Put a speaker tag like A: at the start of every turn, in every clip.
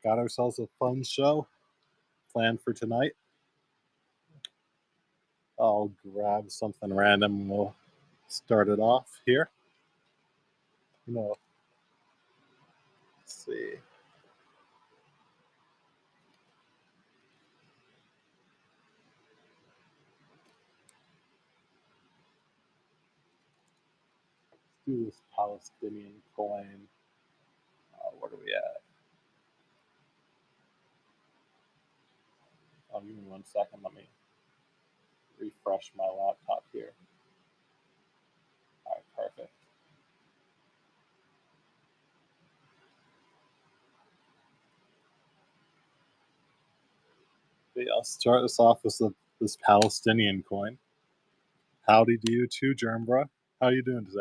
A: got ourselves a fun show planned for tonight. I'll grab something random and we'll start it off here. Let's see. Let's do this Palestinian coin. What are we at? Oh, give me 1 second. Let me refresh my laptop here. All right, perfect. But yeah, I'll start this off with this Palestinian coin. Howdy to you too, Germbra. How you doing today?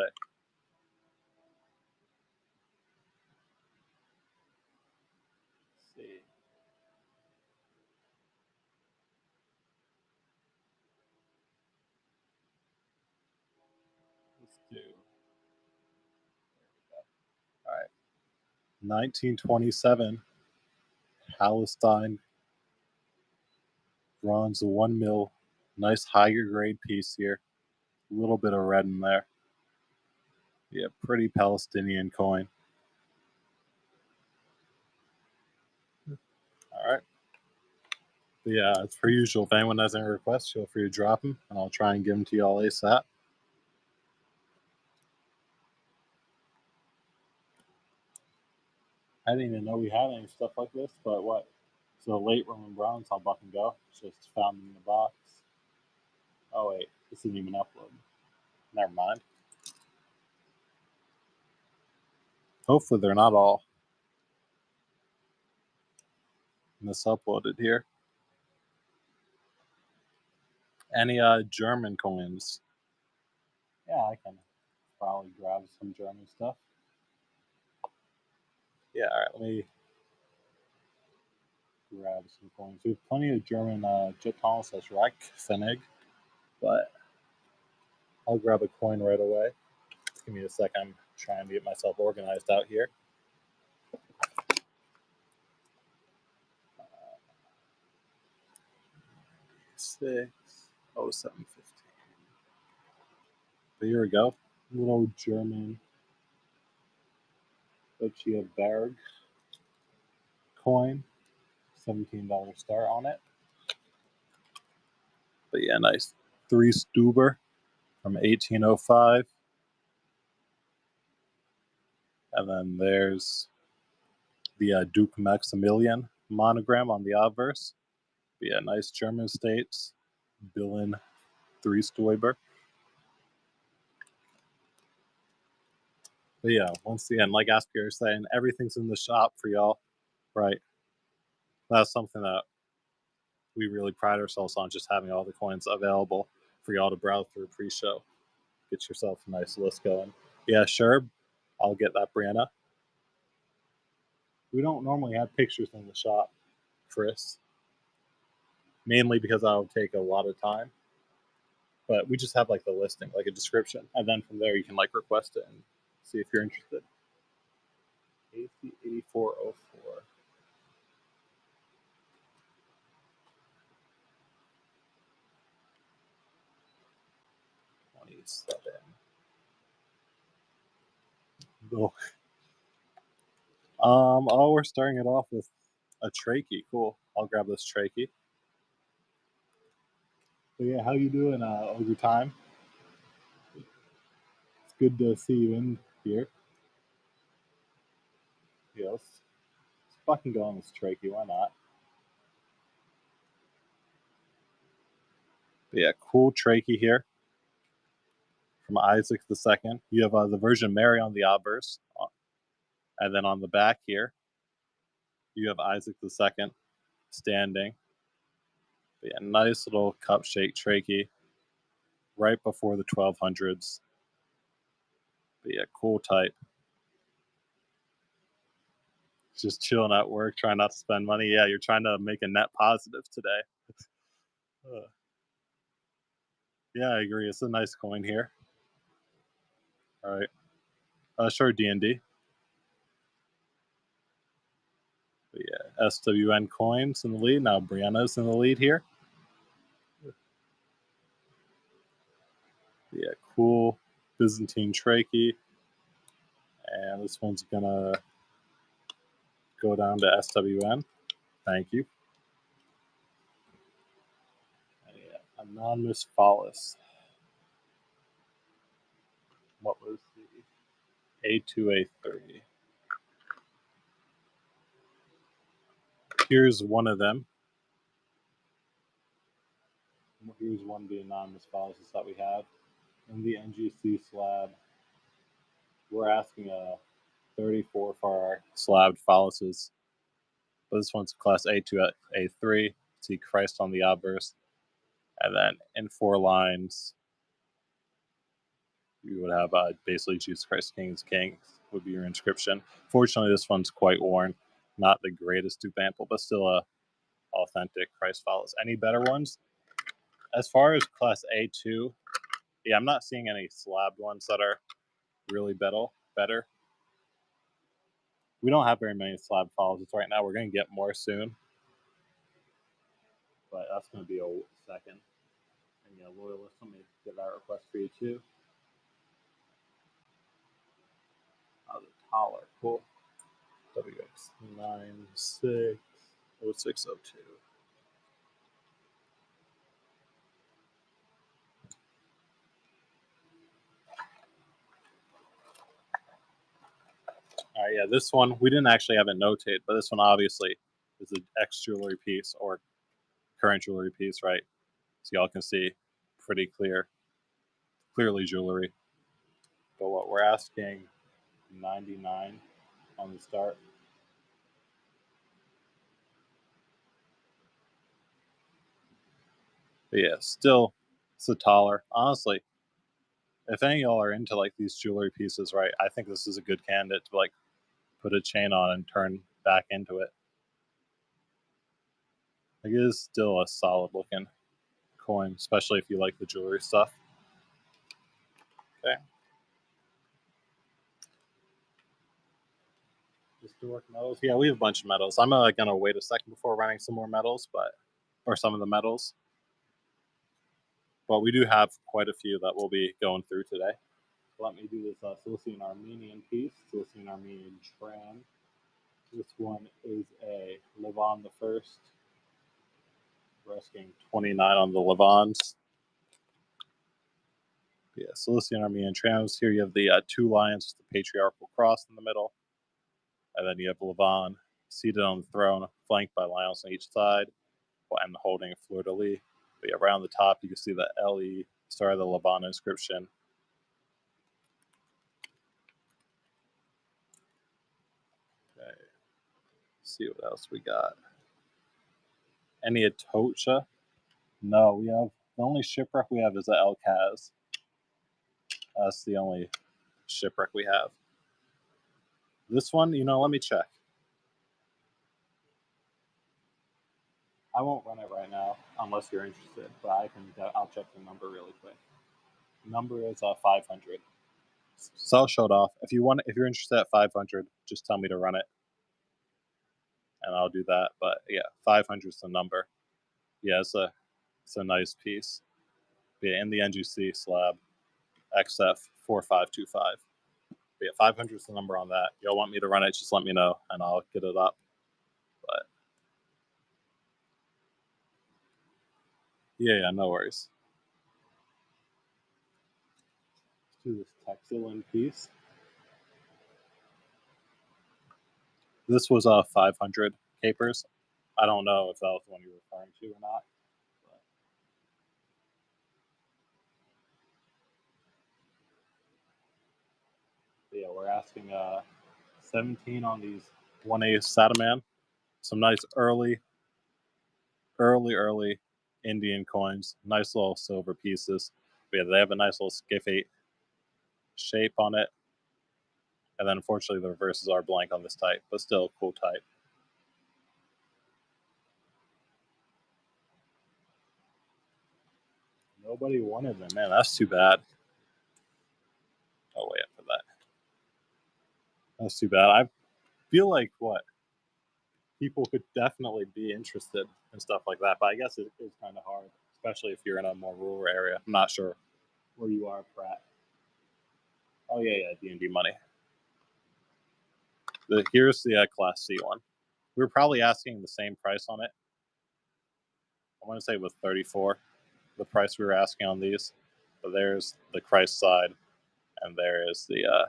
A: Let's see. Let's do. There we go. All right. 1927, Palestine bronze 1 mil. Nice higher grade piece here. A little bit of red in there. Yeah, pretty Palestinian coin. All right. But yeah, as per usual, if anyone has any requests, feel free to drop them, and I'll try and give them to y'all ASAP. I didn't even know we had any stuff like this, but what? So late Roman bronze, how buck and go. Just found in the box. Oh wait, this isn't even uploaded. Never mind. Hopefully they're not all misuploaded here. Any German coins? Yeah, I can probably grab some German stuff. Yeah, all right, let me grab some coins. We have plenty of German jetons as Reich, Pfennig, but I'll grab a coin right away. Give me a sec. I'm trying to get myself organized out here. Six, 0715. But here we go. Little German Ochia Berg coin. $17 star on it. But yeah, nice. 3 Stuber from 1805. And then there's the Duke Maximilian monogram on the obverse. But yeah, nice German states. Billen 3 Stoiber. But yeah, once again, like Asker is saying, everything's in the shop for y'all, right? That's something that we really pride ourselves on, just having all the coins available for y'all to browse through pre-show. Get yourself a nice list going. Yeah, sure. I'll get that, Brianna. We don't normally have pictures in the shop, Chris. Mainly because that would take a lot of time. But we just have like the listing, like a description. And then from there you can like request it and see if you're interested. AC8404. 27. Oh, we're starting it off with a trachea. Cool. I'll grab this trachea. So yeah, how you doing over time? It's good to see you in here. Yeah, let's fucking go on this trachea. Why not? But yeah, cool trachea here from Isaac II. You have the Virgin Mary on the obverse, and then on the back here, you have Isaac II standing. But yeah, nice little cup-shaped trachea right before the 1200s. But yeah, cool type. Just chilling at work, trying not to spend money. Yeah, you're trying to make a net positive today. Yeah, I agree. It's a nice coin here. All right. Sure, D&D. But yeah, SWN coins in the lead. Now Brianna's in the lead here. Yeah, cool Byzantine trachea. And this one's gonna go down to SWN. Thank you. And yeah, anonymous Phallus. What was the A2, A3? Here's one of them. Here's one of the anonymous Phalluses that we have. In the NGC slab, we're asking a 34 for our slabbed Phalluses. But this one's class A2, A3. See Christ on the obverse. And then in 4 lines, you would have basically Jesus Christ Kings would be your inscription. Fortunately, this one's quite worn. Not the greatest example, but still a authentic Christ Phallus. Any better ones? As far as class A2, yeah, I'm not seeing any slabbed ones that are really better. We don't have very many slab Phalluses right now. We're going to get more soon. But that's going to be a second. And yeah, loyalist, let me get that request for you too. The taller, cool. WX960602. All right, yeah, this one, we didn't actually have it notated, but this one obviously is an ex-jewelry piece or current jewelry piece, right? So y'all can see pretty clearly jewelry. But what we're asking, 99 on the start. But yeah, still, it's a taller. Honestly, if any of y'all are into like these jewelry pieces, right, I think this is a good candidate to like put a chain on and turn back into it. Like, it is still a solid looking coin, especially if you like the jewelry stuff. Okay. Historic metals. Yeah, we have a bunch of metals. I'm gonna wait a second before running some more metals, or some of the metals. But we do have quite a few that we'll be going through today. Let me do this Cilician Armenian piece, Cilician Armenian Tram. This one is a Levon the First. We're asking 29 on the Levons. Yeah, Cilician Armenian Trams. Here you have the 2 lions, the patriarchal cross in the middle. And then you have Levon seated on the throne, flanked by lions on each side, and holding a fleur-de-lis. But yeah, around the top, you can see the LE, start of the Levon inscription. Okay. Let's see what else we got. Any Atocha? No, we have the only shipwreck we have is the El Kaz. That's the only shipwreck we have. This one, let me check. I won't run it right now unless you're interested, but I'll check the number really quick. Number is 500. So I'll show it off. If you're interested at 500, just tell me to run it, and I'll do that. But yeah, 500 is the number. Yeah, it's a nice piece. Yeah, in the NGC slab, XF 4525. But yeah, 500 is the number on that. Y'all want me to run it? Just let me know, and I'll get it up. But yeah, no worries. Let's do this Taxilin piece. This was 500 capers. I don't know if that was the one you were referring to or not. But yeah, we're asking 17 on these 1A Sataman. Some nice early Indian coins. Nice little silver pieces. But yeah, they have a nice little skiffate shape on it. And then unfortunately the reverses are blank on this type, but still a cool type. Nobody wanted them. Man, that's too bad. Oh, way up for that. That's too bad. I feel like what? people could definitely be interested in stuff like that, but I guess it is kind of hard, especially if you're in a more rural area. I'm not sure where you are, Pratt. Oh yeah, D&D money. Here's the Class C one. We were probably asking the same price on it. I want to say with 34, the price we were asking on these. But there's the Christ side, and there is the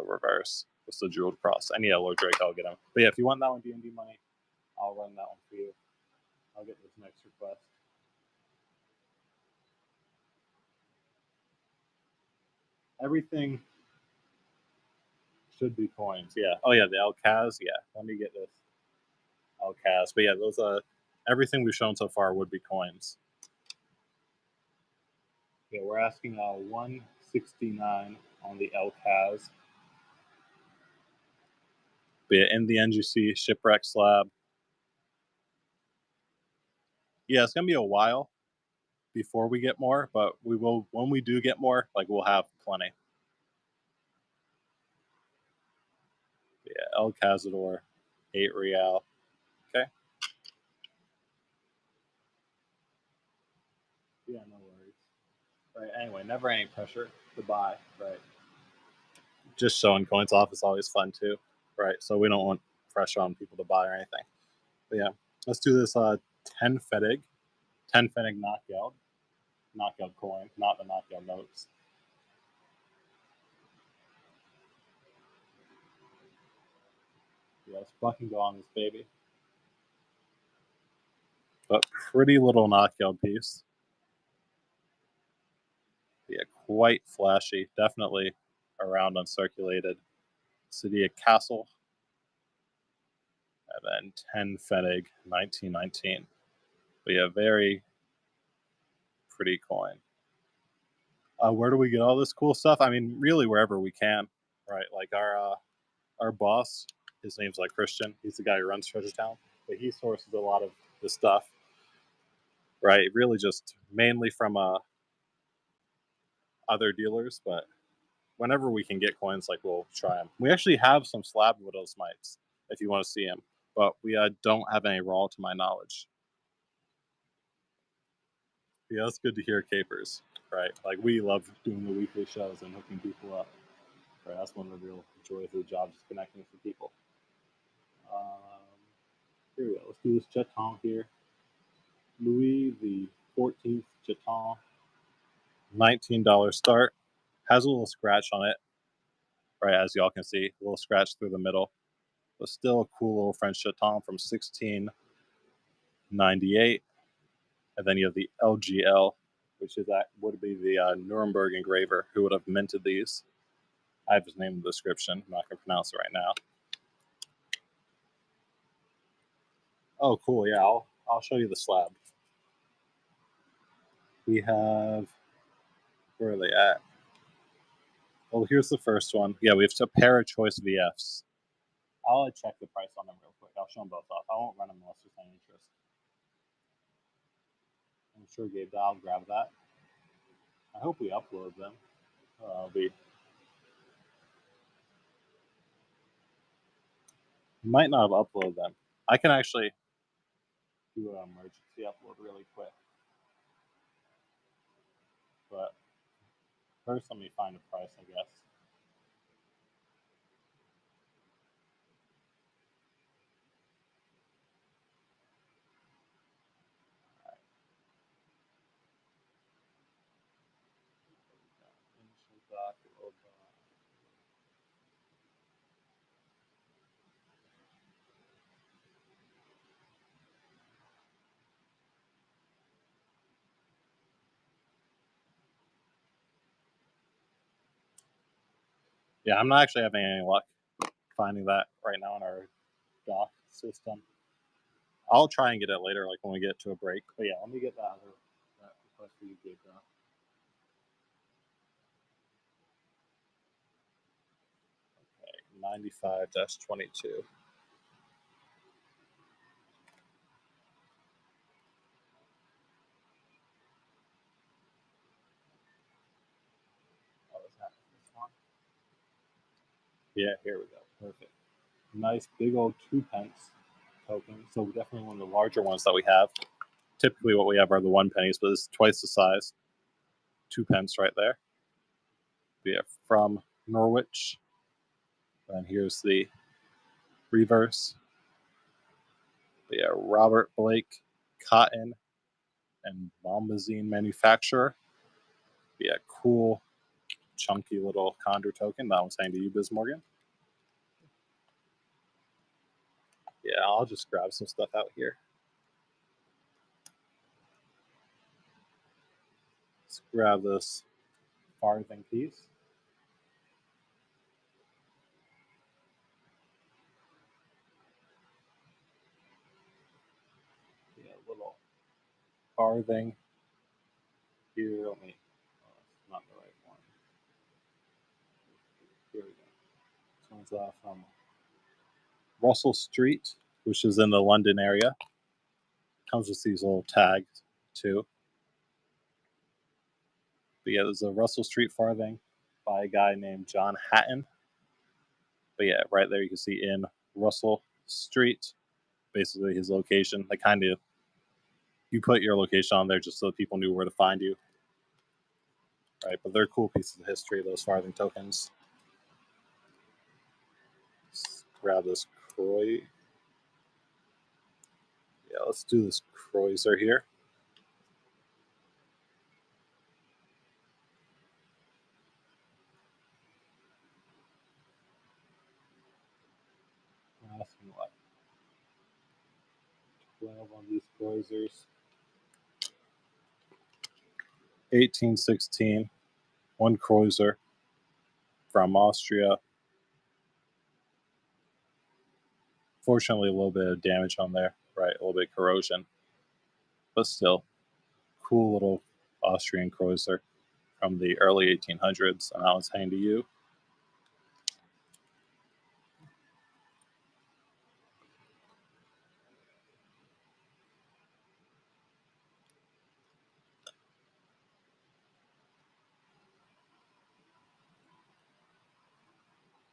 A: reverse. It's the jeweled cross. Any yellow Drake, I'll get him. But yeah, if you want that one D&D money, I'll run that one for you. I'll get this next request. Everything should be coins. Yeah. Oh yeah, the Alcaz. Yeah. Let me get this Alcaz. But yeah, those everything we've shown so far would be coins. Yeah, we're asking 169 on the Alcaz. But yeah, in the NGC shipwreck slab. Yeah, it's gonna be a while before we get more, but we will when we do get more. Like we'll have plenty. Yeah, El Cazador, 8 real. Okay. Yeah, no worries. Right. Anyway, never any pressure to buy. Right. Just showing coins off is always fun too. Right. So we don't want pressure on people to buy or anything. But yeah, let's do this 10 Fedig. 10 Fedig knockout coin, not the knockout notes. Yeah, let's fucking go on this baby. But pretty little knockout piece. Yeah, quite flashy. Definitely around uncirculated. City of Castle. And then 10 Fedig, 1919. But yeah, very pretty coin. Where do we get all this cool stuff? I mean, really wherever we can, right? Like our boss, his name's like Christian. He's the guy who runs Treasure Town, but he sources a lot of the stuff, right? Really, just mainly from other dealers, but whenever we can get coins, like we'll try them. We actually have some slab Widow's Mites if you want to see them, but we don't have any raw to my knowledge. Yeah, it's good to hear capers, right? Like we love doing the weekly shows and hooking people up. Right, that's one of the real joys of the job, is connecting with people. Here we go. Let's do this Jeton here. Louis the 14th Jeton. $19 start. Has a little scratch on it, right? As y'all can see, a little scratch through the middle, but still a cool little French Jeton from 1698. And then you have the LGL, which is that would be the Nuremberg engraver who would have minted these. I have his name in the description. I'm not going to pronounce it right now. Oh, cool. Yeah, I'll show you the slab. We have, where are they at? Well, here's the first one. Yeah, we have a pair of choice VFs. I'll check the price on them real quick. I'll show them both off. I won't run them unless there's any interest. I'm sure Gabe, I'll grab that. I hope we upload them. Might not have uploaded them. I can actually do an emergency upload really quick. But first, let me find a price, I guess. Yeah, I'm not actually having any luck finding that right now in our doc system. I'll try and get it later, like when we get to a break. But yeah, let me get that request for you, Gabe. Okay, 95-22. Oh, is that this one? Yeah, here we go. Perfect. Nice big old 2-pence token. So definitely one of the larger ones that we have. Typically what we have are the 1 pennies, but it's twice the size. 2-pence right there. Yeah, from Norwich. And here's the reverse. But yeah, Robert Blake, cotton and bombazine manufacturer. But yeah, cool, chunky little condor token. That one's saying to you, Biz Morgan. Yeah, I'll just grab some stuff out here. Let's grab this farthing piece. Yeah, little farthing. Here, let me, not the right one. Here we go. This one's from Russell Street, which is in the London area. Comes with these little tags too. But yeah, there's a Russell Street farthing by a guy named John Hatton. But yeah, right there you can see in Russell Street, basically his location. Like kind of, you put your location on there just so people knew where to find you. Right, but they're cool pieces of history, those farthing tokens. Let's grab this Croy. Yeah, let's do this Kreuzer here. Asking what? 12 on these Kreuzers. 1816, 1 Kreuzer from Austria. Fortunately, a little bit of damage on there, right? A little bit of corrosion, but still, cool little Austrian Kreuzer from the early 1800s, and that one's hanging to you.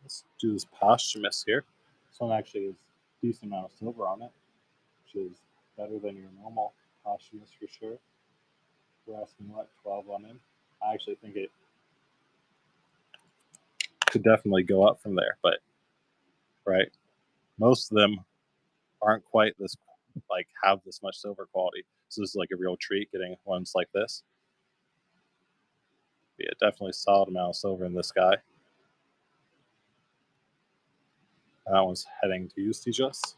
A: Let's do this posthumous here. This one actually has a decent amount of silver on it, which is better than your normal posthumous for sure. We're asking what, 12 on in? I actually think it could definitely go up from there, but right, most of them aren't quite this, like, have this much silver quality. So this is like a real treat getting ones like this. But yeah, definitely solid amount of silver in this guy. And that one's heading to you, Stejus.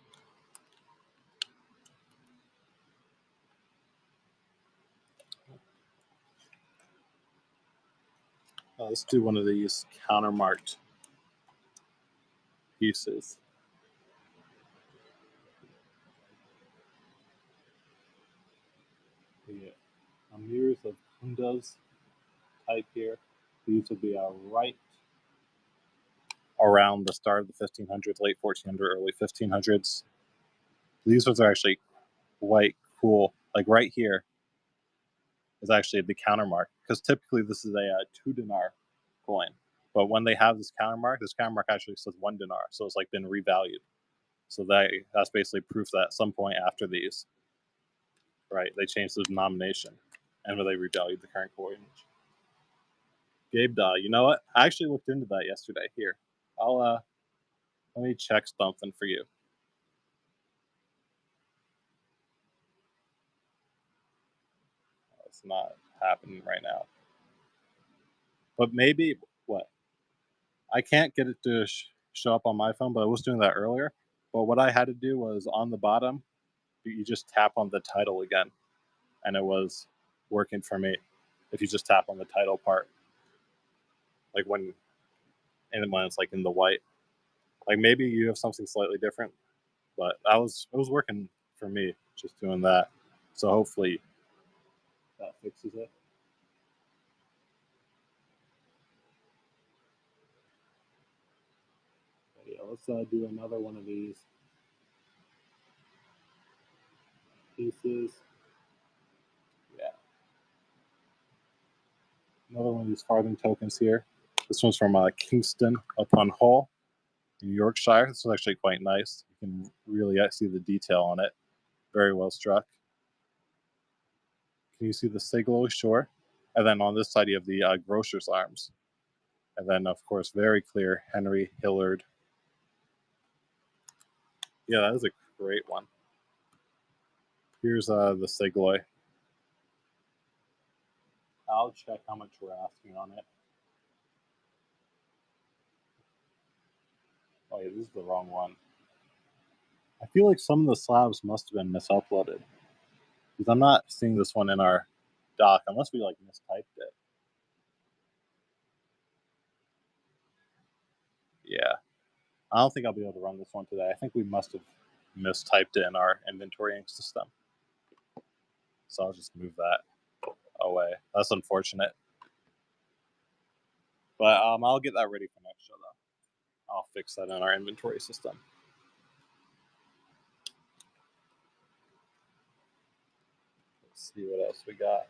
A: Let's do one of these countermarked pieces. The Amirs of Kunduz type here. These would be right around the start of the 1500s, late 1400s, early 1500s. These ones are actually quite cool. Like right here is actually the countermark, because typically this is a 2 dinar coin. But when they have this countermark actually says 1 dinar, so it's like been revalued. So that's basically proof that at some point after these, right, they changed the denomination and they revalued the current coinage. Gabe, you know what? I actually looked into that yesterday. Here, I'll let me check something for you. It's not happening right now, but maybe what? I can't get it to show up on my phone, but I was doing that earlier. But what I had to do was on the bottom, you just tap on the title again, and it was working for me. If you just tap on the title part, like when it's like in the white, like maybe you have something slightly different, but it was working for me just doing that. So hopefully that fixes it. But yeah, let's do another one of these pieces. Yeah, another one of these farthing tokens here. This one's from Kingston upon Hull. in Yorkshire. This is actually quite nice. You can really see the detail on it. Very well struck. Can you see the Siglo shore? And then on this side, you have the Grocer's Arms. And then, of course, very clear, Henry Hillard. Yeah, that is a great one. Here's the Sigloy. I'll check how much we're asking on it. Oh yeah, this is the wrong one. I feel like some of the slabs must have been misuploaded. Because I'm not seeing this one in our doc, unless we like mistyped it. Yeah. I don't think I'll be able to run this one today. I think we must have mistyped it in our inventorying system. So I'll just move that away. That's unfortunate. But I'll get that ready for next show, though. I'll fix that in our inventory system. Let's see what else we got.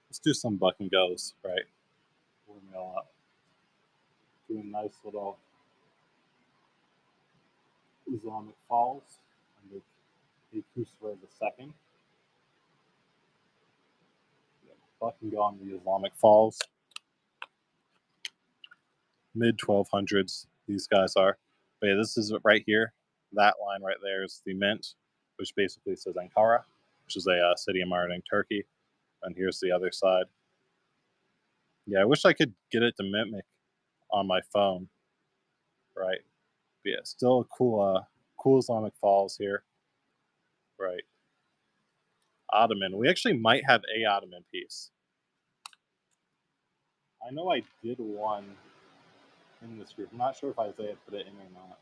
A: Let's do some buck and goes, right? Warm it all up. Do a nice little Islamic Falls and the Kusra II. Buck and go on the Islamic Falls. Mid 1200s, these guys are. But yeah, this is right here. That line right there is the mint, which basically says Ankara, which is a city in modern Turkey. And here's the other side. Yeah, I wish I could get it to mimic on my phone. Right. But yeah, still a cool Islamic Falls here. Right. Ottoman. We actually might have a Ottoman piece. I know I did one in this group. I'm not sure if Isaiah put it in or not.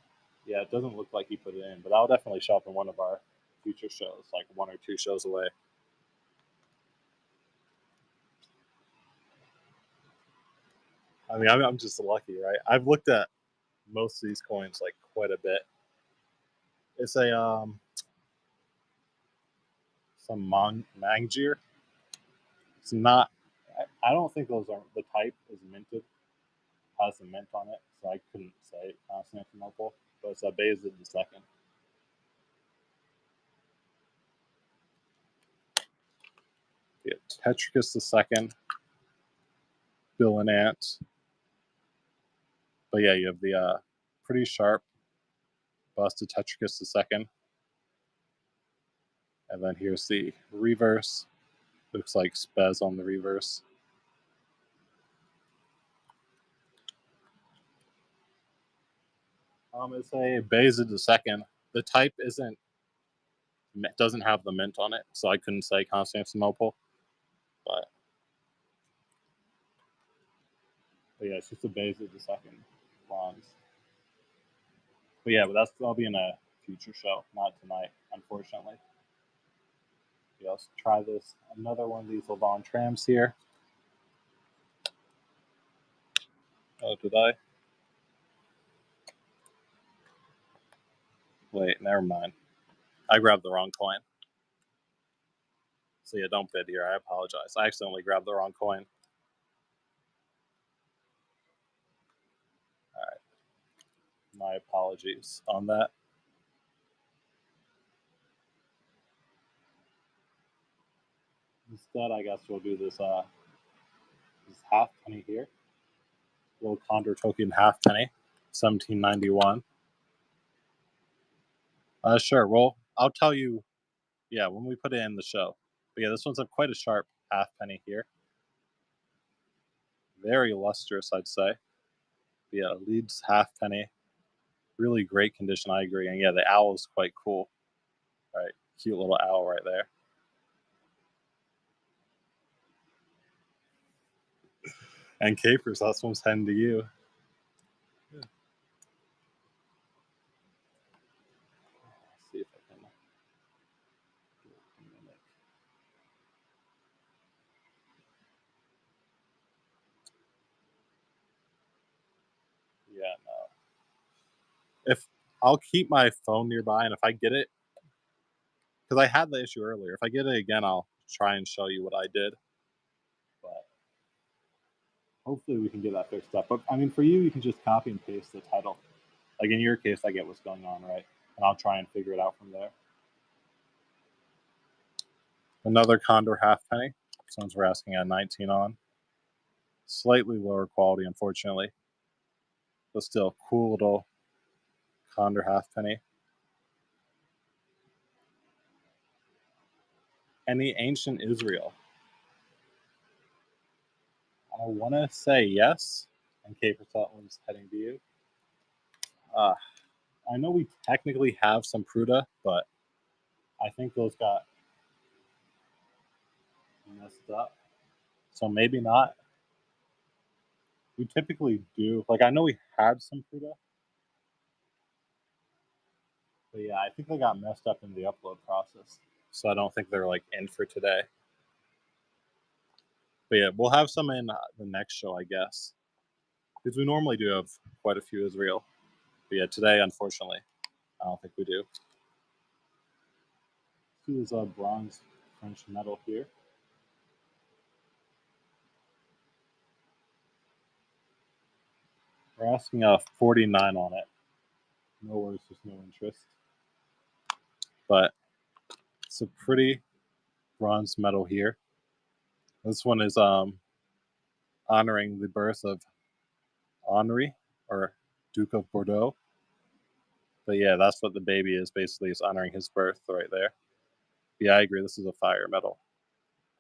A: Yeah, it doesn't look like he put it in, but that'll definitely show up in one of our future shows, like 1 or 2 shows away. I mean, I'm just lucky, right? I've looked at most of these coins like quite a bit. It's a some Mangir. It's not. I don't think those are the type is minted. Has the mint on it, so I couldn't say Constantinople, but it's a Bayezid II. Yeah, Tetricus II, Bill and Ant. But yeah, you have the pretty sharp bust of Tetricus II. And then here's the reverse. Looks like Spez on the reverse. It's a Bayezid II. The type doesn't have the mint on it, so I couldn't say Constantinople. But yeah, it's just a Bayezid II bronze. But yeah, that'll be in a future show, not tonight, unfortunately. Yeah, let's try this. Another one of these Levon trams here. Oh, did I? Wait, never mind. I grabbed the wrong coin. So yeah, don't bid here. I apologize. I accidentally grabbed the wrong coin. All right. My apologies on that. Instead, I guess we'll do this half penny here. Little Condor token half penny, 1791. Sure. Well, I'll tell you, yeah, when we put it in the show. But yeah, this one's quite a sharp half penny here. Very lustrous, I'd say. But yeah, Leeds half penny. Really great condition, I agree. And yeah, the owl is quite cool. Right, cute little owl right there. And Capers, that's one's heading to you. Yeah. Let's see if I can. Yeah, no. If I'll keep my phone nearby, and if I get it, because I had the issue earlier, if I get it again, I'll try and show you what I did. But hopefully we can get that fixed up. But I mean, for you, you can just copy and paste the title. Like in your case, I get what's going on, right? And I'll try and figure it out from there. Another Condor halfpenny. This one's we're asking at 19 on. Slightly lower quality, unfortunately. But still, cool little Condor halfpenny. Any ancient Israel? I want to say yes. And Caper Sutton's heading to you. I know we technically have some Pruta, but I think those got messed up. So maybe not. We typically do. Like, I know we had some Pruta. But yeah, I think they got messed up in the upload process. So I don't think they're like in for today. But yeah, we'll have some in the next show, I guess. Because we normally do have quite a few Israel. But yeah, today, unfortunately, I don't think we do. This is a bronze French medal here. We're asking a 49 on it. No worries, there's no interest. But it's a pretty bronze medal here. This one is honoring the birth of Henri, or Duke of Bordeaux. But yeah, that's what the baby is, basically, is honoring his birth right there. Yeah, I agree, this is a fire medal.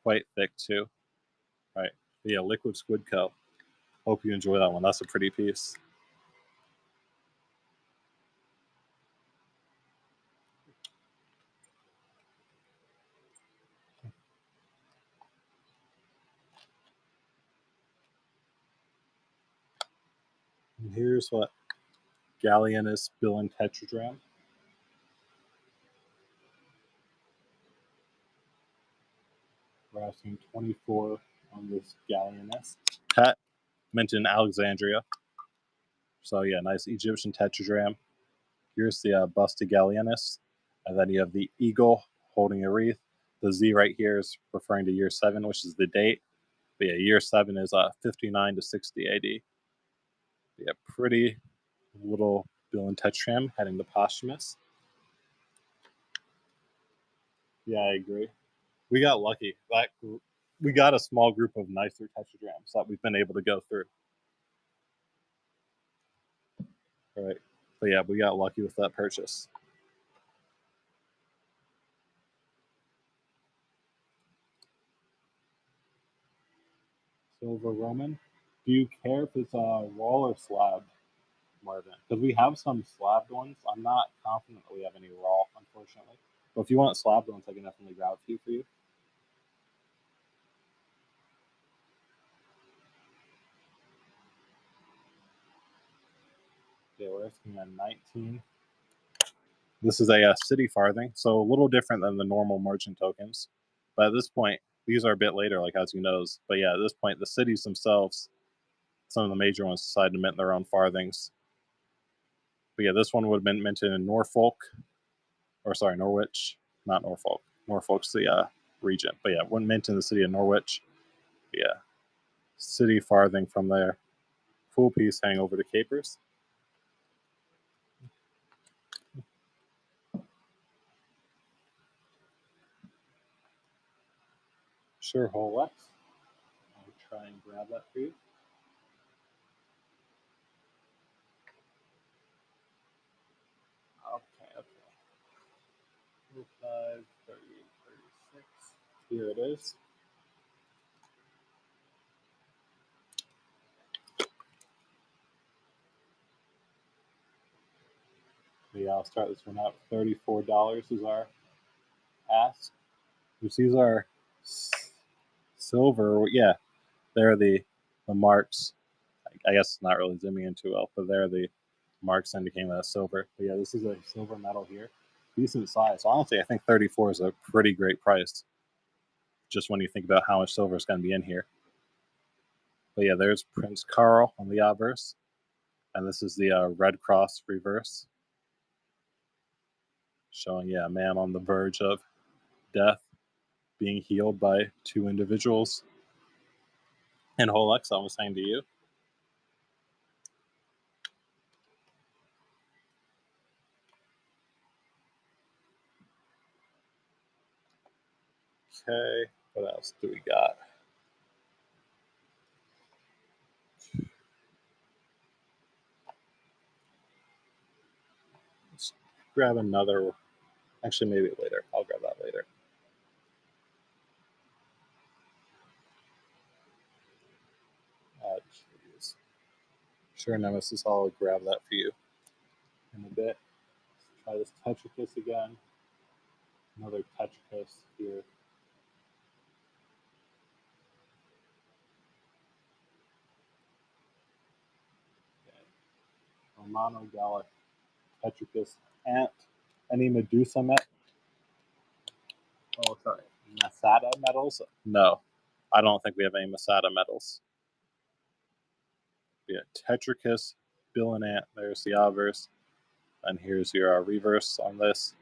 A: Quite thick, too. Right. But yeah, Liquid Squid Co. Hope you enjoy that one. That's a pretty piece. And here's what Gallienus Bill and Tetragram. We're asking 24 on this Gallienus. Tet, mint in Alexandria. So yeah, nice Egyptian tetragram. Here's the bust of Gallienus. And then you have the eagle holding a wreath. The Z right here is referring to year 7, which is the date. But yeah, year 7 is 59 to 60 AD. Yeah, pretty little Bill and Tetragram heading to posthumous. Yeah, I agree. We got lucky. We got a small group of nicer tetragrams that we've been able to go through. All right. So yeah, we got lucky with that purchase. Silver Roman. Do you care if it's a wall or slab, Marvin? Because we have some slabbed ones. I'm not confident that we have any raw, unfortunately. But if you want slabbed ones, I can definitely grab a few for you. Yeah, we're asking at 19. This is a city farthing, so a little different than the normal merchant tokens. But at this point, these are a bit later, like as you knows. But yeah, at this point, the cities themselves, some of the major ones decided to mint their own farthings. But yeah, this one would have been minted in Norfolk, or sorry, Norwich, not Norfolk. Norfolk's the region. But yeah, one mint in the city of Norwich. Yeah, city farthing from there. Full piece hang over to capers. Sure, whole X. I'll try and grab that for you. Okay. 35, 38, 36. Here it is. Yeah, I'll start this one out. $34 is our ask. Which these are silver. Yeah, they're the marks. I guess it's not really zooming in too well, but they're the marks indicating that silver. But yeah, this is a silver medal here. Decent size. So honestly, I think 34 is a pretty great price. Just when you think about how much silver is going to be in here. But yeah, there's Prince Carl on the obverse. And this is the Red Cross reverse. Showing, yeah, a man on the verge of death being healed by 2 individuals. And Holux, I'm saying to you. Okay, what else do we got? Let's grab another. Actually, maybe later. I'll grab that later. Jeez. Sure, Nemesis, I'll grab that for you in a bit. Let's try this Tetricus again. Another Tetricus here. Okay. Romano Gallic Tetricus Ant. Any Medusa met? Oh, sorry. Masada metals? No. I don't think we have any Masada metals. Yeah, Tetricus, Bill and Ant. There's the obverse. And here's your reverse on this.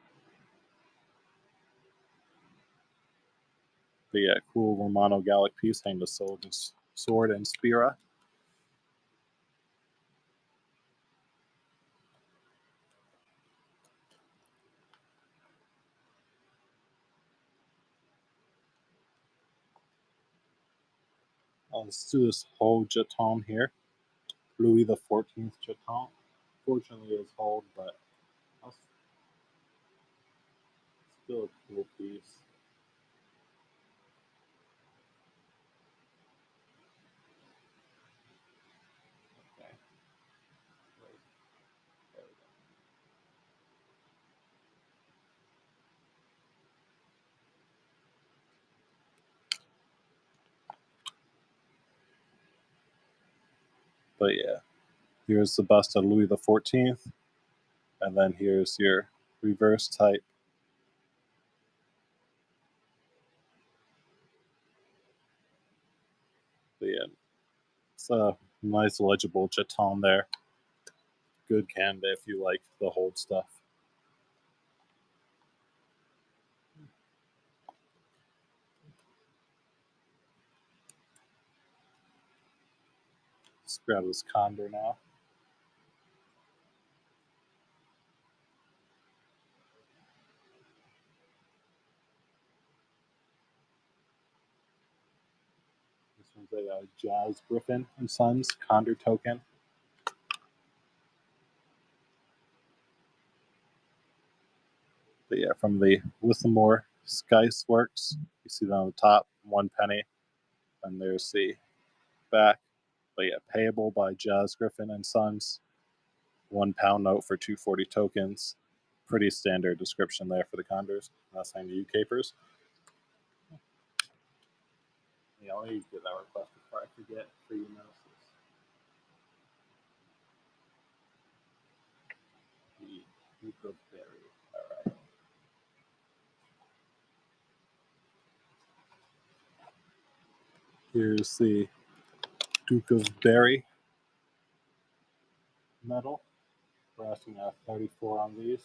A: But yeah, cool Romano Gallic piece, hanging the sword and Spira. Let's do this whole jeton here. Louis XIV jeton. Fortunately, it's hold, but still a cool piece. Okay. There we go. But yeah, here's the bust of Louis XIV, and then here's your reverse type. But yeah, it's a nice legible jeton there. Good canvas if you like the hold stuff. Let's grab this Condor now. This one's a Jazz Griffin and Sons Condor token. But yeah, from the Withamore Skice Works, you see that on the top, 1 penny. And there's the back. But yeah, payable by Jazz Griffin and Sons. £1 note for 240 tokens. Pretty standard description there for the Condors. Last time to you, Capers. Yeah, I'll need to get that request before I forget for you notices. The Duke of Berry. Alright. Here's the Duke of Berry medal. We're asking 34 on these.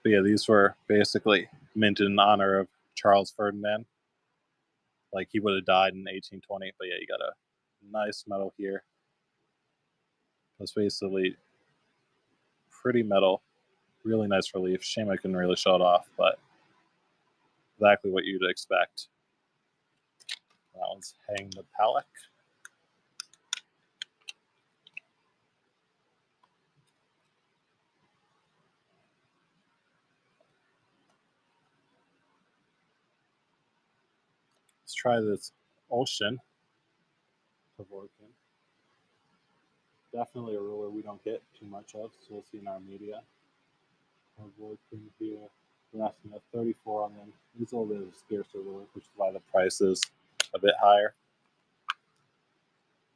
A: But yeah, these were basically minted in honor of Charles Ferdinand. Like he would have died in 1820. But yeah, you got a nice medal here. That's basically pretty metal. Really nice relief. Shame I couldn't really show it off, but exactly what you'd expect. That one's Hang the Palak. Let's try this Ocean of Orkin. Definitely a ruler we don't get too much of, so we'll see in our media. Of Orkin here. We're asking at 34 on them. It's a little bit of a scarcer ruler, which is why the price is a bit higher.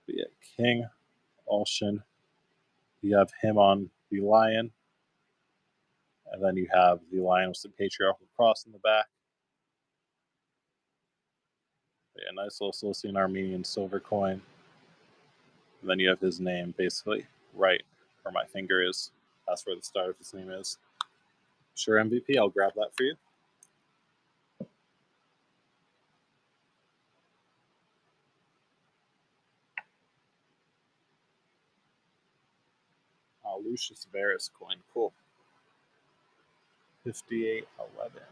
A: But yeah, King Ocean. You have him on the lion. And then you have the lion with the patriarchal cross in the back. But yeah, nice little Cilician Armenian silver coin. And then you have his name basically right where my finger is. That's where the start of his name is. Sure, MVP, I'll grab that for you. Lucius Verus coin. Cool. 5811.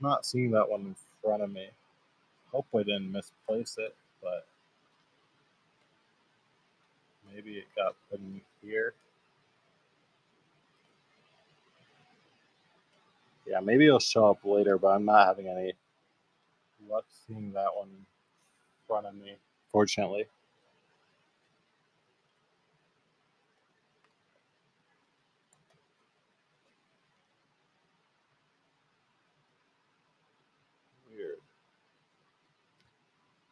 A: I'm not seeing that one in front of me. Hope I didn't misplace it, but maybe it got put in here. Yeah, maybe it'll show up later, but I'm not having any luck seeing that one in front of me, fortunately. Weird.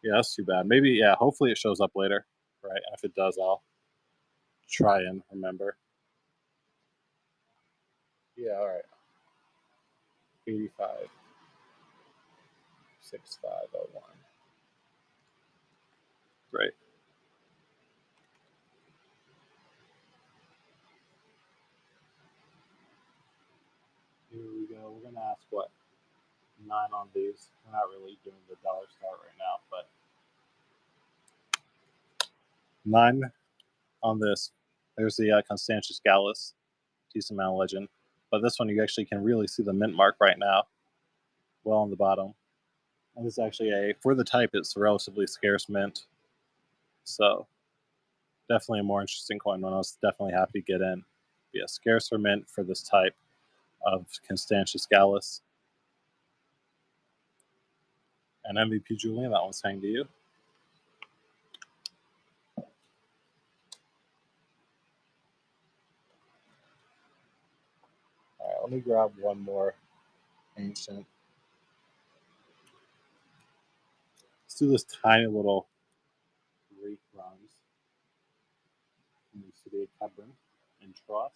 A: Yeah, that's too bad. Maybe, yeah, hopefully it shows up later, right? If it does, I'll try and remember. Yeah, all right. 85, 6501. Right. Here we go. We're going to ask what? 9 on these. We're not really doing the dollar start right now, but 9 on this. There's the Constantius Gallus, decent amount of legend. But this one, you actually can really see the mint mark right now, well on the bottom. And this is actually for the type, it's a relatively scarce mint. So definitely a more interesting coin one. I was definitely happy to get in. Be a scarcer mint for this type of Constantius Gallus. And MVP Julian, that one's hanging to you. All right, let me grab one more ancient. Let's do this tiny little Greek bronze from the city of Hebron in Troas.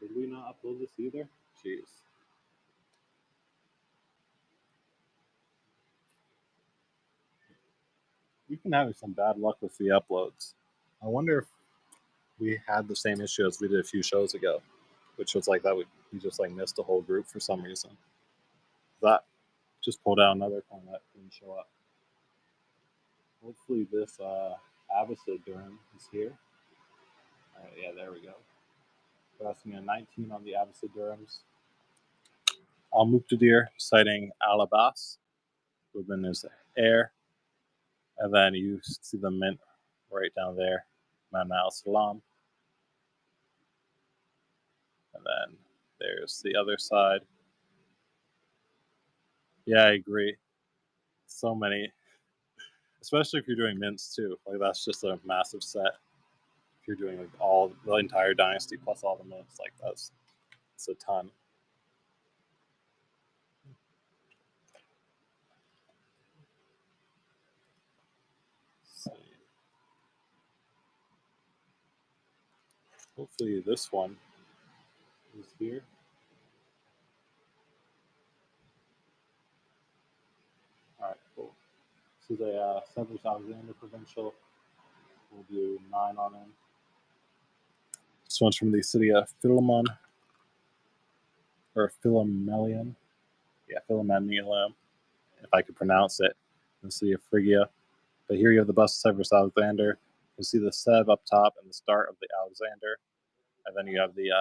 A: Did we not upload this either? Jeez. We've been having some bad luck with the uploads. I wonder if we had the same issue as we did a few shows ago, which was like that we just like missed a whole group for some reason. That just pulled out another coin that didn't show up. Hopefully this Abbasid Durham is here. All right, yeah, there we go. We're asking a 19 on the Abbasid Durhams. Al Muqtadir citing Al Abbas, who have been his heir. And then you see the mint right down there, Mount Al Salam. And then there's the other side. Yeah, I agree. So many, especially if you're doing mints too. Like that's just a massive set. If you're doing like all the entire dynasty plus all the mints, like it's a ton. Let's see. Hopefully this one is here. All right, cool. This is a Severus Alexander Provincial. We'll do 9 on him. This one's from the city of Philemon, or Philomelium. Yeah, Philomelium, if I could pronounce it. In the city of Phrygia. But here you have the bust of Severus Alexander. You see the Sev up top and the start of the Alexander. And then you have the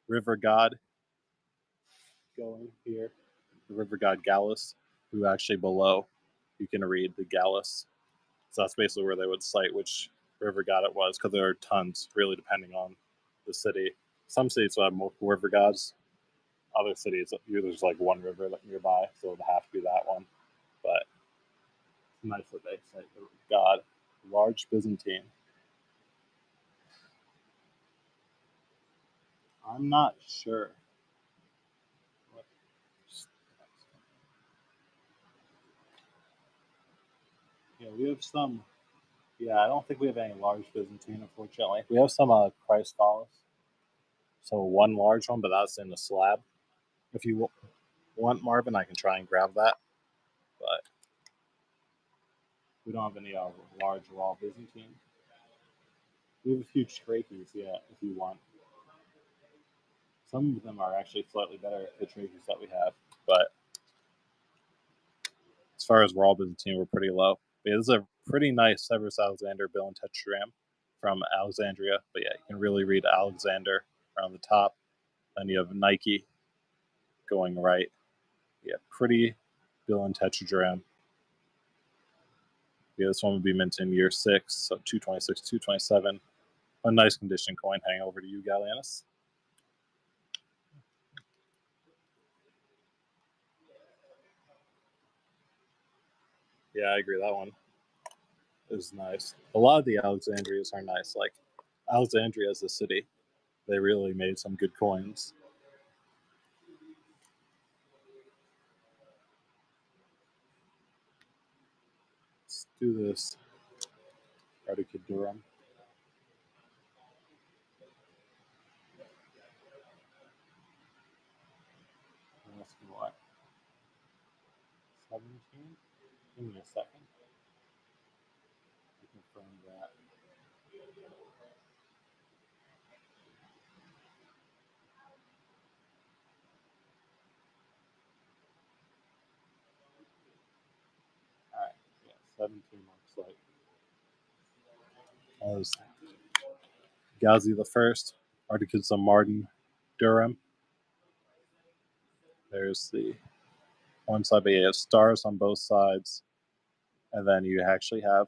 A: river god going here, the river god Gallus, who actually below you can read the Gallus. So that's basically where they would cite which river god it was, because there are tons, really depending on the city. Some cities will have multiple river gods. Other cities, there's like one river nearby, so it would have to be that one. But it's nice that they cite the god, large Byzantine. I'm not sure. Yeah, we have some. Yeah, I don't think we have any large Byzantine, unfortunately. We have some Christalis. So one large one, but that's in the slab. If you want Marvin, I can try and grab that, but we don't have any large raw Byzantine. We have a few Trachees, yeah, if you want. Some of them are actually slightly better, the Trachees that we have, but as far as raw Byzantine, we're pretty low. But yeah, this is a pretty nice Severus Alexander bill and tetragram from Alexandria. But yeah, you can really read Alexander around the top. Then you have Nike going right. Yeah, pretty bill and tetragram. Yeah, this one would be mint in year 6, so 226, 227. A nice condition coin. Hang over to you, Gallienus. Yeah, I agree. That one is nice. A lot of the Alexandrias are nice. Like Alexandria as a city, they really made some good coins. Let's do this. Articudurum. What? 17? Give me a second. I confirm that. Alright, yeah, 17 looks like. That was Ghazi the First, Articus of Martin Durham. There's the one side, but you have stars on both sides. And then you actually have,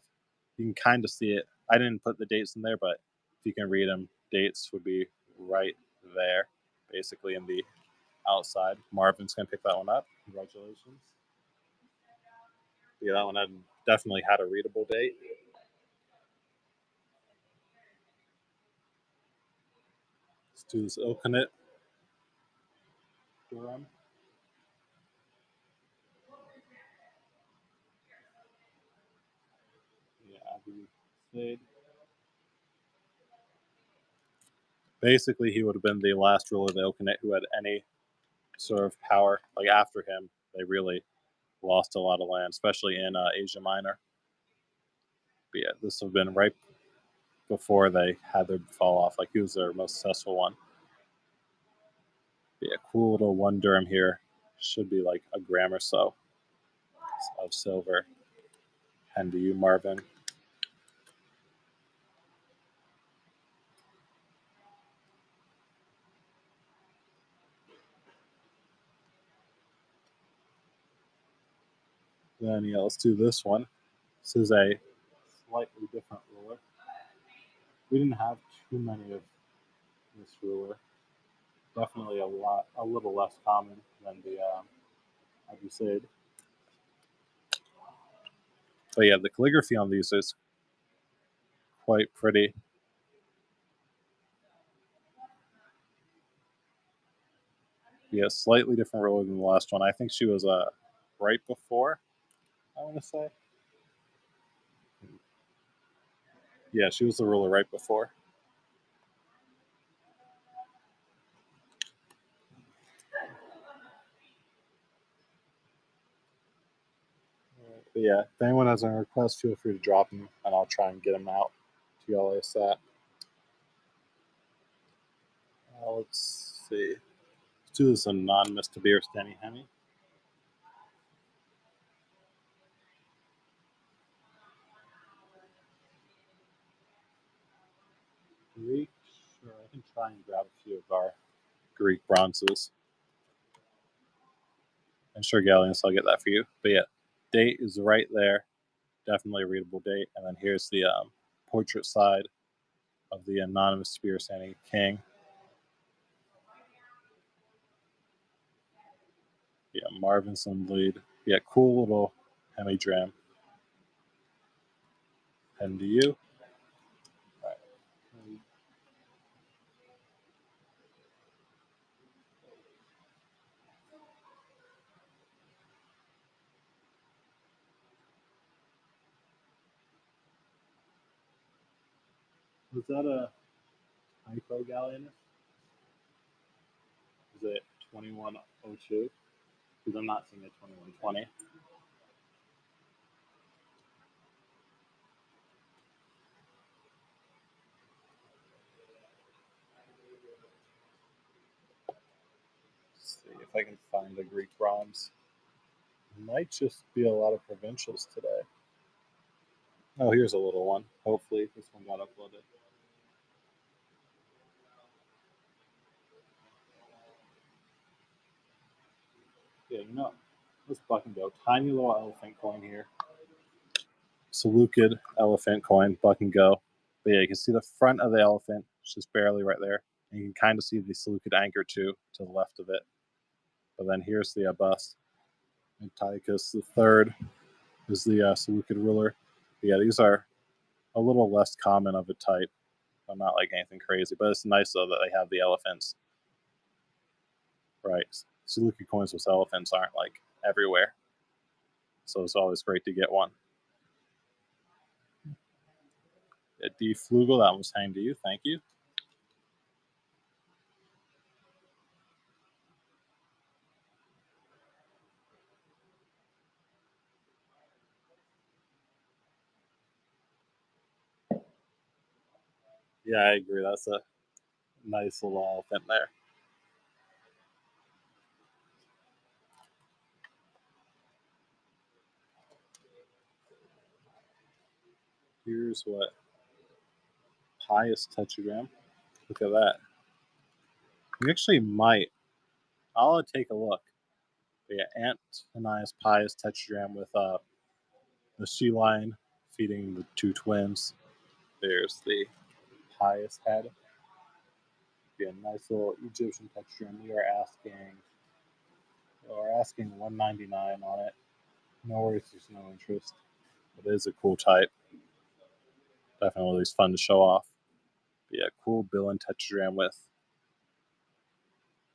A: you can kind of see it. I didn't put the dates in there, but if you can read them, dates would be right there, basically in the outside. Marvin's going to pick that one up. Congratulations. Yeah, that one had definitely had a readable date. Let's do this Ilkhanate Durham. Yeah, Abu Said. Basically, he would have been the last ruler of the Ilkhanate who had any sort of power. Like after him, they really lost a lot of land, especially in Asia Minor. But yeah, this would have been right before they had their fall off. Like he was their most successful one. But yeah, cool little 1 dirham here. Should be like a gram or so of silver. And to you, Marvin. Then yeah, let's do this one. This is a slightly different ruler. We didn't have too many of this ruler. Definitely a little less common than the Abu Said. But yeah, the calligraphy on these is quite pretty. Yeah, slightly different ruler than the last one. I think she was right before, I want to say. Yeah, she was the ruler right before. But yeah, if anyone has any requests, feel free to drop them, and I'll try and get them out to y'all ASAP. Let's see. Let's do this anonymous to Beer Stanny Hemi. Greek? Sure, I can try and grab a few of our Greek bronzes. And sure, Gallienus, I'll get that for you. But yeah, date is right there. Definitely a readable date. And then here's the portrait side of the anonymous spear standing king. Yeah, Marvin's in lead. Yeah, cool little hemidram. And to you. All right. Was that a typo, Gallienus? Is it 2102? because I'm not seeing a 2120. Let's see if I can find the Greek bronze. Might just be a lot of provincials today. Oh, here's a little one. Hopefully this one got uploaded. Yeah, you know, let's fucking go. Tiny little elephant coin here. Seleucid elephant coin, buck and go. But yeah, you can see the front of the elephant. It's just barely right there. And you can kind of see the Seleucid anchor too, to the left of it. But then here's the bust. Antiochus III is the Seleucid ruler. But yeah, these are a little less common of a type. Not like anything crazy, but it's nice though that they have the elephants. Right. Seleucid coins with elephants aren't like everywhere. So it's always great to get one. D. Flugel, that was hanged to you. Thank you. Yeah, I agree. That's a nice little elephant there. Here's what Pius tetragram. Look at that. We actually might. I'll take a look. But yeah, Antonius Pius tetragram with the she lion feeding the two twins. There's the Pius head. Yeah, nice little Egyptian tetragram. We're asking 199 on it. No worries, there's no interest. It is a cool type. Definitely fun to show off. But yeah, cool bill and tetragram with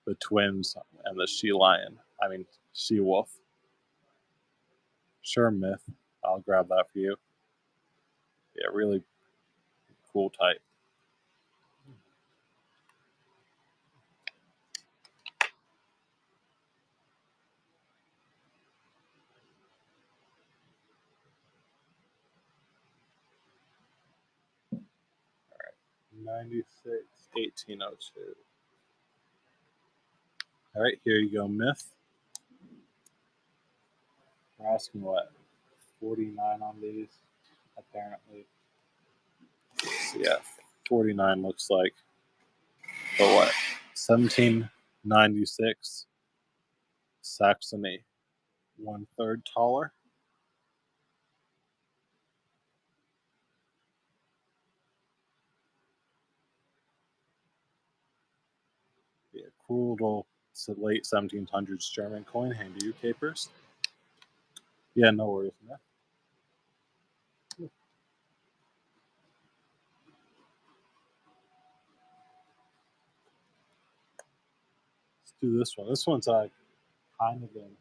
A: the twins and the she lion. I mean, she wolf. Sure, myth. I'll grab that for you. Yeah, really cool type. All right, 96, 1802. All right, here you go, myth. We're asking what? 49 on these, apparently. So yeah, 49 looks like. But what? 1796. Saxony, 1/3 taller. Yeah, cool little late 1700s German coin. Hand to you, Capers. Yeah, no worries, man. Let's do this one. This one's kind of in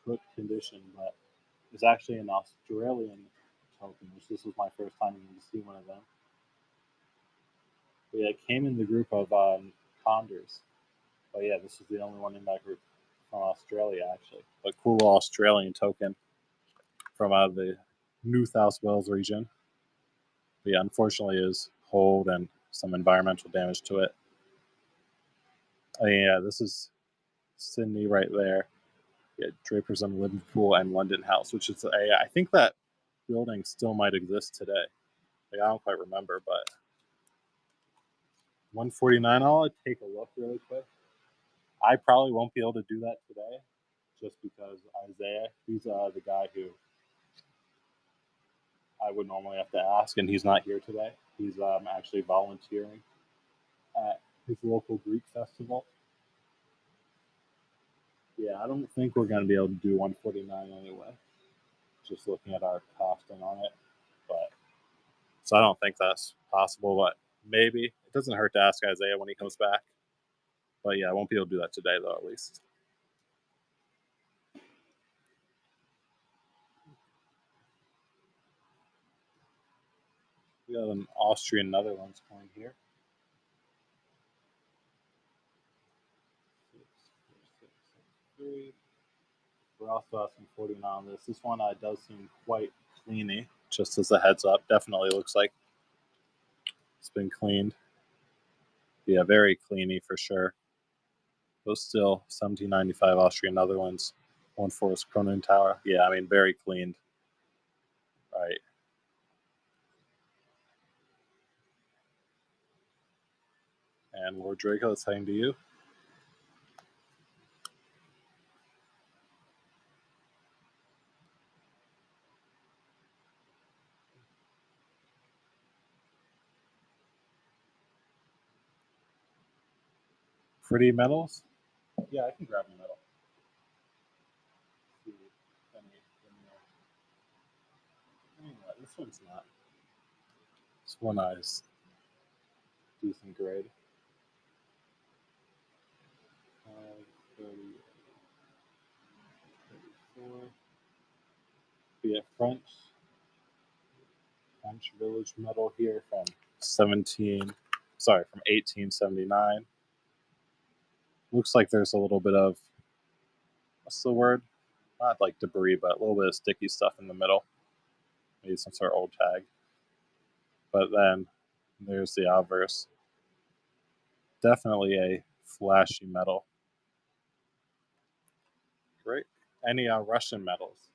A: cooked condition, but it's actually an Australian token, which this was my first time even to see one of them. But yeah, it came in the group of Condors. But yeah, this is the only one in that group from Australia, actually. A cool Australian token from out of the New South Wales region. But yeah, unfortunately, is hold and some environmental damage to it. Oh, yeah, this is Sydney right there. Yeah, Drapers on Liverpool and London House, which is I think that building still might exist today. Like, I don't quite remember, but 149. I'll take a look really quick. I probably won't be able to do that today, just because Isaiah, he's the guy who I would normally have to ask, and he's not here today. He's actually volunteering at his local Greek festival. Yeah, I don't think we're going to be able to do 149 anyway. Just looking at our costing on it, but so I don't think that's possible. But maybe it doesn't hurt to ask Isaiah when he comes back. But yeah, I won't be able to do that today though. At least. We got an Austrian Netherlands coin here. 6, 4, 6, 7, 3. We're also asking 49 on this. This one does seem quite cleany, just as a heads up. Definitely looks like it's been cleaned. Yeah, very cleany for sure. But still, 1795 Austrian Netherlands, 1/4 Kronen Tower. Yeah, I mean, very cleaned. Right. And Lord Draco, it's heading to you. Pretty medals? Yeah, I can grab a medal. This one's not. This one is decent grade. 30, 34. Yeah, French village medal here from 1879. Looks like there's a little bit of, what's the word? Not like debris, but a little bit of sticky stuff in the middle. Maybe some sort of old tag. But then there's the obverse. Definitely a flashy medal. Great. Any Russian medals?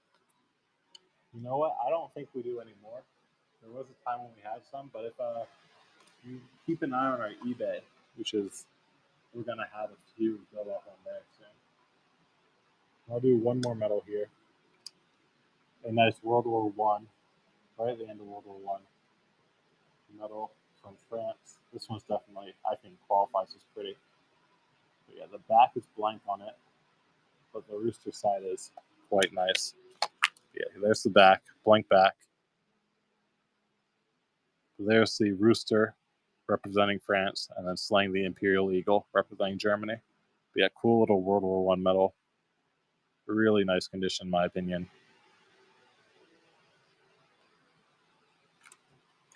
A: You know what? I don't think we do anymore. There was a time when we had some, but if you keep an eye on our eBay, which is, we're going to have a few go up on there soon. I'll do one more medal here. A nice World War One, right at the end of World War One medal from France. This one's definitely, I think, qualifies as pretty. But yeah, the back is blank on it, but the rooster side is quite nice. Yeah, there's the back, blank back. There's the rooster representing France, and then slaying the Imperial Eagle representing Germany. But yeah, cool little World War One medal. Really nice condition, in my opinion.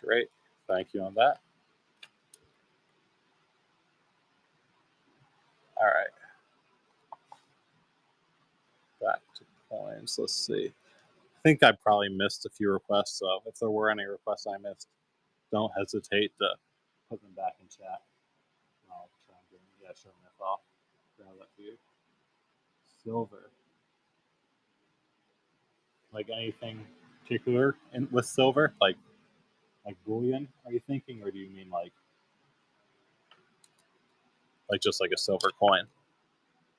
A: Great. Thank you on that. All right. Back to coins. Let's see. I think I probably missed a few requests, so if there were any requests I missed, don't hesitate to put them back in chat. I'll try and get them. Yeah, sure enough, I'll grab that for you. Silver. Like anything particular with silver? Like bullion, are you thinking? Or do you mean like just like a silver coin?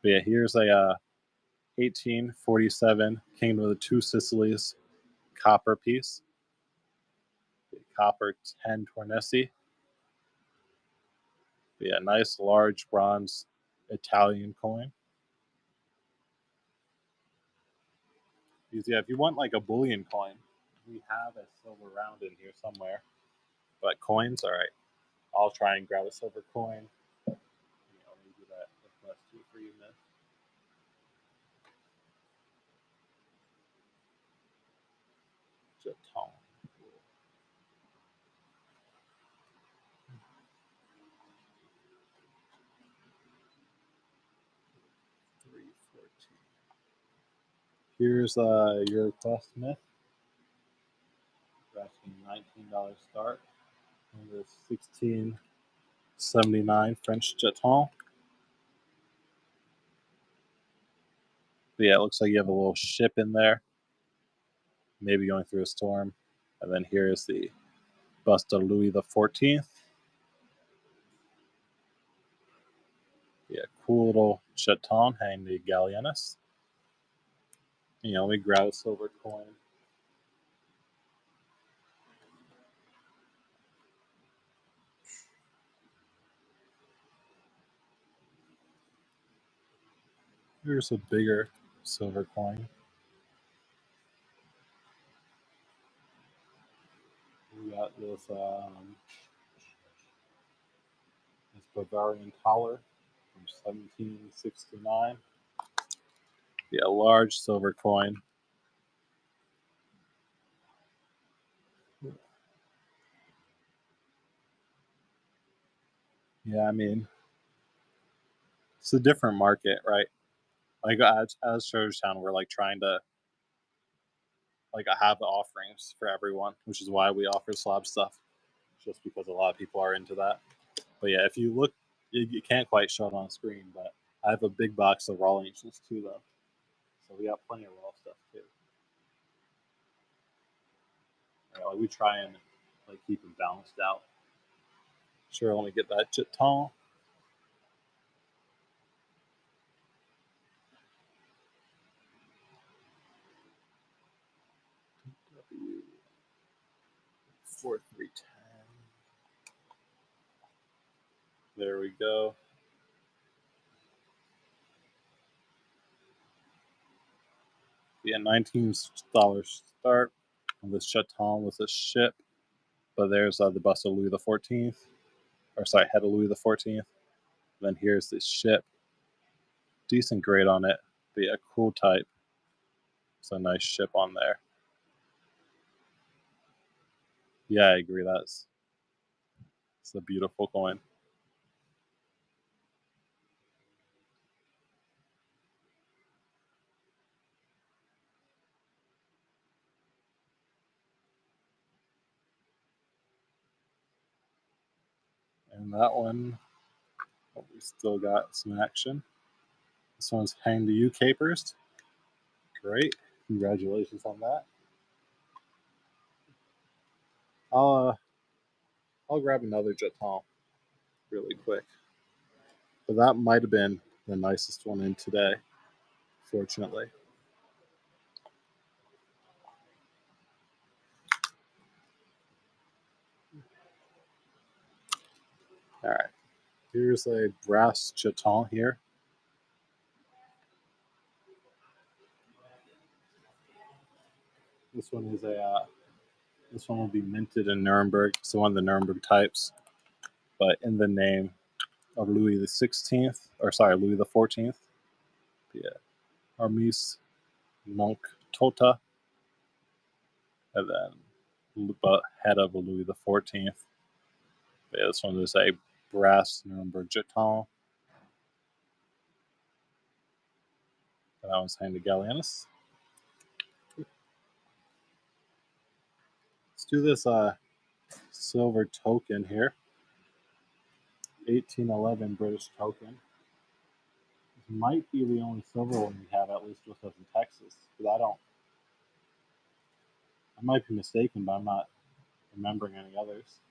A: But yeah, here's a 1847 Kingdom of the Two Sicilies copper piece. Copper 10 tornesi. Yeah, nice large bronze Italian coin. Because yeah, if you want like a bullion coin, we have a silver round in here somewhere. But coins, all right. I'll try and grab a silver coin. Let me do that request too for you, Miss. Jeton. Here's your request, Smith. We're asking $19 start. And the 1679 French jeton. But yeah, it looks like you have a little ship in there, maybe going through a storm. And then here is the bust of Louis XIV. Yeah, cool little jeton hanging the Gallienus. Let me grab a silver coin. Here's a bigger silver coin. We got this Bavarian collar from 1769. Yeah, large silver coin. Yeah, I mean, it's a different market, right? Like as Georgetown, we're like trying to like have offerings for everyone, which is why we offer slab stuff, just because a lot of people are into that. But yeah, if you look, you can't quite show it on screen, but I have a big box of raw ancients too, though. So we got plenty of raw stuff too. Yeah, like we try and like keep them balanced out. Sure, let me get that jeton. W4310. There we go. Yeah, $19 start on this jeton with a ship. But there's the bust of Louis the 14th, or sorry, head of Louis the 14th. Then here's this ship, decent grade on it, but yeah, cool type. It's a nice ship on there. Yeah, I agree. It's a beautiful coin. And that one, oh, we still got some action. This one's hang to you capers. Great. Congratulations on that. I'll grab another jeton really quick. But that might have been the nicest one in today, fortunately. All right. Here's a brass jeton here. This one is this one will be minted in Nuremberg. So one of the Nuremberg types, but in the name of Louis the 16th, or sorry, Louis the 14th. Yeah, Armis Nunc Tota, and then head of Louis the 14th. Yeah, this one is a brass Nuremberg jeton. And that one's handed to Gallienus. Let's do this silver token here. 1811 British token. This might be the only silver one we have, at least with us in Texas. Because I might be mistaken, but I'm not remembering any others.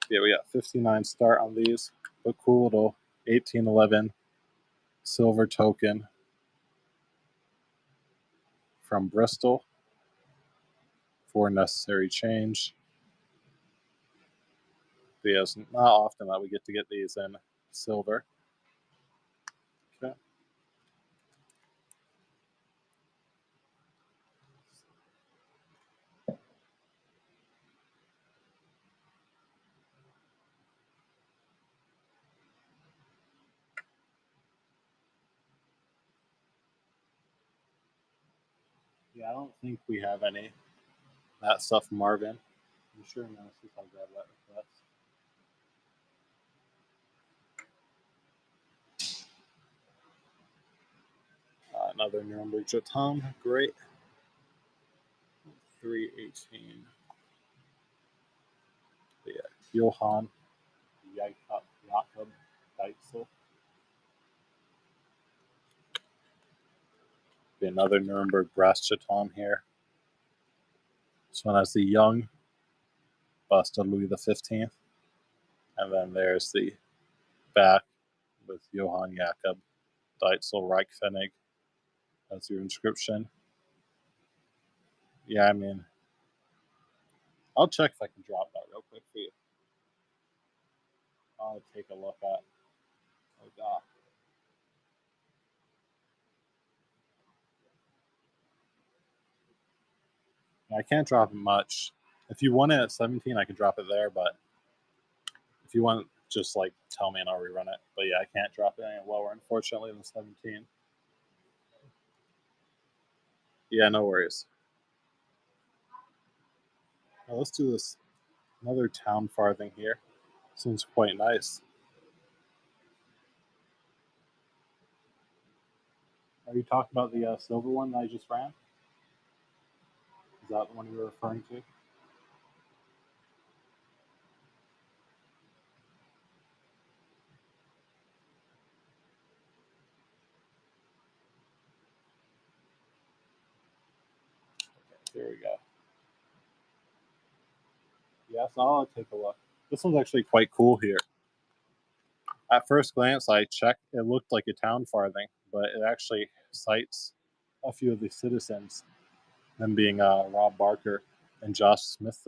A: Yeah, we got 59 start on these, but cool little 1811 silver token from Bristol for necessary change. But yeah, it's not often that we get to get these in silver. Okay. Yeah, I don't think we have any that stuff, Marvin. I'm sure Nemesis, I'll grab that request. Another Nuremberg jeton, great. 318. But yeah, Johann Jakob Deitzel. Be another Nuremberg brass jeton here. This one has the young bust of Louis the 15th. And then there's the back with Johann Jakob Deitzel Reichspfennig as your inscription. Yeah, I mean, I'll check if I can drop that real quick for you. I'll take a look at. Oh, God. I can't drop it much. If you want it at 17, I can drop it there, but if you want, just like tell me and I'll rerun it. But yeah, I can't drop it any lower, unfortunately, than 17. Yeah, no worries. Now let's do this. Another town farthing here. Seems quite nice. Are you talking about the silver one that I just ran? Is that the one you were referring to? Okay, here we go. Yes, I'll take a look. This one's actually quite cool here. At first glance, I checked. It looked like a town farthing, but it actually cites a few of the citizens, them being Rob Barker and Josh Smith.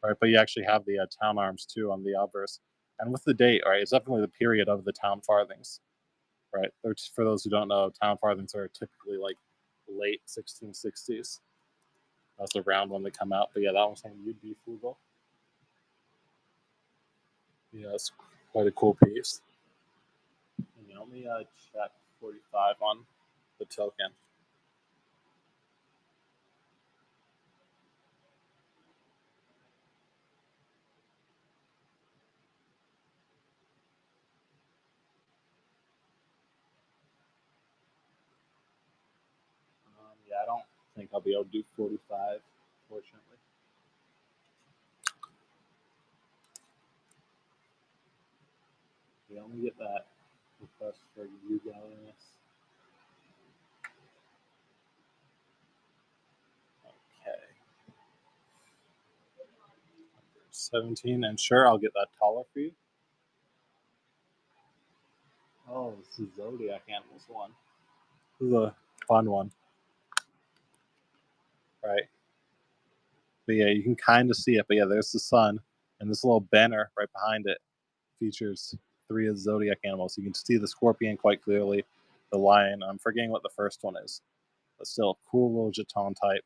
A: Right, but you actually have the town arms too on the obverse. And with the date, right, it's definitely the period of the town farthings, right? For those who don't know, town farthings are typically like late 1660s. That's around when they come out. But yeah, that one's saying you'd be frugal. Yeah, it's quite a cool piece. And let me check 45 on the token. Yeah, I don't think I'll be able to do 45, fortunately. Yeah, let me get that request for you guys. Okay. 17, and sure, I'll get that taller for you. Oh, this is Zodiac Animals one. This is a fun one. Right. But yeah, you can kind of see it. But yeah, there's the sun, and this little banner right behind it features 3 of the Zodiac animals. You can see the scorpion quite clearly, the lion. I'm forgetting what the first one is, but still a cool little jeton type.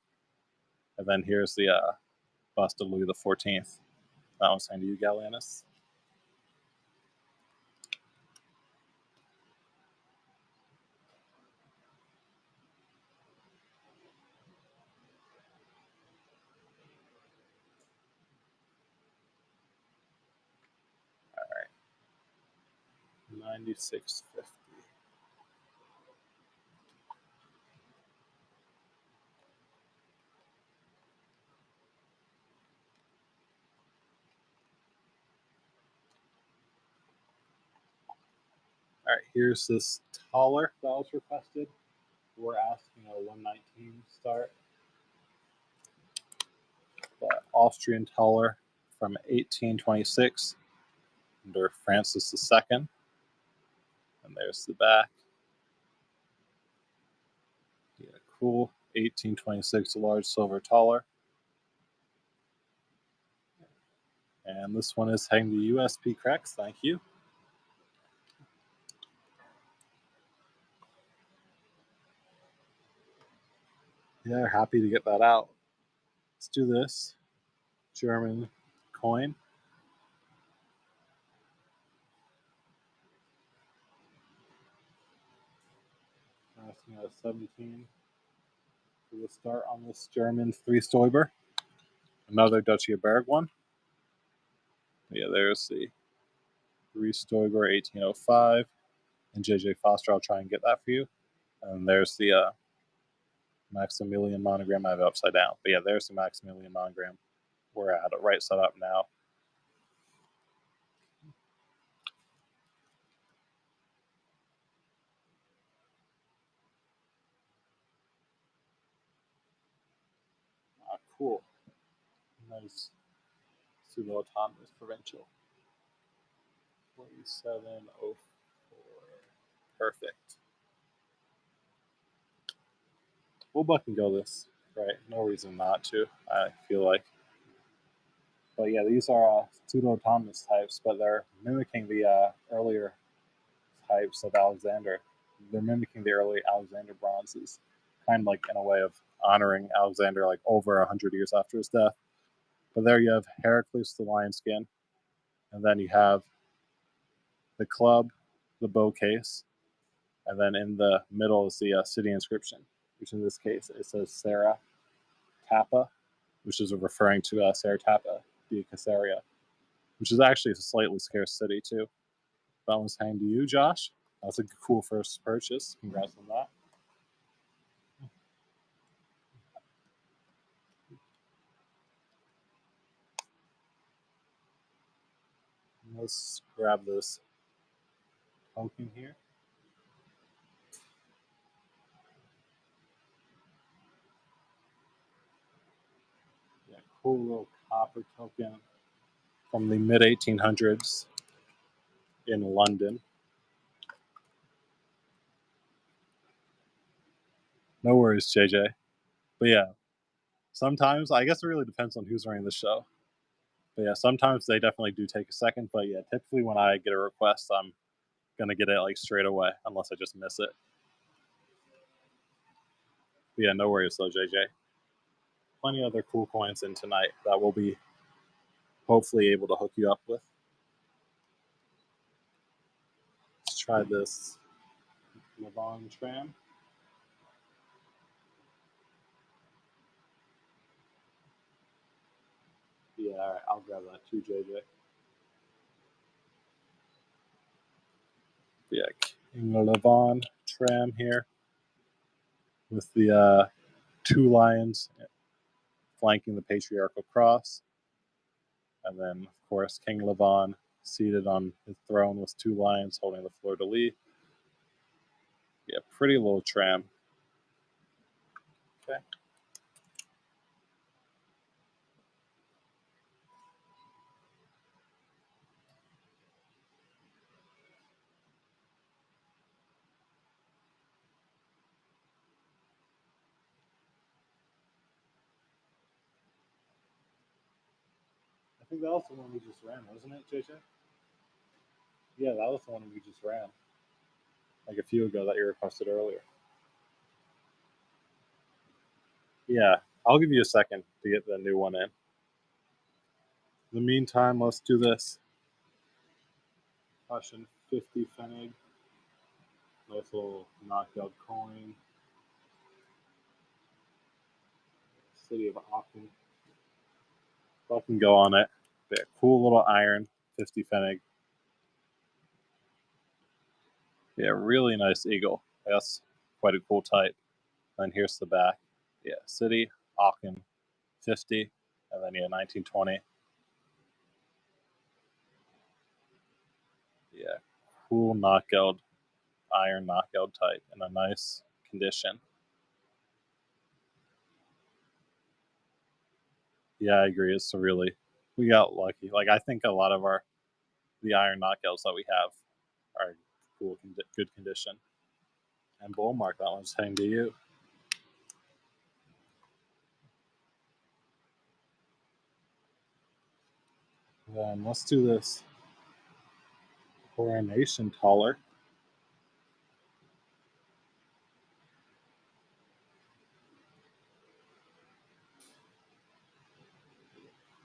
A: And then here's the bust of Louis XIV. That one's signed to you, Gallianus. All right, 96.50. All right, here's this taller that was requested. We're asking a 119 start. The Austrian taller from 1826 under Francis II. And there's the back. Yeah, cool. 1826, a large silver taller. And this one is heading to USP Cracks. Thank you. Yeah, happy to get that out. Let's do this. German coin. Asking a 17 for the start on this German 3 Stoiber. Another Duchy of Berg one. Yeah, there's the 3 Stoiber 1805. And JJ Foster, I'll try and get that for you. And there's the Maximilian monogram. I have it upside down. But yeah, there's the Maximilian monogram. We're at it right set up now. Cool. Nice pseudo-autonomous provincial. 4704. Perfect. We'll buck and go this. Right. No reason not to, I feel like. But yeah, these are pseudo-autonomous types, but they're mimicking the earlier types of Alexander. They're mimicking the early Alexander bronzes, kind of like in a way of honoring Alexander like over 100 years after his death. But there you have Heracles the lion skin, and then you have the club, the bow case, and then in the middle is the city inscription, which in this case it says Sarah Tapa, which is referring to Sarah Tapa, the Caesarea, which is actually a slightly scarce city too. That one's hanging to you, Josh. That's a cool first purchase. Congrats on that. Let's grab this token here. Yeah, cool little copper token from the mid 1800s in London. No worries, JJ. But yeah, sometimes, I guess it really depends on who's running the show. But yeah, sometimes they definitely do take a second. But yeah, typically when I get a request, I'm going to get it like straight away unless I just miss it. But yeah, no worries though, JJ. Plenty of other cool coins in tonight that we'll be hopefully able to hook you up with. Let's try this Levon tram. Yeah, all right, I'll grab that too, JJ. Yeah, King Levon tram here with the two lions flanking the patriarchal cross. And then, of course, King Levon seated on his throne with two lions holding the fleur-de-lis. Yeah, pretty little tram. Okay. I think that was the one we just ran, wasn't it, JJ? Yeah, that was the one we just ran. Like a few ago that you requested earlier. Yeah, I'll give you a second to get the new one in. In the meantime, let's do this. Russian 50 Pfennig. Nice little knockout coin. City of Aachen. Fucking go on it. Yeah, cool little iron 50 Pfennig. Yeah, really nice eagle. That's quite a cool type. And here's the back. Yeah, City, Aachen, 50, and then yeah, 1920. Yeah, cool knockout, iron knockout type in a nice condition. Yeah, I agree. It's really, we got lucky. Like I think a lot of the iron knockouts that we have are cool, good condition. And bull mark, that one's heading to you. Then let's do this coronation taller.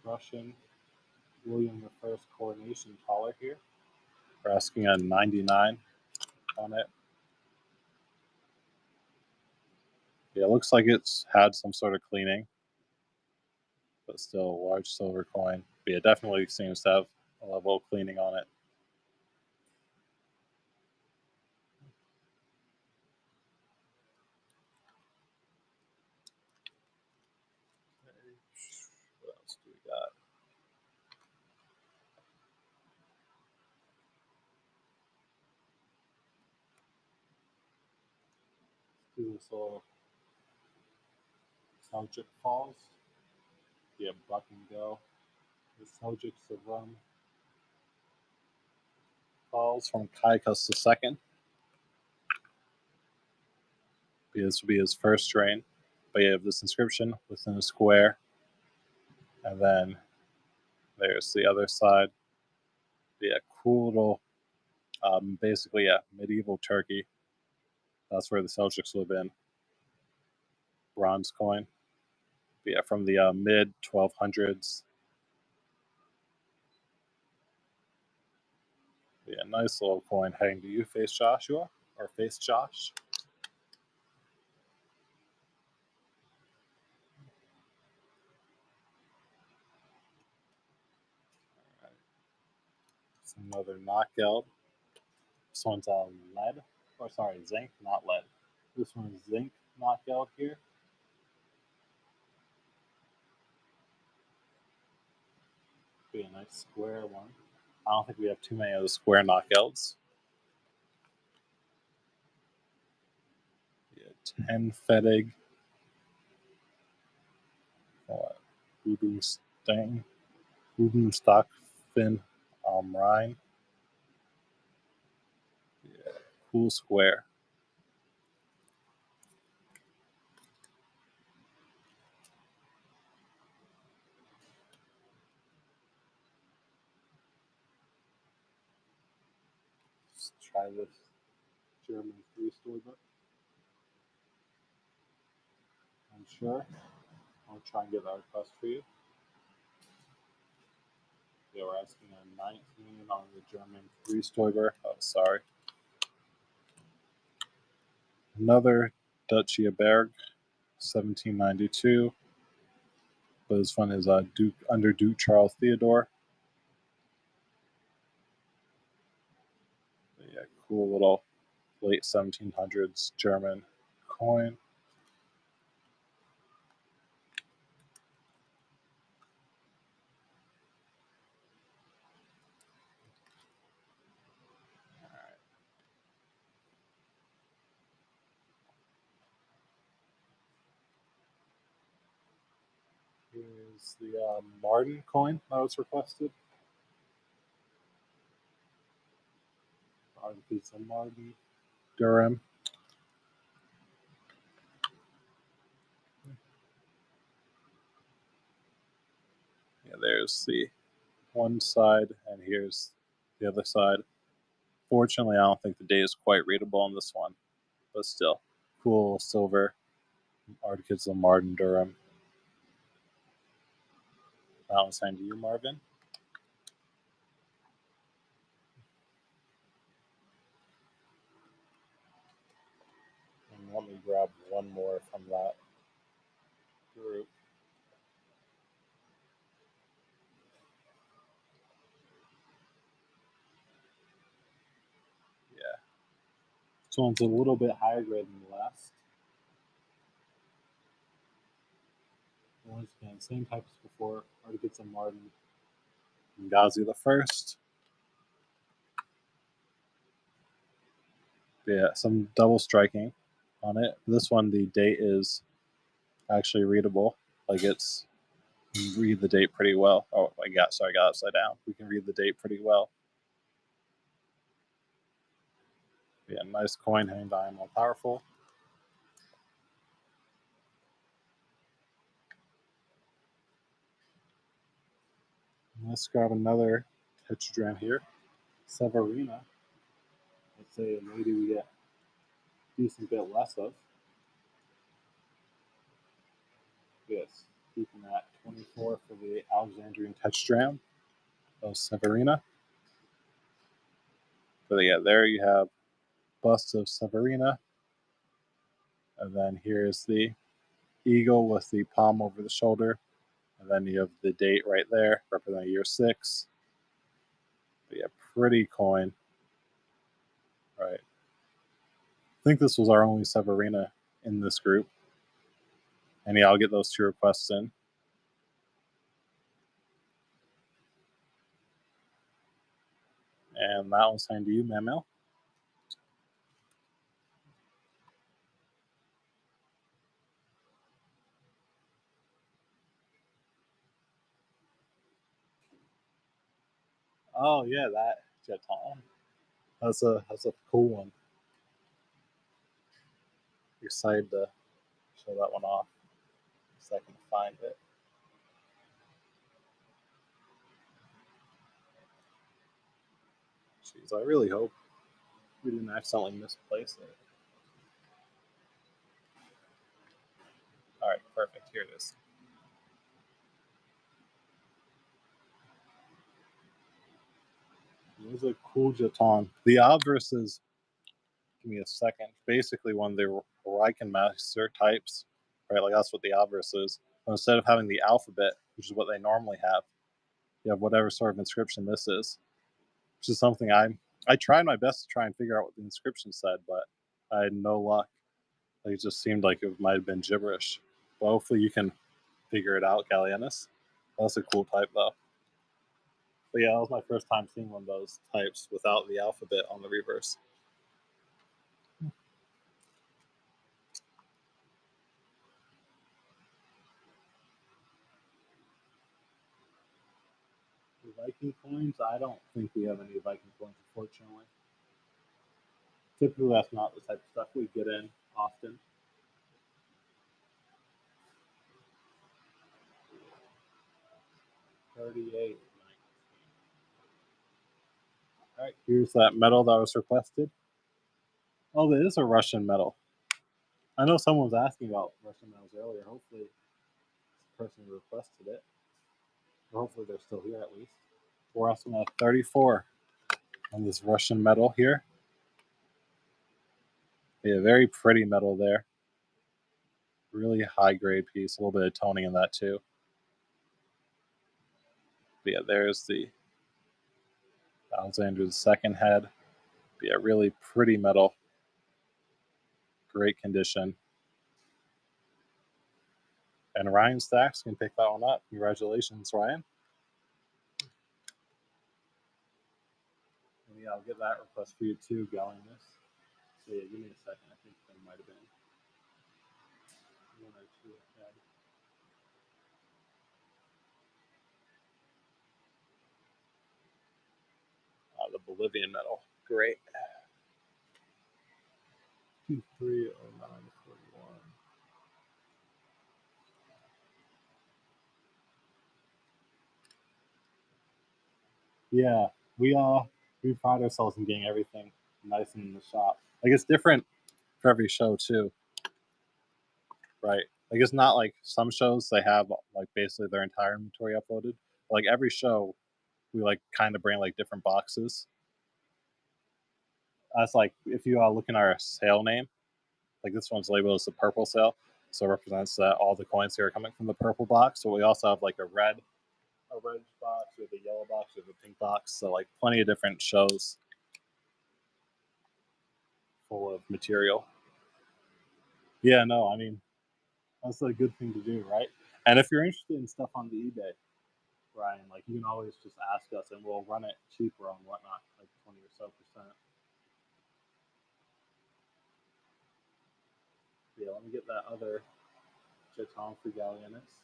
A: Russian William I coronation taller here. We're asking a 99 on it. Yeah, it looks like it's had some sort of cleaning, but still a large silver coin. But yeah, definitely seems to have a level of cleaning on it. What else do we got? Let's do this little Seljuk Falls. Yeah, Buck and Go. The Seljuk Savrum Falls from Kaikos II. This will be his first reign. But you have this inscription within a square. And then there's the other side. Yeah, cool little, basically, yeah, medieval Turkey. That's where the Seljuks live in. Bronze coin. But yeah, from the mid 1200s. Yeah, nice little coin heading to you, Face Joshua, or Face Josh. It's another knockout This one's lead, or sorry, zinc, not lead. This one's zinc knockout here. Be a nice square one. I don't think we have too many of the square knockouts. Yeah, 10 Fedig. Rubenstock Fin Rhine. Yeah, cool square. Let's try this German 3-story book. I'm sure. I'll try and get that request for you. Yeah, we're asking a 19 on the German 3-story book. Oh, sorry. Another Duchy of Berg, 1792. But this one is under Duke Charles Theodore. But yeah, cool little late 1700s German coin. Here's the Martin coin that was requested. Piece of Martin, Durham. Yeah, there's the one side, and here's the other side. Fortunately, I don't think the date is quite readable on this one, but still, cool silver. Articles of Martin, Durham. That one's signed to you, Marvin. And let me grab one more from that group. Yeah. This one's a little bit higher grade than the last. Once again, same type as before. Articles of Martin, Ghazi the First. Yeah, some double striking on it. This one, the date is actually readable. Like it's, you can read the date pretty well. Oh, I got upside down. We can read the date pretty well. Yeah, nice coin, hanging down, more powerful. Let's grab another tetragram here. Severina. Let's say maybe we get a decent bit less of. Yes, keeping that 24 for the Alexandrian tetragram of Severina. But yeah, there you have bust of Severina. And then here's the eagle with the palm over the shoulder. And then you have the date right there, representing year 6. But yeah, pretty coin. Right. I think this was our only Severina in this group. And yeah, I'll get those 2 requests in. And that one's signed to you, Mamel. Oh yeah, that Jeton. That's a cool one. Excited to show that one off. So I can find it. Jeez, I really hope we didn't accidentally misplace it. All right, perfect. Here it is. It was a cool jeton. The obverse is, give me a second, basically one of the Reichenmaster types, right? Like that's what the obverse is. But instead of having the alphabet, which is what they normally have, you have whatever sort of inscription this is, which is something I I tried my best to try and figure out what the inscription said, but I had no luck. Like, it just seemed like it might have been gibberish. But hopefully you can figure it out, Gallienus. That's a cool type, though. But yeah, that was my first time seeing one of those types without the alphabet on the reverse. The Viking coins, I don't think we have any Viking coins, unfortunately. Typically, that's not the type of stuff we get in often. $38.19. All right, here's that medal that was requested. Oh, there is a Russian medal. I know someone was asking about Russian medals earlier. Hopefully, the person who requested it, or hopefully they're still here at least. We're asking at 34 on this Russian medal here. Yeah, very pretty medal there. Really high grade piece. A little bit of toning in that too. But yeah, there's the Alexander II head. But yeah, really pretty medal. Great condition. And Ryan Stacks can pick that one up. Congratulations, Ryan. And yeah, I'll get that request for you too, Gallienus. So yeah, give me a second. I think there might have been one or two ahead. The Bolivian medal. Great. 230941. Yeah, we pride ourselves in getting everything nice in the shop. Like, it's different for every show too, right? Like, it's not like some shows they have like basically their entire inventory uploaded. Like, every show we like kind of bring like different boxes. That's like if you look in our sale name, like this one's labeled as the purple sale, so it represents that all the coins here are coming from the purple box. So we also have like a red box, we have a yellow box, we have a pink box. So like plenty of different shows full of material. Yeah, no, I mean that's a good thing to do, right? And if you're interested in stuff on the eBay, Brian, like you can always just ask us and we'll run it cheaper on whatnot, like 20 or so percent. Yeah, let me get that other jeton for Gallienus.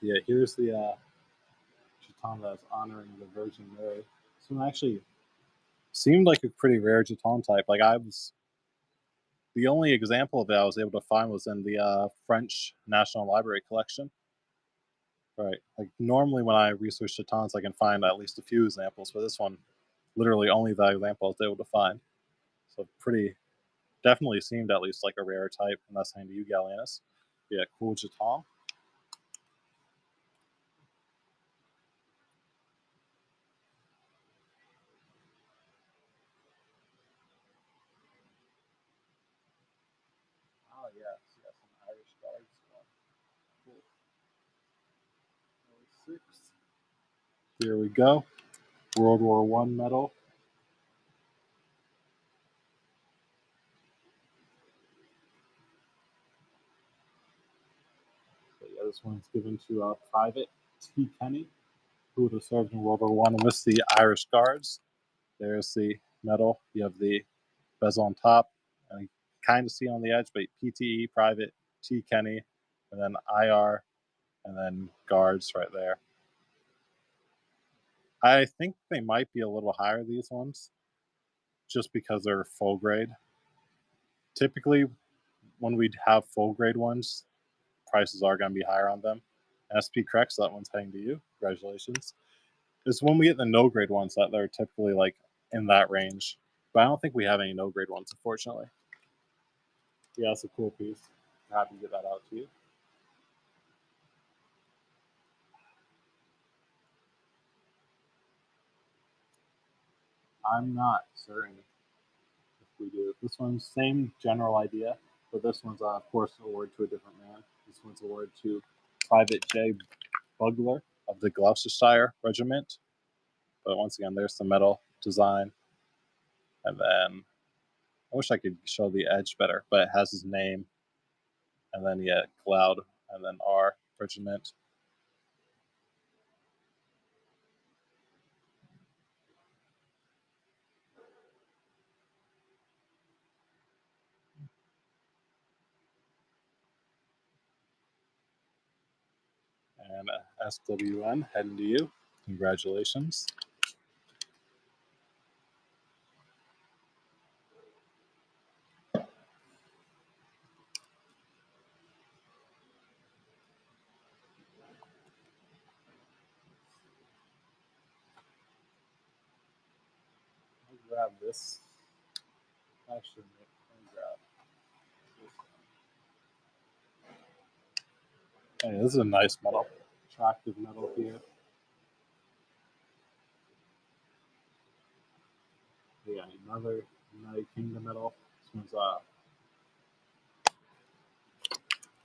A: Yeah, here's the jeton that's honoring the Virgin Mary. This one actually seemed like a pretty rare jeton type. Like the only example of it I was able to find was in the French National Library collection. Right. Like normally when I research jetons, I can find at least a few examples, but this one, literally only the example I was able to find. So pretty, definitely seemed at least like a rare type, and that's saying to you, Gallienus. Yeah, cool jeton. Oh yes, yes, an Irish Guards one. Cool. 6. Here we go. World War One medal. So yeah, this one's given to Private T. Kenny, who would have served in World War One, and this is the Irish Guards. There's the medal. You have the bezel on top, and you kind of see on the edge, but PTE, Private T. Kenny, and then IR, and then Guards right there. I think they might be a little higher, these ones, just because they're full grade. Typically, when we have full grade ones, prices are going to be higher on them. SP correct, so that one's heading to you. Congratulations. It's when we get the no grade ones that they're typically like in that range. But I don't think we have any no grade ones, unfortunately. Yeah, it's a cool piece. I'm happy to get that out to you. I'm not certain if we do. This one's same general idea. But this one's, of course, awarded to a different man. This one's awarded to Private J. Bugler of the Gloucestershire Regiment. But once again, there's the medal design. And then I wish I could show the edge better, but it has his name. And then, yeah, Cloud, and then R, Regiment. And SWN, heading to you. Congratulations. I'll grab this. Actually, let me grab this one. Hey, this is a nice medal. Attractive medal here. Yeah, another United Kingdom medal. This one's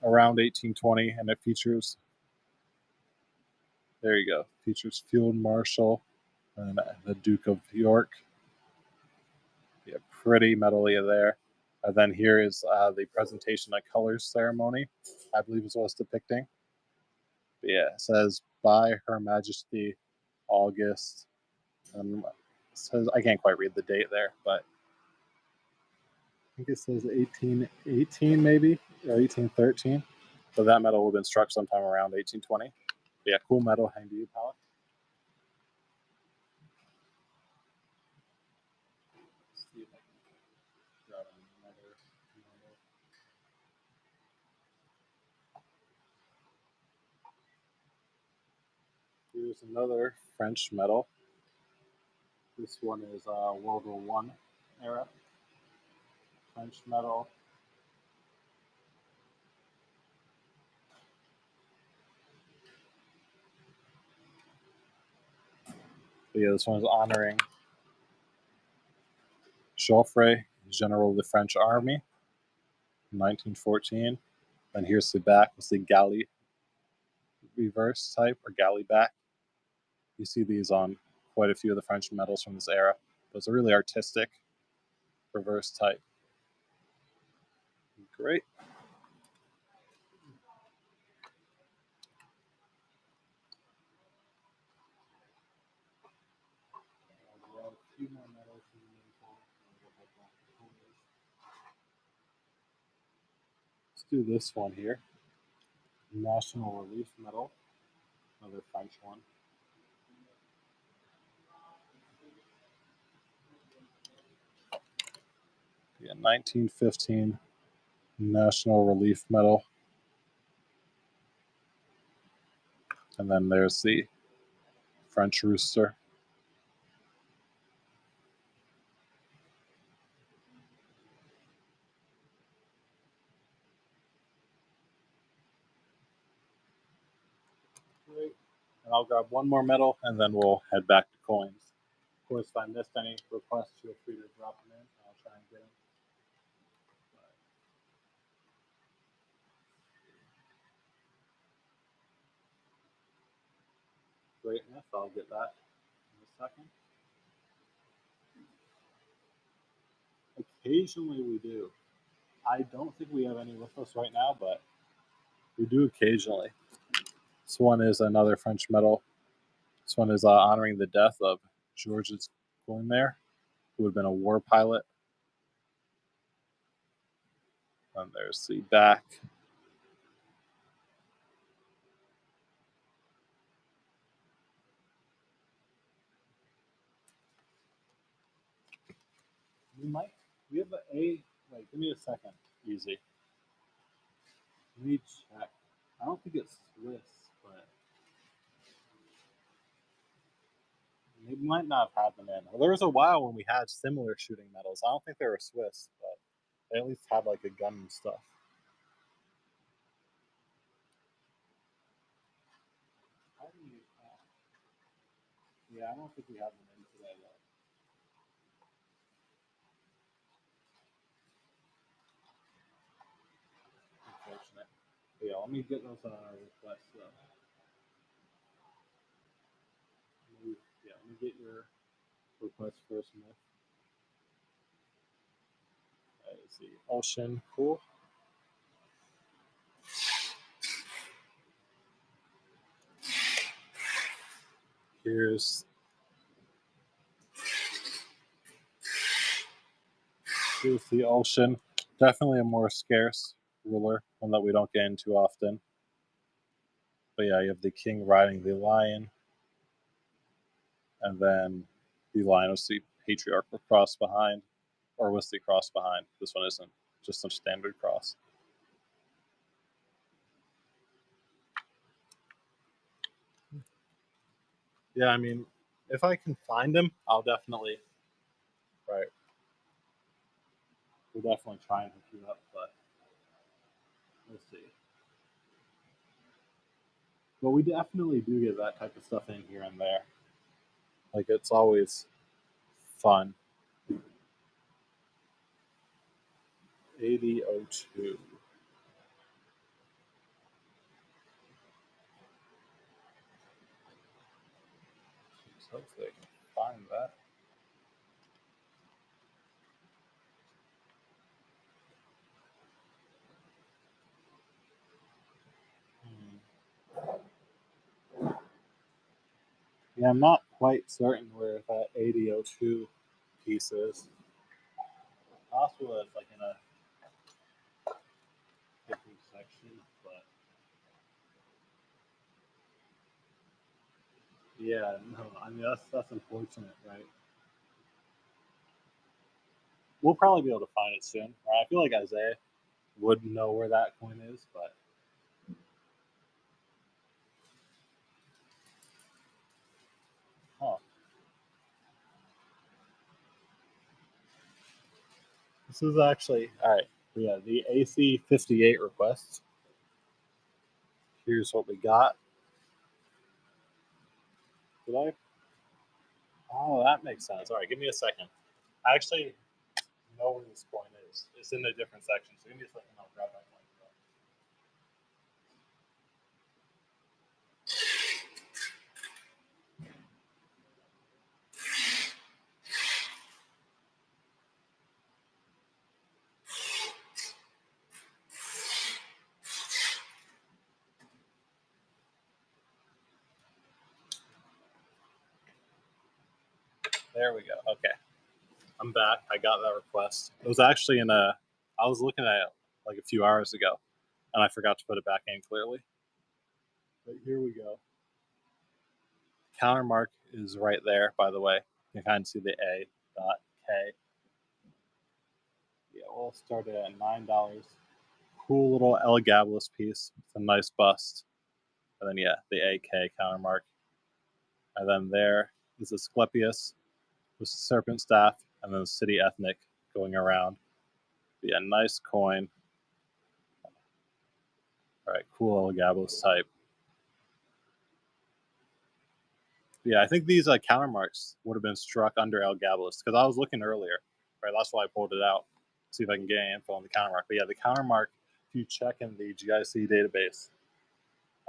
A: around 1820, and it features, there you go, features Field Marshal and the Duke of York. Yeah, pretty medal there. And then here is the presentation of colors ceremony, I believe is what it's depicting. But yeah, it says by Her Majesty August. And it says, I can't quite read the date there, but I think it says 1818 maybe, or 1813. So that medal would have been struck sometime around 1820. But yeah, cool medal. Hang to you, pal. See if I can grab another medal. Here's another French medal. This one is World War I era French medal. But yeah, this one is honoring Joffre, General of the French Army, 1914. And here's the back with the galley reverse type, or galley back. You see these on quite a few of the French medals from this era. But it's a really artistic reverse type. Great. Let's do this one here. National Relief Medal, another French one. Yeah, 1915 National Relief Medal. And then there's the French rooster. Great. And I'll grab one more medal, and then we'll head back to coins. Of course, if I missed any requests, feel free to drop them in. I'll try and get them. Greatness, I'll get that in a second. Occasionally we do. I don't think we have any with us right now, but we do occasionally. This one is another French medal. This one is honoring the death of Georges Guilmer, who had been a war pilot. And there's the back. We have wait, give me a second, easy. Let me check. I don't think it's Swiss, but we might not have had them in. Well, there was a while when we had similar shooting medals. I don't think they were Swiss, but they at least had like a gun and stuff. Yeah, I don't think we have them in today though. Yeah, let me get those requests though. Let me get your request first, Smith. Let's see. Ocean, cool. Here's the ocean. Definitely a more scarce ruler, one that we don't get into often. But yeah, you have the king riding the lion, and then the lion with the patriarchal cross behind, or with the cross behind. This one isn't, just some standard cross. Yeah, I mean, if I can find him, I'll definitely, right. We'll definitely try and hook you up, but we'll see. But we definitely do get that type of stuff in here and there. Like, it's always fun. 8002. Hopefully I can find that. Yeah, I'm not quite certain where that 8002 piece is. Possible it's like in a different section, but yeah, no, I mean that's unfortunate, right? We'll probably be able to find it soon. Right? I feel like Isaiah would know where that coin is, but huh. This is actually all right. Yeah, the AC 58 requests. Here's what we got. Did I? Oh, that makes sense. All right, give me a second. I actually know where this coin is. It's in a different section, so give me a second. I'll grab that coin. There we go. Okay, I'm back. I got that request. It was actually in a. I was looking at it like a few hours ago, and I forgot to put it back in clearly. But here we go. Counter mark is right there, by the way. You can kind of see the A dot K. Yeah, we'll start it at $9. Cool little Elagabalus piece. It's a nice bust. And then yeah, the AK counter mark. And then there is Asclepius with the serpent staff, and then the city ethnic going around. But yeah, nice coin. All right, cool Elagabalus type. Yeah, I think these counter marks would have been struck under Elagabalus because I was looking earlier. Right, that's why I pulled it out. See if I can get any info on the counter mark. But yeah, the counter mark, if you check in the GIC database,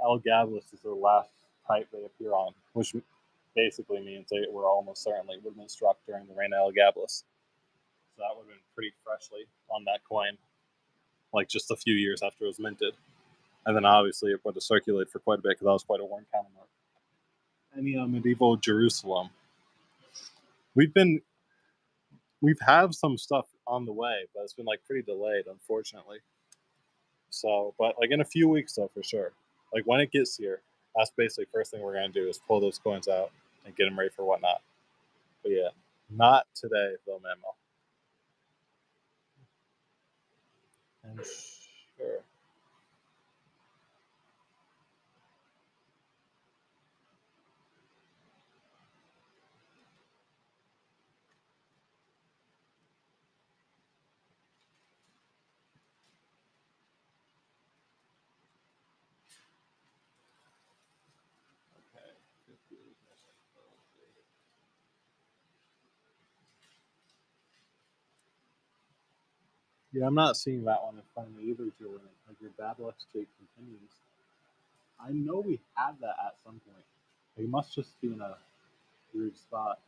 A: Elagabalus is the last type they appear on, which basically means they were almost certainly would have been struck during the reign of Elagabalus. So that would have been pretty freshly on that coin, like just a few years after it was minted. And then obviously it would have circulated for quite a bit because that was quite a worn counter mark. And medieval Jerusalem. We've been we've had some stuff on the way, but it's been like pretty delayed, unfortunately. So, but like in a few weeks though, for sure. Like when it gets here, that's basically first thing we're gonna do is pull those coins out and get them ready for whatnot. But yeah, not today though, Memo. And sure. Okay. Yeah, I'm not seeing that one in front of me either, Julian. Like, your bad luck streak continues. I know we had that at some point. It must just be in a weird spot.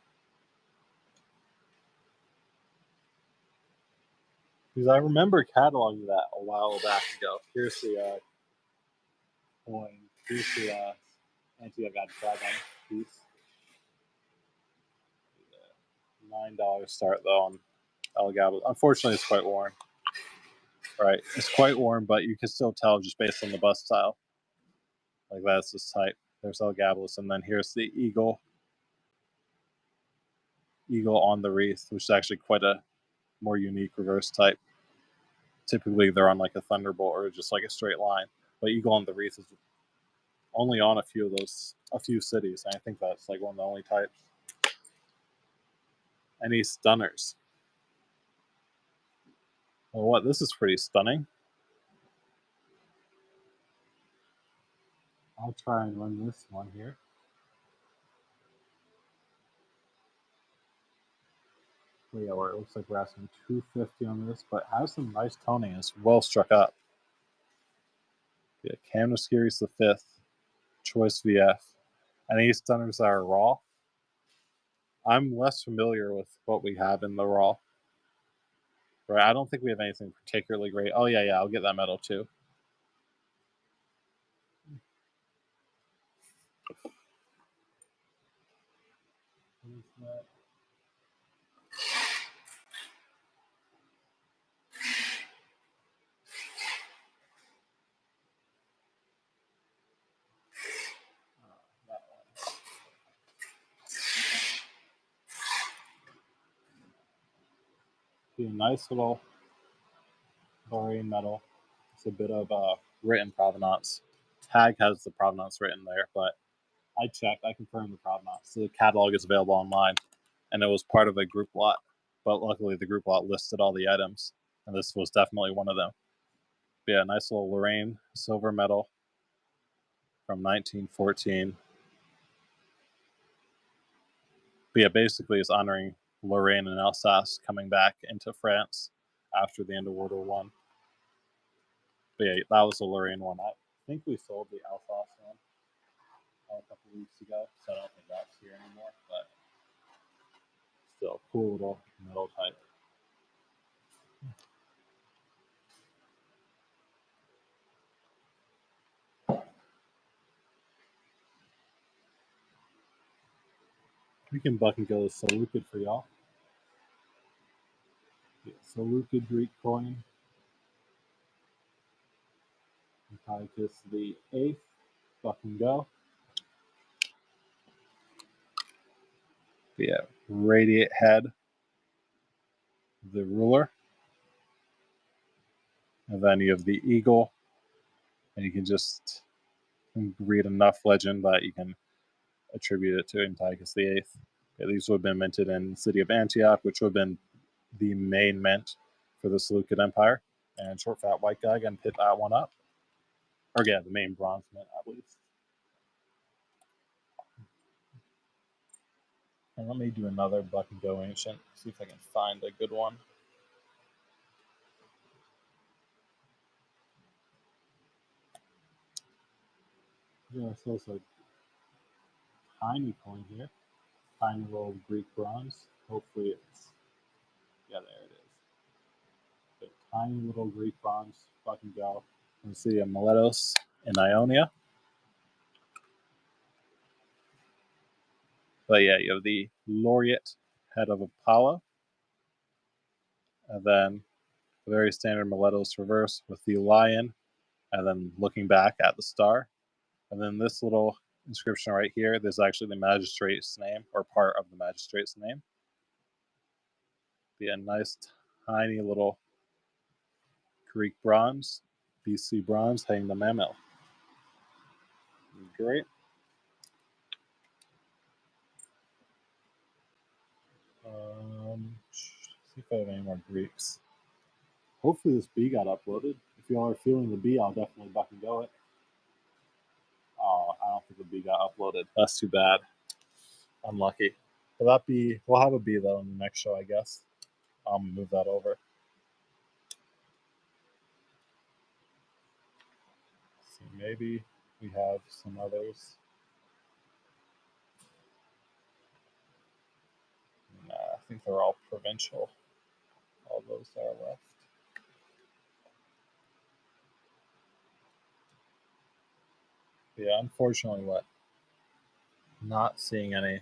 A: Because I remember cataloging that a while back ago. Here's the coin. Here's the anti-god dragon piece. $9 start though on El Gabo. Unfortunately, it's quite worn. Right, it's quite worn, but you can still tell just based on the bust style. Like that's this type. There's El Gabalus, and then here's the eagle on the wreath, which is actually quite a more unique reverse type. Typically, they're on like a thunderbolt or just like a straight line, but eagle on the wreath is only on a few cities, and I think that's like one of the only types. Any stunners? Well, what? This is pretty stunning. I'll try and run this one here. Yeah, where it looks like we're asking 250 on this, but has some nice toning. It's well struck up. Yeah, Camnoskiri's the 5th, Choice VF. Any stunners that are raw? I'm less familiar with what we have in the raw. Right, I don't think we have anything particularly great. Oh yeah, I'll get that medal too. What is that? That one. See, a nice little Lorraine medal. It's a bit of written provenance. Tag has the provenance written there, but I checked. I confirmed the provenance. So the catalog is available online, and it was part of a group lot. But luckily, the group lot listed all the items, and this was definitely one of them. But yeah, nice little Lorraine silver medal from 1914. But yeah, basically, it's honoring Lorraine and Alsace coming back into France after the end of World War One. But yeah, that was the Lorraine one. I think we sold the Alsace one a couple weeks ago, so I don't think that's here anymore. But still, cool little metal type. We can buck and go to Seleucid for y'all. Yeah, Seleucid Greek coin. Antiochus the 8th. Buck and go. Yeah, radiate head. The ruler. And then you have the eagle. And you can just read enough legend that you can attribute it to Antiochus the 8th. Yeah, these would have been minted in the city of Antioch, which would have been the main mint for the Seleucid Empire. And short fat white guy can hit that one up. Or yeah, the main bronze mint at least. And let me do another buck and go ancient. See if I can find a good one. Yeah, so it's a tiny coin here. Tiny little Greek bronze. Hopefully it's, yeah, there it is. A tiny little Greek bronze buck and go. Let's see a Miletus in Ionia. But yeah, you have the laureate head of Apollo. And then the very standard Miletus reverse with the lion, and then looking back at the star. And then this little inscription right here, there's actually the magistrate's name, or part of the magistrate's name. Be a nice tiny little Greek bronze, BC bronze, hanging the mammal. Great. See if I have any more Greeks. Hopefully this B got uploaded. If y'all are feeling the B, I'll definitely buck and go it. Oh, I don't think the B got uploaded. That's too bad. Unlucky. Will that be? We'll have a B though in the next show, I guess. I'll move that over. Maybe we have some others. Nah, I think they're all provincial. All those that are left. Yeah, unfortunately, not seeing any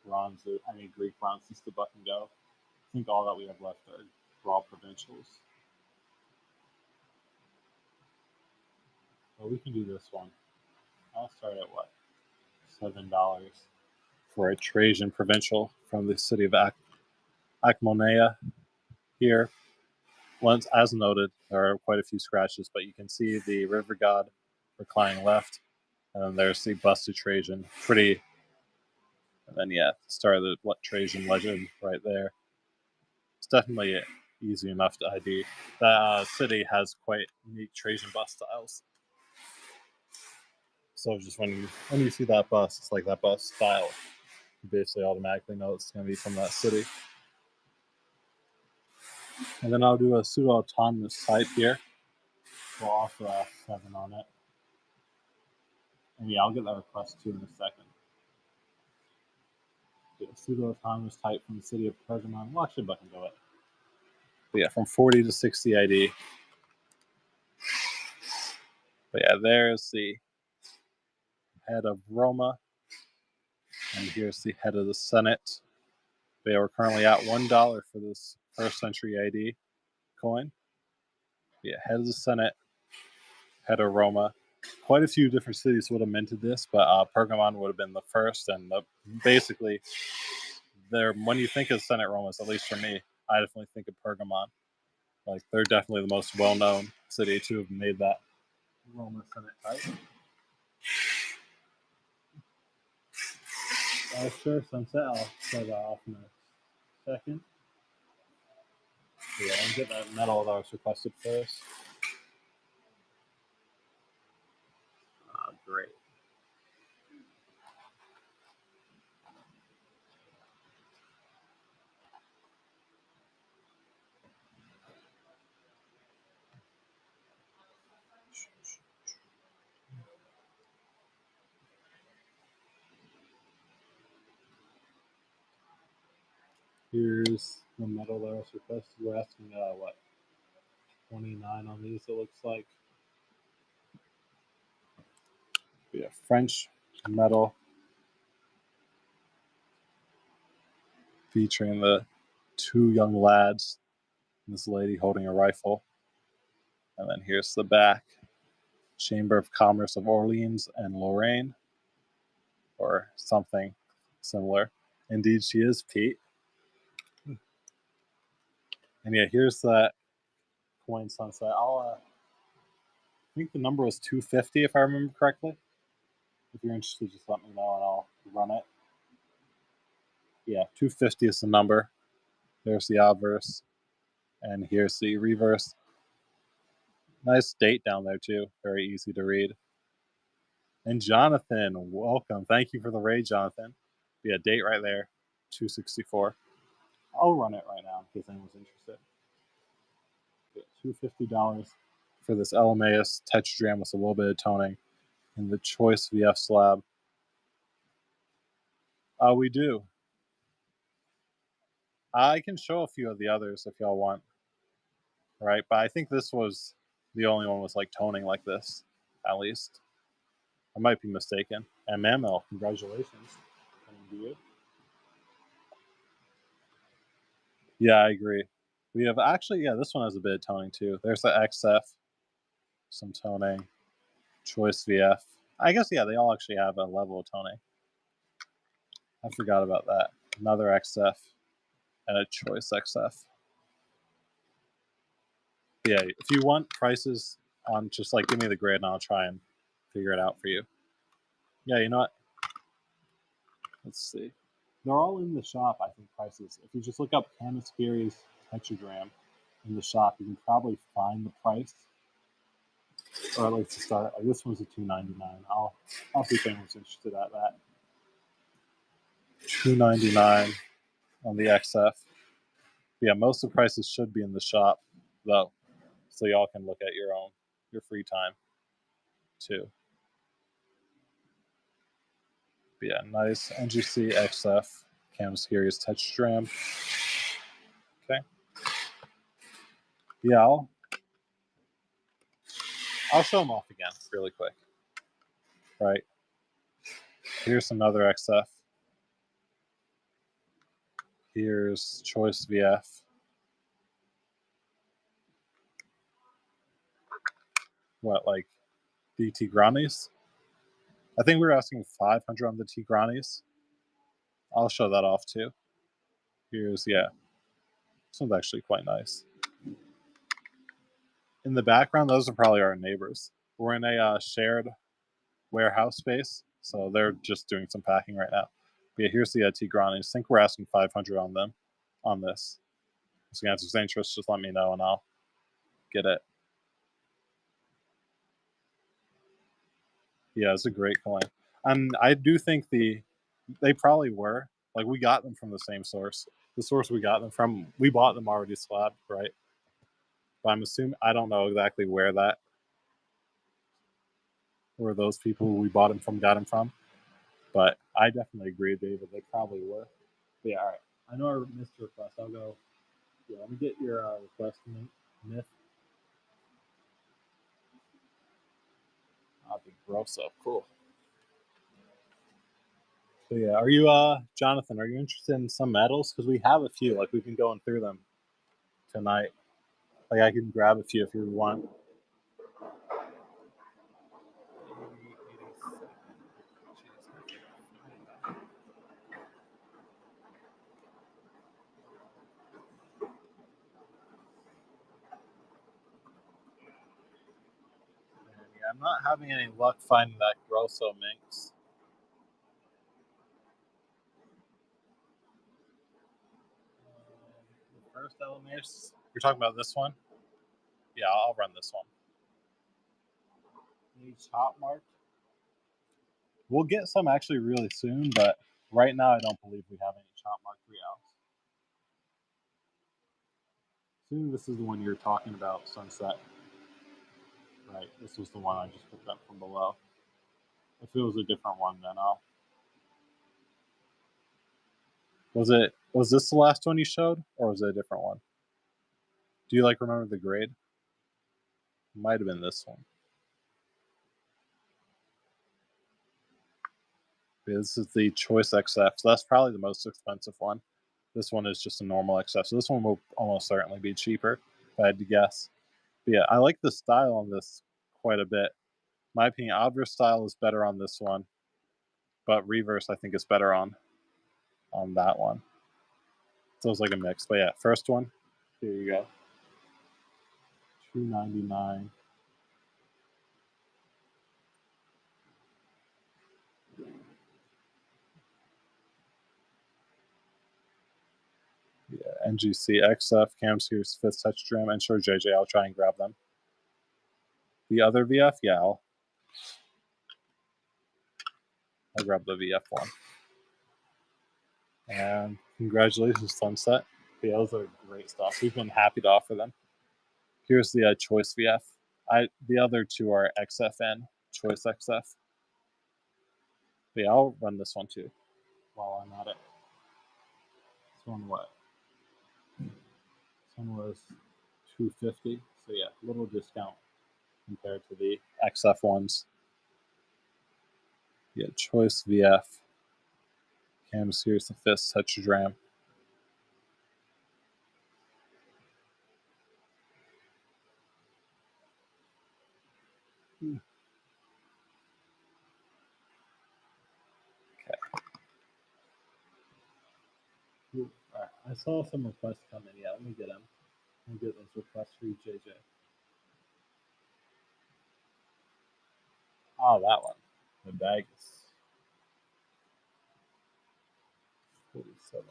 A: bronze, any Greek bronze since the Buck and Go. I think all that we have left are all provincials. Well, we can do this one. I'll start at what? $7 for a Trajan provincial from the city of Akmonea here. Once, as noted, there are quite a few scratches, but you can see the river god reclining left, and then there's the busted Trajan. Pretty, and then yeah, start of the Trajan legend right there. It's definitely easy enough to ID. That city has quite unique Trajan bust styles. So just when you see that bust, it's like that bust style, you basically automatically know it's going to be from that city. And then I'll do a pseudo-autonomous type here. We'll also have 7 on it. And yeah, I'll get that request too in a second. Get a pseudo-autonomous type from the city of Pergamon. Well, actually, I can do it. But yeah, from 40 to 60 ID. But yeah, there's the head of Roma. And here's the head of the Senate. They are currently at $1 for this first century ID coin. Yeah, head of the Senate, head of Roma. Quite a few different cities would have minted this, but Pergamon would have been the first. And basically, when you think of Senate Romas, at least for me, I definitely think of Pergamon. Like, they're definitely the most well-known city to have made that Roma Senate type. Sure, sunset. I'll show that off in a second. Yeah, I'll get that medal that was requested first. Great. Here's the medal that was requested. We're asking, what, 29 on these, it looks like. Yeah, French medal featuring the 2 young lads, this lady holding a rifle. And then here's the back. Chamber of Commerce of Orleans and Lorraine, or something similar. Indeed, she is Pete. And yeah, here's that coin sunset. I think the number was 250 if I remember correctly. If you're interested, just let me know and I'll run it. Yeah, 250 is the number. There's the obverse, and here's the reverse. Nice date down there too. Very easy to read. And Jonathan, welcome. Thank you for the raid, Jonathan. Yeah, date right there, 264. I'll run it right now in case anyone's interested. $250 for this LMAS tetragram with a little bit of toning in the Choice VF slab. We do. I can show a few of the others if y'all want. Right, but I think this was the only one with like toning like this, at least. I might be mistaken. And Mamel, congratulations. To you. Yeah, I agree. We have actually, yeah, this one has a bit of toning too. There's the XF, some toning, Choice VF. I guess, yeah, they all actually have a level of toning. I forgot about that. Another XF and a Choice XF. Yeah, if you want prices on, just like give me the grid and I'll try and figure it out for you. Yeah, you know what? Let's see. They're all in the shop, I think, prices. If you just look up Canispiri's tetragram in the shop, you can probably find the price. Or at least to start. Like this one's a $2.99. I'll see if anyone's interested at that. $2.99 on the XF. Yeah, most of the prices should be in the shop, though. So y'all can look at your own your free time too. But yeah, nice NGC XF Cam Series touch dram. Okay. Yeah, I'll show them off again really quick. Right. Here's another XF. Here's Choice VF. What, like the Tigranes? I think we were asking 500 on the Tigranes. I'll show that off too. Here's, yeah. This one's actually quite nice. In the background, those are probably our neighbors. We're in a shared warehouse space, so they're just doing some packing right now. But yeah, here's the Tigranes. I think we're asking 500 on them, on this. So if there's interest, just let me know and I'll get it. Yeah, it's a great coin. And I do think they probably were. Like, we got them from the same source. The source we got them from, we bought them already slabbed, right? But I'm assuming, I don't know exactly where those people who we bought them from got them from. But I definitely agree, David. They probably were. But yeah, all right. I know I missed your request. I'll go. Yeah, let me get your request, Myth. The Grosso. Cool. So yeah, are you, Jonathan, are you interested in some medals? Because we have a few. Like, we've been going through them tonight. Like, I can grab a few if you want. Yeah, I'm not having any luck finding that Grosso Minx. The first LMS, you're talking about this one? Yeah, I'll run this one. Needs hot marked. We'll get some actually really soon, but right now I don't believe we have any chop mark 3Ls. Soon this is the one you're talking about, Sunset. Right, this was the one I just picked up from below. If it was a different one, then I'll. Was this the last one you showed, or was it a different one? Do you remember the grade? Might have been this one. This is the Choice XF, so that's probably the most expensive one. This one is just a normal XF, so this one will almost certainly be cheaper, if I had to guess. But yeah, I like the style on this quite a bit. In my opinion, obverse style is better on this one, but reverse I think is better on that one. So it's like a mix. But yeah, first one, here you go. $299. Yeah, NGC XF, Cam Series 5th Touch Dram, and sure JJ, I'll try and grab them. The other VF, yeah, I'll grab the VF one. And congratulations, Sunset. Yeah, those are great stuff. We've been happy to offer them. Here's the Choice VF. The other two are XFN, Choice XF. But yeah, I'll run this one too while I'm at it. This one what? This one was $250. So yeah, a little discount compared to the XF ones. Yeah, Choice VF. Cam Series the 5th Touch Dram. Okay. All right. I saw some requests come in. Yeah, let me get them. Let me get those requests for you, JJ. Oh, that one. The bag is 4701.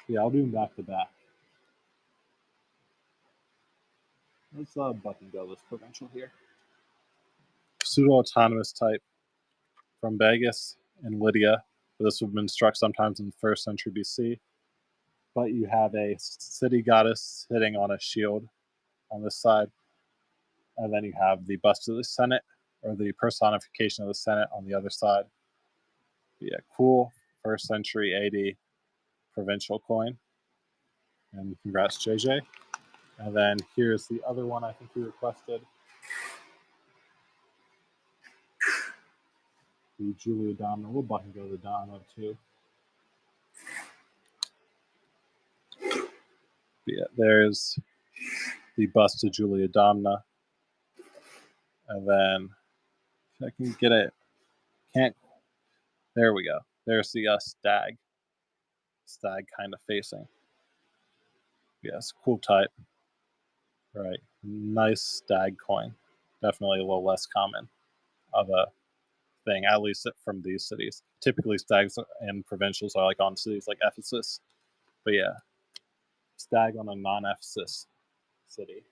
A: Yeah, I'll do them back to back. Let's button go this Provincial here. Pseudo-autonomous type from Vegas and Lydia. This would have been struck sometimes in the 1st century BC. But you have a city goddess sitting on a shield on this side. And then you have the bust of the Senate, or the personification of the Senate, on the other side. Yeah, cool 1st century AD provincial coin. And congrats, JJ. And then here's the other one I think you requested. The Julia Domina. We'll button go the Domina too. But yeah, there's the bust of Julia Domina. And then if I can get it, can't. There we go. There's the stag. Stag kind of facing. Yes, cool type. Right. Nice stag coin. Definitely a little less common of a thing, at least from these cities. Typically, stags and provincials are like on cities like Ephesus. But yeah, stag on a non-Ephesus city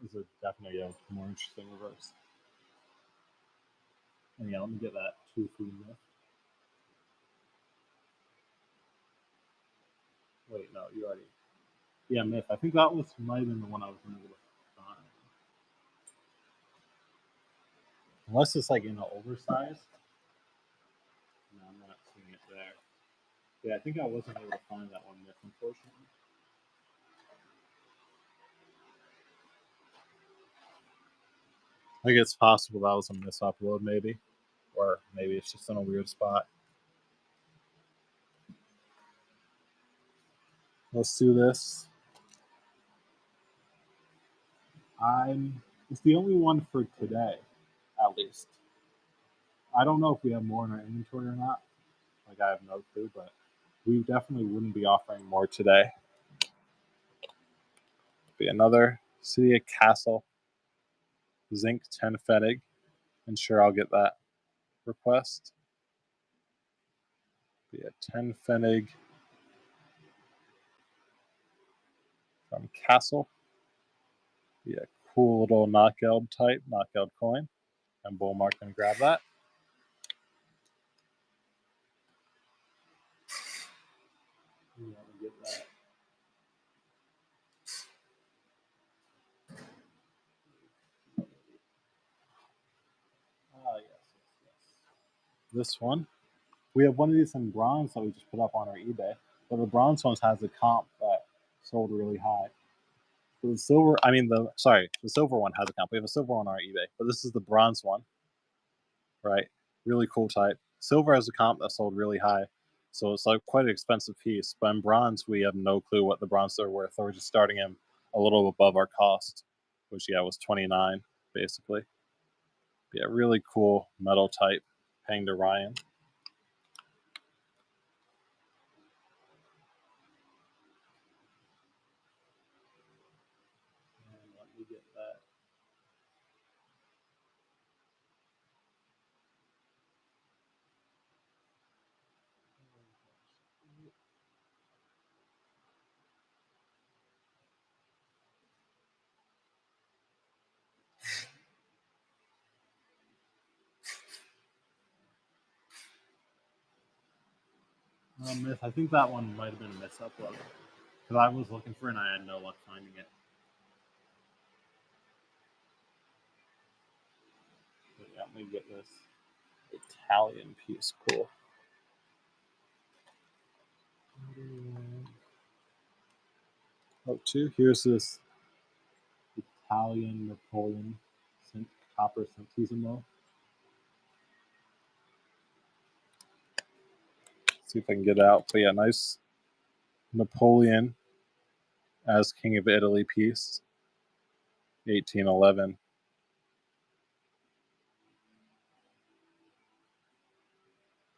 A: is definitely a more interesting reverse. And yeah, let me get that 2 food myth. Wait, no, you already. Yeah, myth. I think that might have been the one I was able to find. Unless it's like in an oversized. No, I'm not seeing it there. Yeah, I think I wasn't able to find that one myth, unfortunately. I think it's possible that was a misupload, maybe. Or maybe it's just in a weird spot. Let's do this. It's the only one for today, at least. I don't know if we have more in our inventory or not. Like, I have no clue, but we definitely wouldn't be offering more today. Be another City of Castle, Zinc 10 Fedig. And sure, I'll get that request. Be a 10 Fedig from Castle. Be a cool little knockout type, knockout coin. And Bullmark can grab that. Let me get that. Yes. This one. We have one of these in bronze that we just put up on our eBay, but the bronze ones has a comp that sold really high. The silver, the silver one has a comp. We have a silver one on our eBay, but this is the bronze one, right? Really cool type. Silver has a comp that sold really high, so it's like quite an expensive piece. But in bronze, we have no clue what the bronze are worth. So we're just starting him a little above our cost, which was 29 basically. But yeah, really cool metal type, paying to Ryan. And let me get that. Myth. I think that one might have been a misupload. Because I was looking for it and I had no luck finding it. But yeah, let me get this Italian piece. Cool. Oh, two. Here's this Italian Napoleon copper centesimo. See if I can get it out. But yeah, nice Napoleon as King of Italy piece. 1811.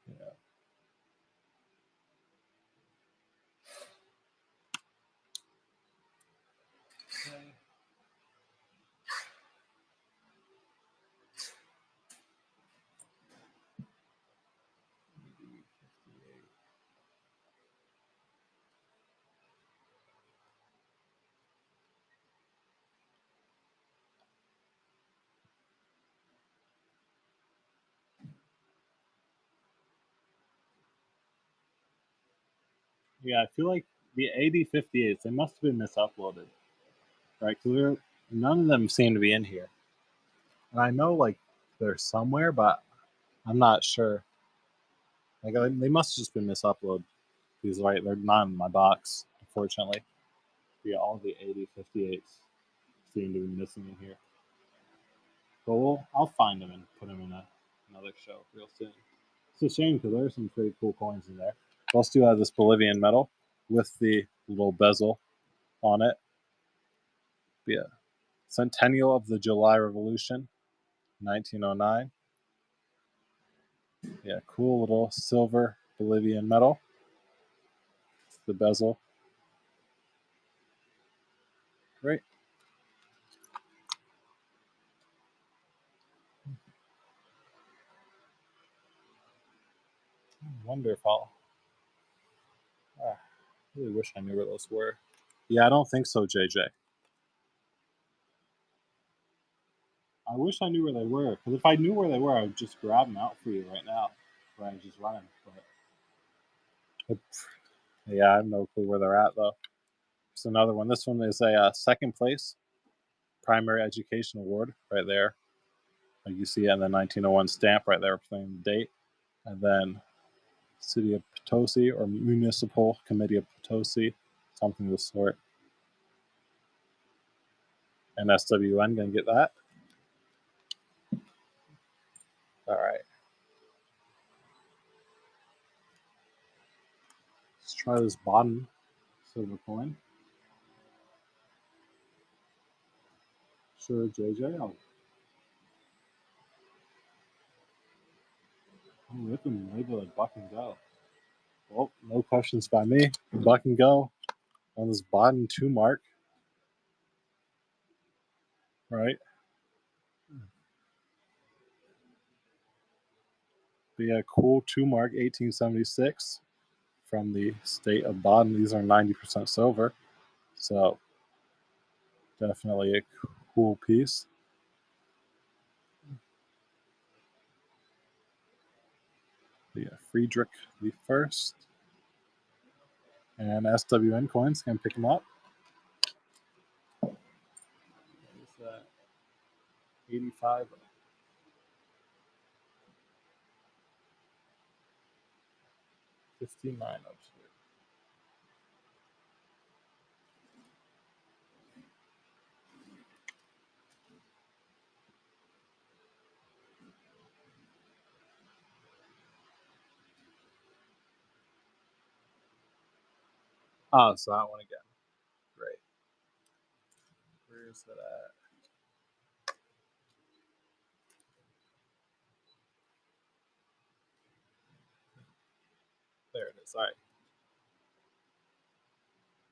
A: Yeah. Okay. Yeah, I feel like the AD58s, they must have been misuploaded, right? Because None of them seem to be in here. And I know, like, they're somewhere, but I'm not sure. Like, they must have just been misuploaded. Because, right, they're not in my box, unfortunately. Yeah, all the 8058s seem to be missing in here. But I'll find them and put them in another show real soon. It's a shame because there's some pretty cool coins in there. We also do have this Bolivian medal with the little bezel on it. But yeah, Centennial of the July Revolution, 1909. Yeah, cool little silver Bolivian medal. The bezel. Great. I wonder if I'll. I really wish I knew where those were. Yeah, I don't think so, JJ. I wish I knew where they were, because if I knew where they were, I would just grab them out for you right now, where I just run them. But yeah, I have no clue where they're at though. It's another one. This one is a second place primary education award right there. Like you see it in the 1901 stamp right there, playing the date, and then City of Potosi or Municipal Committee of Potosi, something of the sort. And SWN gonna get that. All right. Let's try this bottom silver coin. Sure, JJ. I'll rip and label it buck and go. Well, no questions by me. Buck and go on this bottom 2 mark. Right. Be a cool 2 mark 1876 from the state of Baden. These are 90% silver. So definitely a cool piece. The Friedrich the First. And SWN coins, can pick them up. There's that 85. 59 up here. Oh, so that one again. Great. Where's that at? There it is. All right.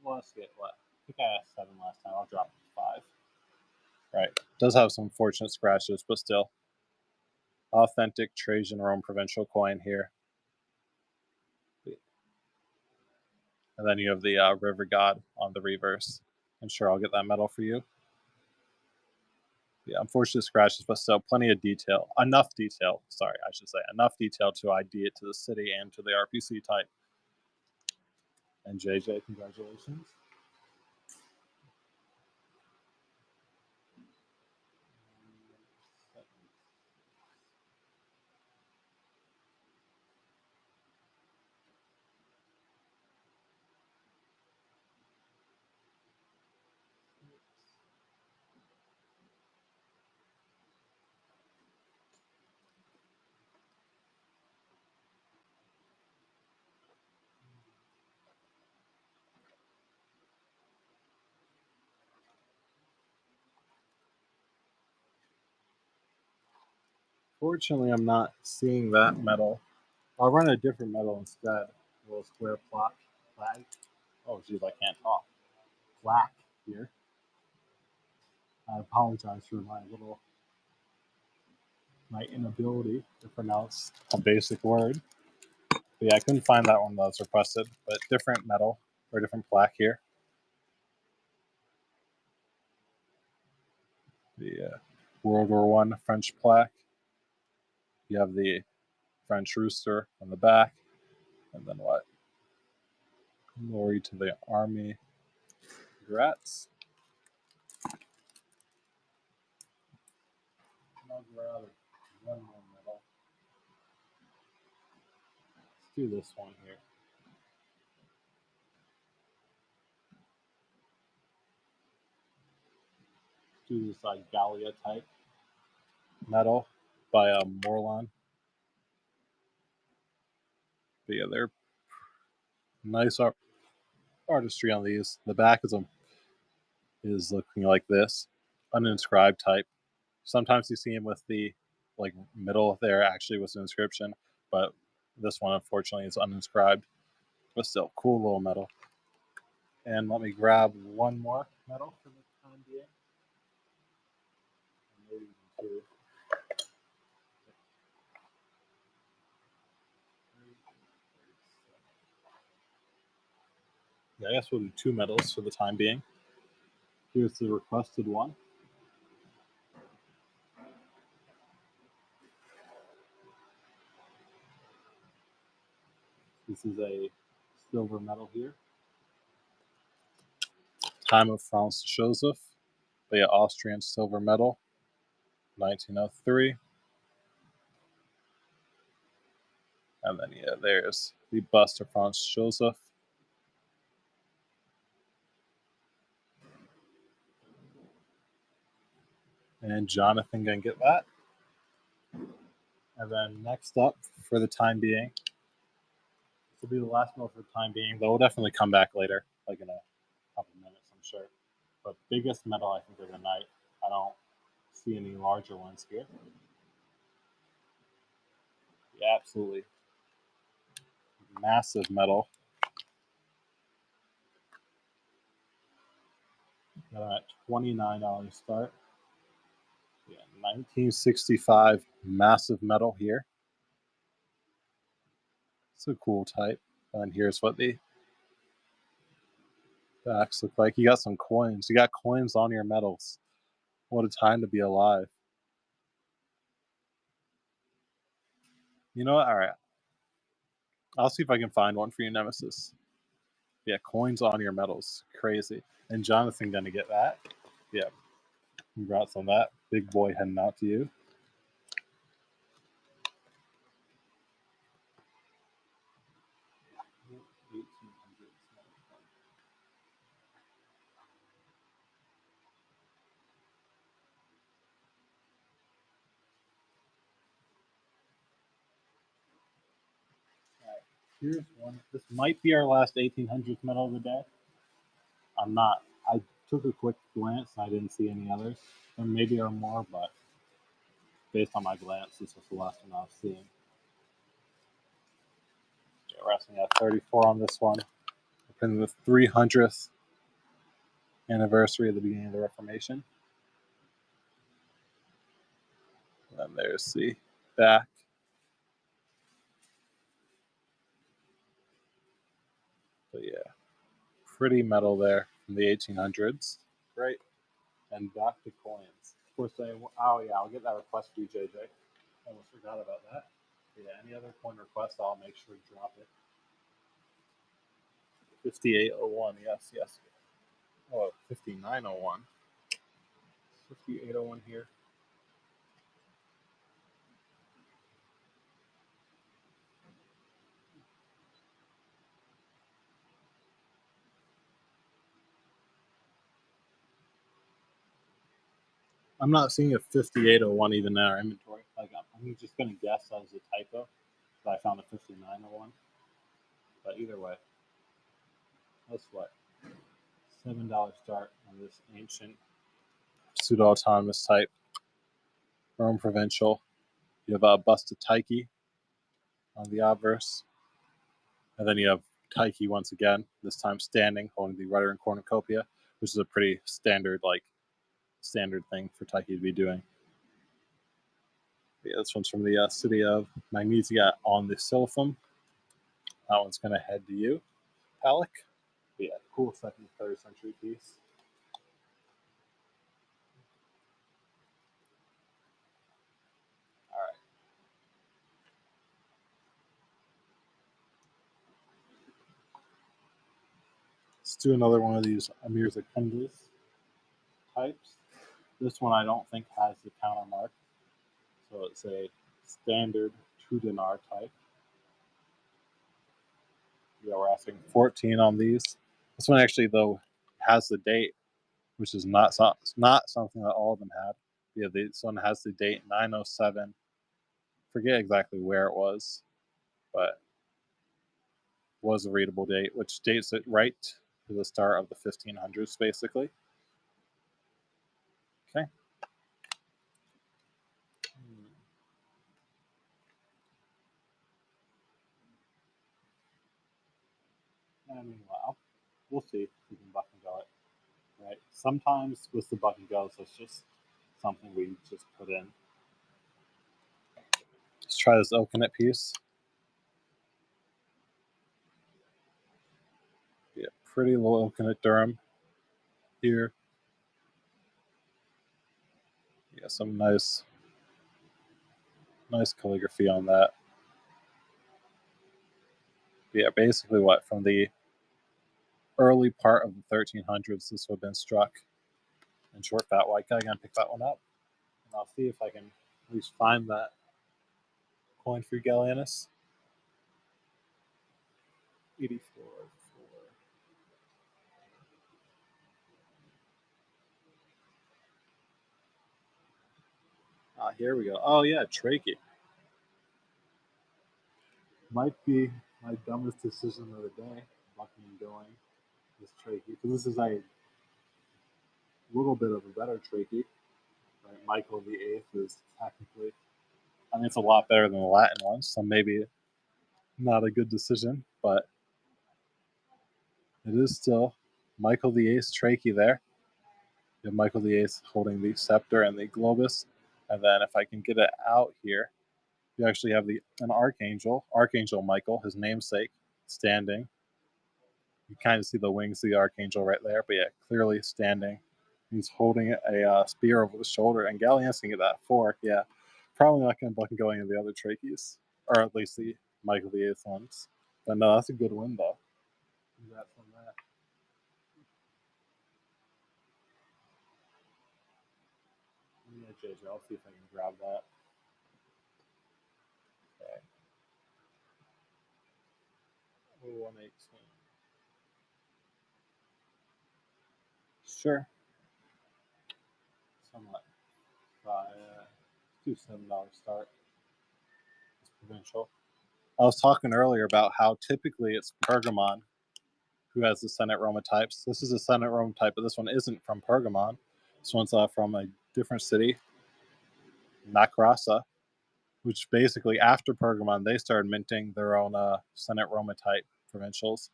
A: Well, let's get what? I think I asked 7 last time. I'll drop it to 5. Right. Does have some fortunate scratches, but still. Authentic Trajan Rome provincial coin here. And then you have the River God on the reverse. I'm sure I'll get that medal for you. Yeah, unfortunate scratches, but still plenty of detail. Enough detail, sorry, I should say. Enough detail to ID it to the city and to the RPC type. And JJ, congratulations. Fortunately, I'm not seeing that medal. I'll run a different medal instead. A little square flag. Oh, geez, I can't talk. Plaque here. I apologize for my inability to pronounce a basic word. But yeah, I couldn't find that one that was requested, but different medal or different plaque here. The World War I French plaque. You have the French rooster on the back, and then what? Glory to the Army. Congrats. I'll grab one more metal. Let's do this one here. Do this like Gallia type metal by Morlan. But yeah, they're nice artistry on these. The back is looking like this, uninscribed type. Sometimes you see them with the like middle there actually was an inscription, but this one unfortunately is uninscribed. But still, cool little metal. And let me grab one more metal for the time being. Maybe even two. Yeah, I guess we'll do two metals for the time being. Here's the requested one. This is a silver medal here. Time of Franz Joseph. But yeah, Austrian silver medal, 1903. And then yeah, there's the bust of Franz Joseph. And Jonathan gonna get that. And then next up, for the time being, this will be the last medal for the time being. Though we'll definitely come back later, like in a couple minutes, I'm sure. But biggest medal I think of the night. I don't see any larger ones here. Yeah, absolutely massive medal. Got at $29 start. Yeah, 1965 massive medal here. It's a cool type. And here's what the backs look like. You got some coins. You got coins on your medals. What a time to be alive. You know what? All right. I'll see if I can find one for you, Nemesis. Yeah, coins on your medals. Crazy. And Jonathan gonna get that. Yeah. Congrats on that. Big boy heading out to you. Here's one. This might be our last 1800s medal of the day. I'm not. I took a quick glance and I didn't see any others. There maybe are more, but based on my glance, this was the last one I was seeing. Yeah, we're resting at 34 on this one. We're in the 300th anniversary of the beginning of the Reformation. And then there's the back. But yeah, pretty metal there from the 1800s. Great. And back to coins. Of course, oh yeah, I'll get that request for you, JJ. Almost forgot about that. Yeah, any other coin request, I'll make sure to drop it. 5801, yes, yes. Oh, 5901. 5801 here. I'm not seeing a 5801 even in our inventory. Like, I'm just going to guess that was a typo, but I found a 5901. But either way, that's what? $7 start on this ancient pseudo-autonomous type. Rome Provincial. You have a bust of Tyche on the obverse. And then you have Tyche once again, this time standing, holding the rudder and cornucopia, which is a pretty standard thing for Tyche to be doing. Yeah, this one's from the city of Magnesia on the Silphum. That one's going to head to you, Alec. Yeah, cool 2nd, 3rd century piece. All right. Let's do another one of these Amir's Akendis types. This one I don't think has the counter mark. So it's a standard 2 dinar type. Yeah, we're asking 14 on these. This one actually, though, has the date, which is not something that all of them had. Yeah, this one has the date 907. Forget exactly where it was, but was a readable date, which dates it right to the start of the 1500s, basically. Okay. I mean, well, we'll see if we can buck and go it. Right. Sometimes with the buck and goes, it's just something we just put in. Let's try this oakenet piece. Yeah, pretty little oakenet Durham here. Yeah, some nice calligraphy on that. Yeah, basically what from the early part of the 1300s this would have been struck. And short fat white guy, gonna pick that one up. And I'll see if I can at least find that coin for Gallienus. 84. Ah, here we go. Oh yeah, trachea. Might be my dumbest decision of the day, bucking and going this trachea, because this is a little bit of a better trachea. Right? Michael the Eighth is technically, I mean, it's a lot better than the Latin one, so maybe not a good decision, but it is still Michael the Eighth trachea there. You have Michael the Eighth holding the scepter and the globus, and then if I can get it out here, you actually have an archangel, Archangel Michael, his namesake, standing. You kind of see the wings of the archangel right there, but yeah, clearly standing. He's holding a spear over the shoulder, and Gallienus can get that 4. Yeah, probably not going to buck and going in the other trachees, or at least the Michael the Eighth ones. But no, that's a good win though. Congrats on that. Yeah, JJ, I'll see if I can grab that. Okay. 118. Sure. Somewhat. Do $7 start. It's provincial. I was talking earlier about how typically it's Pergamon who has the Senate Roma types. This is a Senate Roma type, but this one isn't from Pergamon. This one's from a different city, Nakrasa, which basically after Pergamon, they started minting their own Senate Roma type provincials.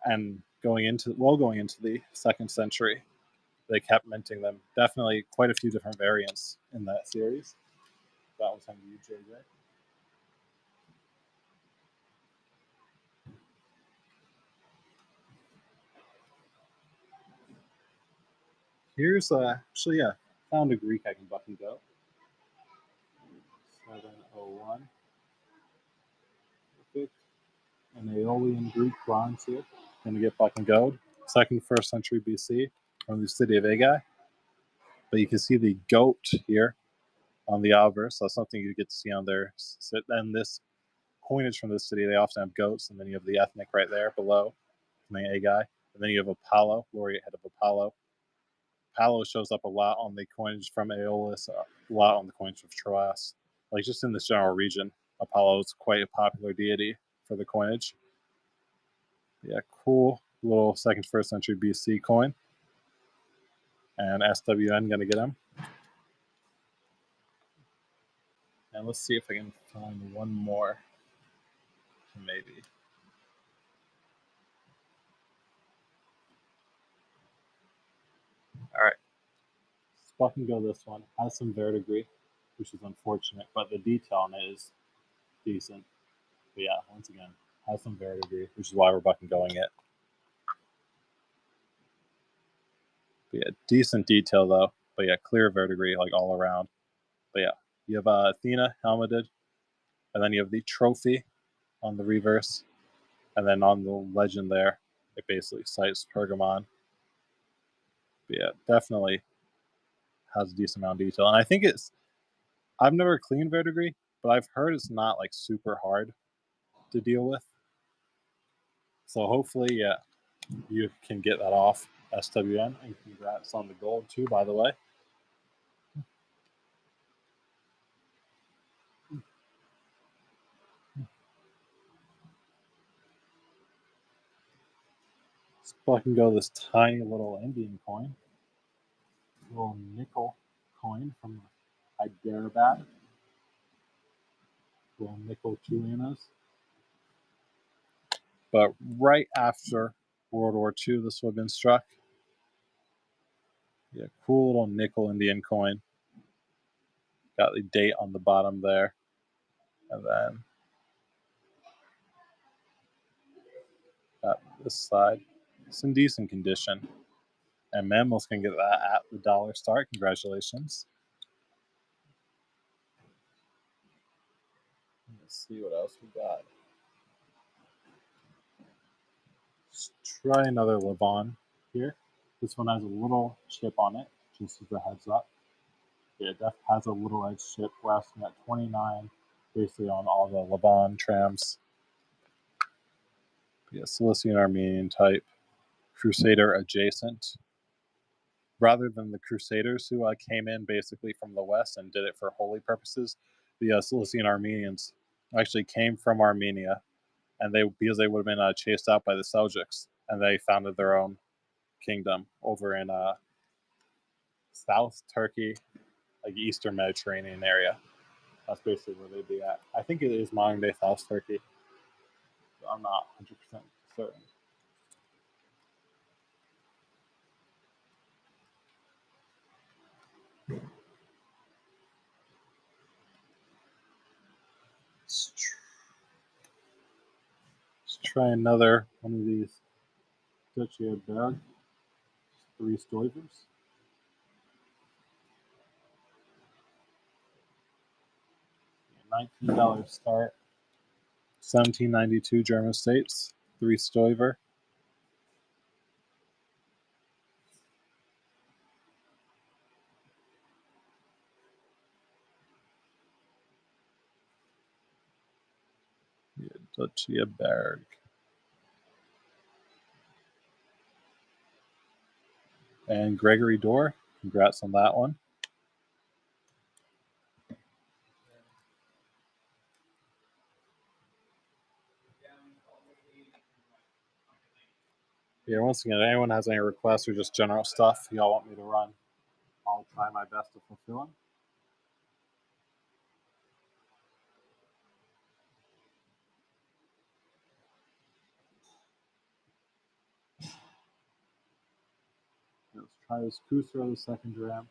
A: And going into the 2nd century, they kept minting them. Definitely quite a few different variants in that series. That one's on you, JJ. Here's actually, yeah, found a Greek I can buck and go. 701. Perfect. An Aeolian Greek bronze here. Gonna get buck and gold. 1st century BC from the city of Agai. But you can see the goat here on the obverse. That's something you get to see on there. And this coinage from this city, they often have goats, and then you have the ethnic right there below, from the Agai. And then you have Apollo, laureate head of Apollo. Apollo shows up a lot on the coinage from Aeolus, a lot on the coinage of Troas. Like just in this general region, Apollo is quite a popular deity for the coinage. Yeah, cool little 1st century BC coin. And SWN gonna get him. And let's see if I can find one more. Maybe. All right. Let's fucking go this one. Has some verdigris, which is unfortunate, but the detail on it is decent. But yeah, once again, has some verdigris, which is why we're fucking going it. But yeah, decent detail though. But yeah, clear verdigris like all around. But yeah, you have Athena helmeted, and then you have the trophy on the reverse, and then on the legend there, it basically cites Pergamon. But yeah, definitely has a decent amount of detail, and I think it's I've never cleaned verdigris, but I've heard it's not like super hard to deal with. So hopefully, yeah, you can get that off SWN, and congrats on the gold too, by the way. So I can go this tiny little Indian coin, little nickel coin from Hyderabad, little nickel 2 annas. But right after World War II, this would have been struck. Yeah, cool little nickel Indian coin. Got the date on the bottom there. And then got this side. It's in decent condition. And Mammals can get that at the dollar star. Congratulations. Let's see what else we got. Let's try another Levon here. This one has a little chip on it, just as a heads up. Yeah, it has a little edge chip. We're asking at 29, basically on all the Levon trams. Yeah, Cilician Armenian type, Crusader adjacent. Rather than the Crusaders who came in basically from the west and did it for holy purposes, the Cilician Armenians actually came from Armenia, and because they would have been chased out by the Seljuks, and they founded their own kingdom over in South Turkey, like Eastern Mediterranean area. That's basically where they'd be at. I think it is modern day South Turkey. I'm not 100% certain. Let's try another one of these Duchy Berg, 3 Stoivers. $19 start. 1792 German States, 3 Stoiver. Duchy Berg. And Gregory Dorr, congrats on that one. Yeah, once again, if anyone has any requests or just general stuff y'all want me to run, I'll try my best to fulfill them. Let's try this Kusro, the second dram.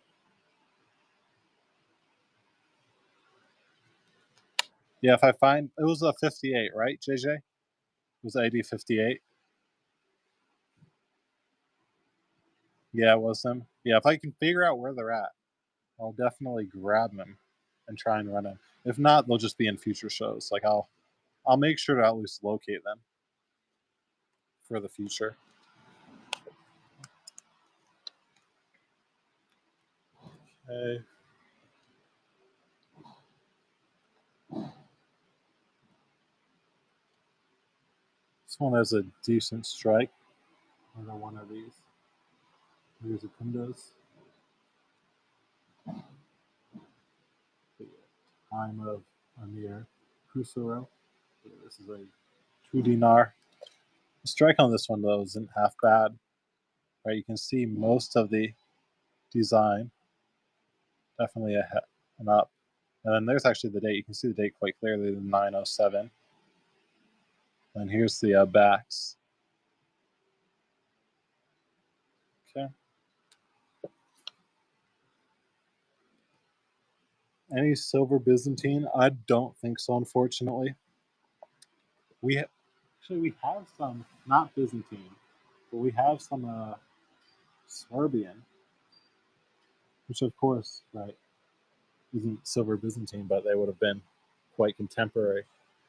A: Yeah, if I find, it was a 58, right, JJ? It was AD 58. Yeah, it was them. Yeah, if I can figure out where they're at, I'll definitely grab them and try and run them. If not, they'll just be in future shows. Like I'll make sure to at least locate them for the future. Okay. This one has a decent strike. Another one of these. Here's a Kundas. Time of Amir Kusuro. This is a 2 dinar. The strike on this one though isn't half bad. Right, you can see most of the design. Definitely an up. And then there's actually the date. You can see the date quite clearly, the 907. And here's the backs. Okay. Any silver Byzantine? I don't think so, unfortunately. We have some, not Byzantine, but we have some Serbian, which of course, right, isn't silver Byzantine, but they would have been quite contemporary.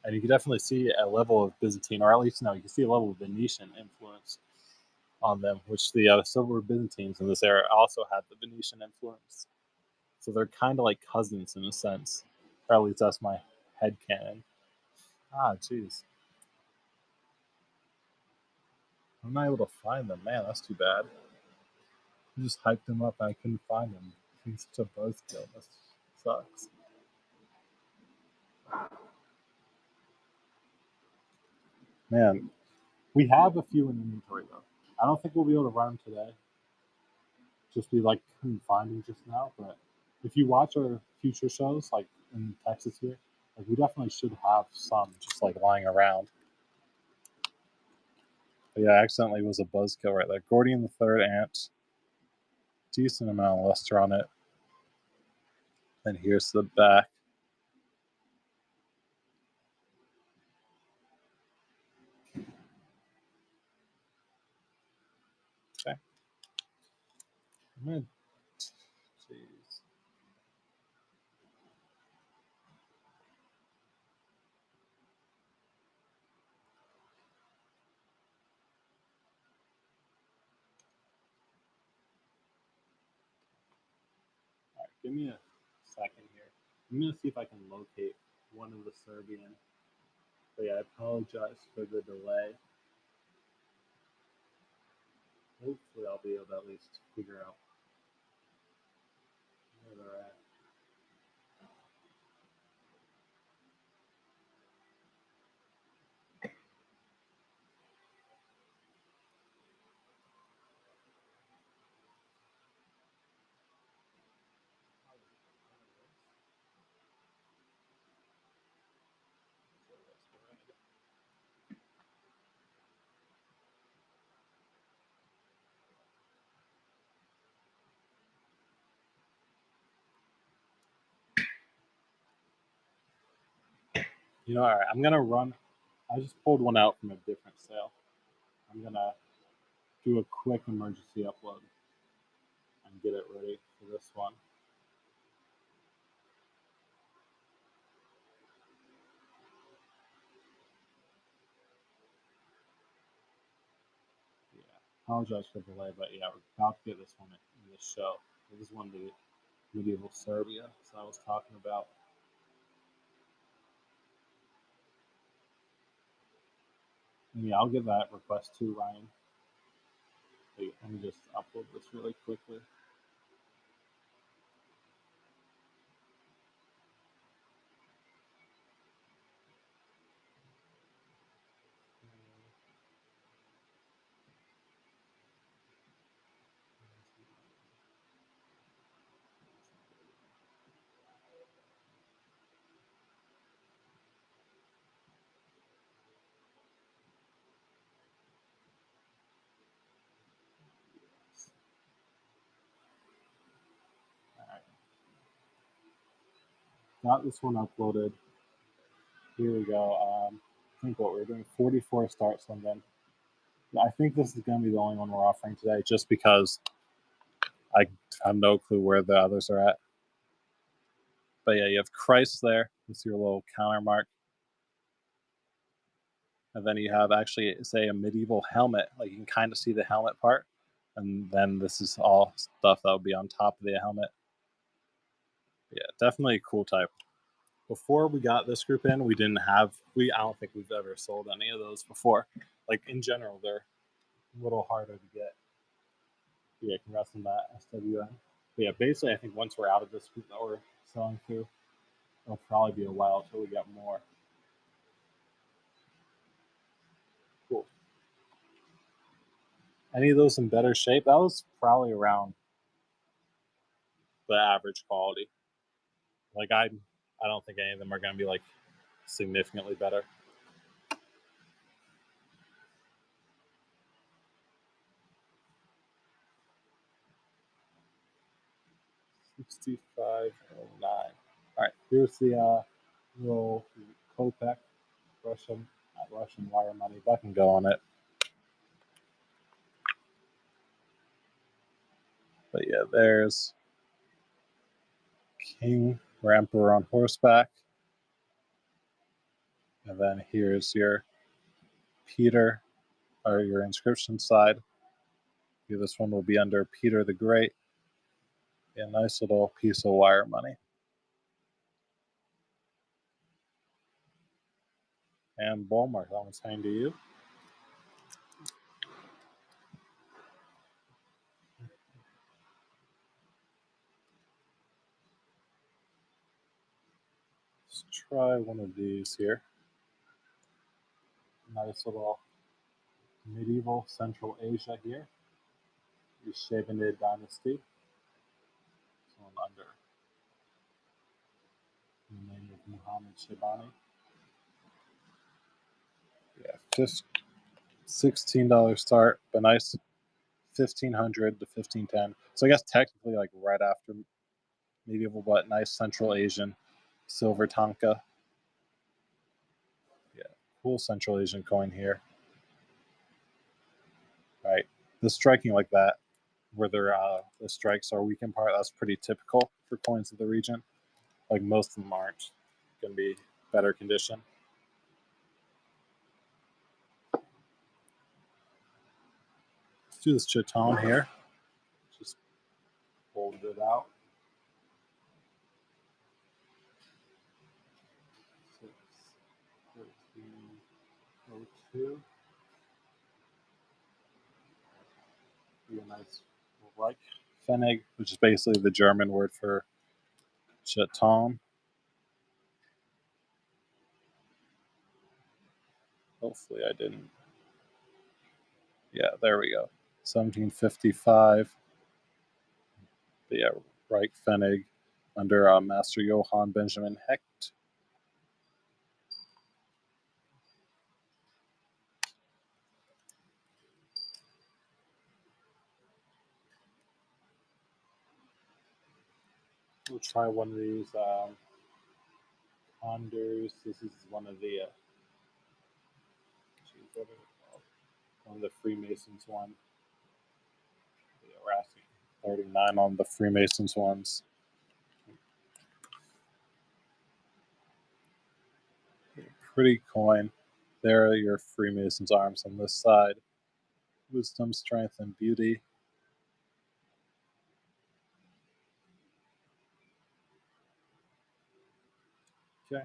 A: And you can definitely see a level of Byzantine, or at least no, you can see a level of Venetian influence on them, which the silver Byzantines in this era also had the Venetian influence. So they're kind of like cousins in a sense. Or at least that's my headcanon. Ah, jeez. I'm not able to find them. Man, that's too bad. I just hyped them up and I couldn't find them. He's such a buzzkill. That sucks. Man, we have a few in inventory though. I don't think we'll be able to run them today. Just we like couldn't find them just now. But if you watch our future shows, like in Texas here, like we definitely should have some just like lying around. But yeah, accidentally was a buzzkill right there. Gordian the Third Ant. Decent amount of luster on it. And here's the back. Okay. Jeez. All right, give me a second here. I'm gonna see if I can locate one of the Serbian. But yeah, I apologize for the delay. Hopefully I'll be able to at least figure out where they're at. You know, all right, I'm gonna run. I just pulled one out from a different sale. I'm gonna do a quick emergency upload and get it ready for this one. Yeah, apologize for the delay, but yeah, we're about to get this one in this show. This is one of the medieval Serbia, so I was talking about. And yeah, I'll get that request too, Ryan. Wait, let me just upload this really quickly. Got this one uploaded. Here we go. I think what we're doing 44 starts and then I think this is going to be the only one we're offering today just because I have no clue where the others are at. But yeah, you have Christ there. It's your little counter mark. And then you have actually, say, a medieval helmet. Like you can kind of see the helmet part. And then this is all stuff that would be on top of the helmet. Yeah, definitely a cool type. Before we got this group in, we didn't have, I don't think we've ever sold any of those before. Like in general, they're a little harder to get. Yeah, congrats on that, SWN. But yeah, basically, I think once we're out of this group that we're selling to, it'll probably be a while until we get more. Cool. Any of those in better shape? That was probably around the average quality. Like I don't think any of them are going to be like significantly better. 6509. All right, here's the little Kopek Russian wire money. If I can go on it. But yeah, there's King or Emperor on horseback. And then here's your Peter, or your inscription side. This one will be under Peter the Great. Yeah, nice little piece of wire money. And Ballmark, that one's hanging to you. Let's try one of these here. Nice little medieval Central Asia here. The Shabanid dynasty. This one under the name of Muhammad Shabani. Yeah, $16 start, but nice 1500 to 1510. So I guess technically like right after medieval, but nice Central Asian silver tanka. Yeah, cool Central Asian coin here. Right, the striking like that, where the strikes are weak in part, that's pretty typical for coins of the region. Like most of them aren't going to be better condition. Let's do this chiton here. Just fold it out. 1302. Be a nice like Pfennig, which is basically the German word for chiton. Hopefully I didn't. Yeah, there we go. 1755. But yeah, Reich Pfennig under Master Johann Benjamin Hecht. We'll try one of these Condors. This is one of the one of the Freemasons one. Yeah, we're asking 39 on the Freemasons ones. Pretty coin. There are your Freemasons arms on this side. Wisdom, strength, and beauty. Okay.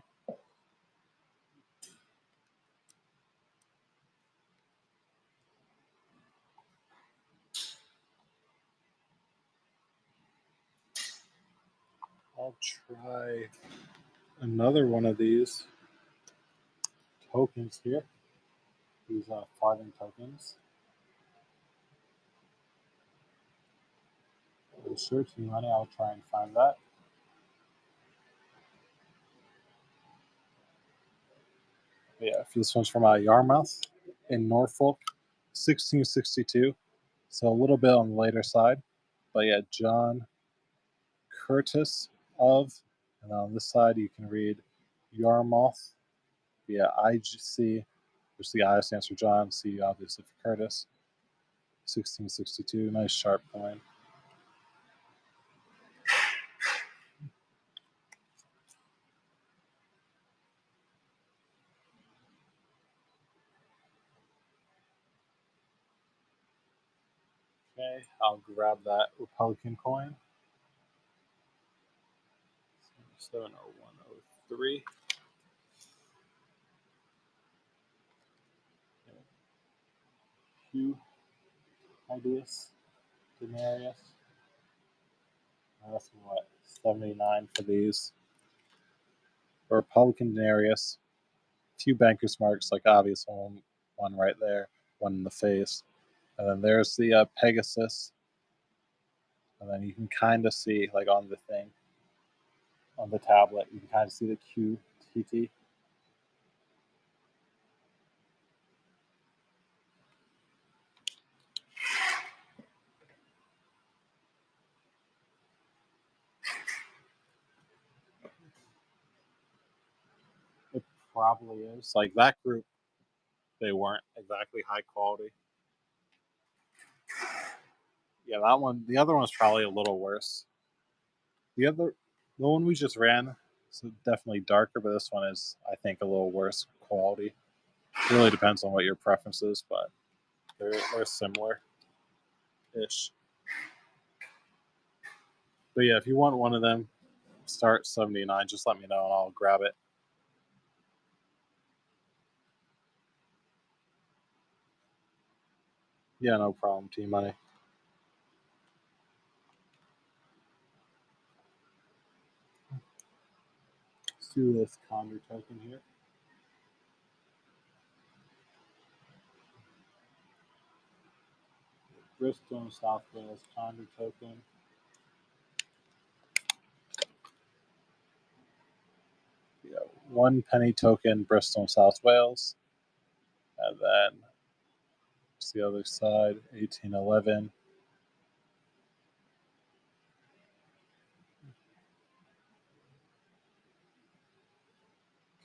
A: I'll try another one of these tokens here. These Farthing tokens. I'm sure to money, I'll try and find that. But yeah, this one's from Yarmouth in Norfolk, 1662. So a little bit on the later side. But yeah, John Curtis of, and on this side you can read Yarmouth. Yeah, IGC, which the I stands for John, C obviously for Curtis. 1662, nice sharp coin. Okay, I'll grab that Republican coin. 70103. Hugh Ideas Denarius. That's what, 79 for these. A Republican Denarius. Few bankers marks, like obvious one right there, one in the face. And then there's the Pegasus. And then you can kind of see, like on the thing, on the tablet, you can kind of see the QTT. It probably is. Like that group, they weren't exactly high quality. Yeah, that one. The other one's probably a little worse. The one we just ran, is definitely darker, but this one is, I think, a little worse quality. It really depends on what your preference is, but they're similar-ish. But yeah, if you want one of them, start 79. Just let me know and I'll grab it. Yeah, no problem, T-Money. Let's do this Condor token here. Bristol, South Wales Condor token. Yeah, 1 penny token, Bristol, South Wales. And then it's the other side, 1811.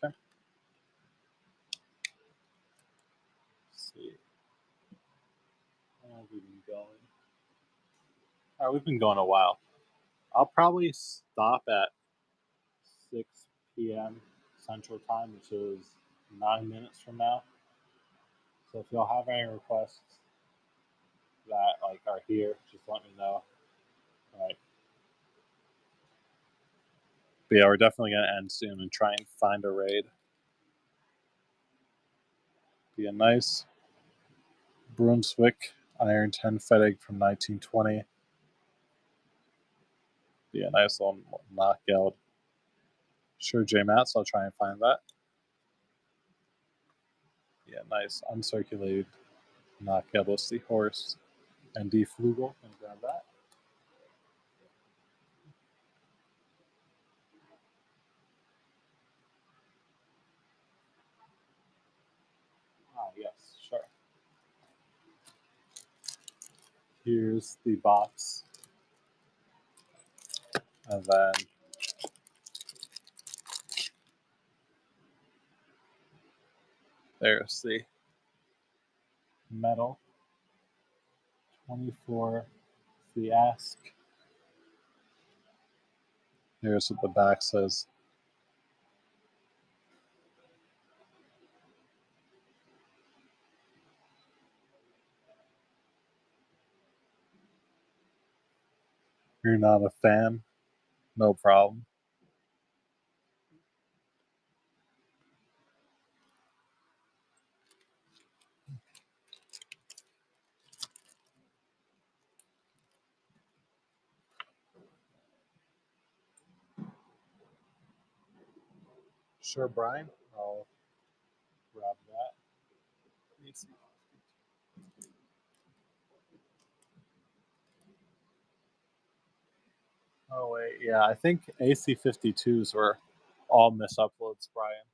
A: Okay. Let's see. How have we been going? All right, we've been going a while. I'll probably stop at 6 p.m. Central Time, which is 9 minutes from now. So if y'all have any requests that like are here, just let me know. All right. But yeah, we're definitely gonna end soon and try and find a raid. Be a nice Brunswick Iron 10 Fettig from 1920. Be a nice little knockout. Sure, J Mats, I'll try and find that. Yeah, nice uncirculated knockout. Let's see, horse and D Flugel. Can grab that. Ah, yes, sure. Here's the box. And then there's the metal. 24, the ask. Here's what the back says. You're not a fan? No problem. Sure, Brian. I'll grab that. Let me see. Oh, wait. Yeah, I think AC52s were all misuploads, Brian.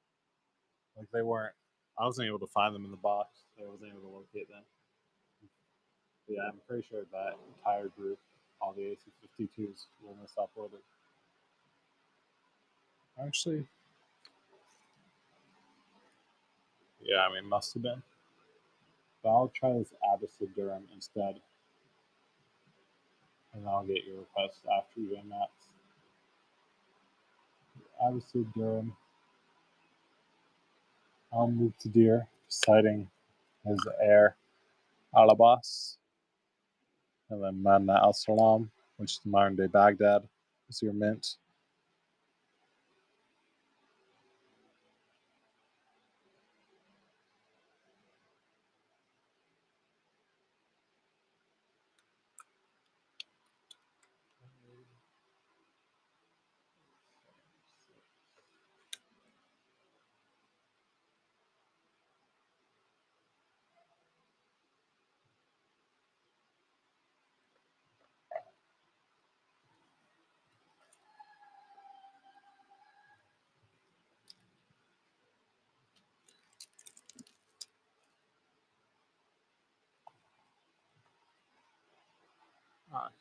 A: Like, they weren't. I wasn't able to find them in the box. I wasn't able to locate them. But yeah, I'm pretty sure that entire group, all the AC52s, were misuploaded. Actually, yeah, I mean, must have been. But I'll try this Abbasid Durham instead. And I'll get your request after you and Matt's. Abbasid Durham. I'll move to Deer, citing his heir, Alabas. And then Madna al Salam, which is modern day Baghdad, is your mint.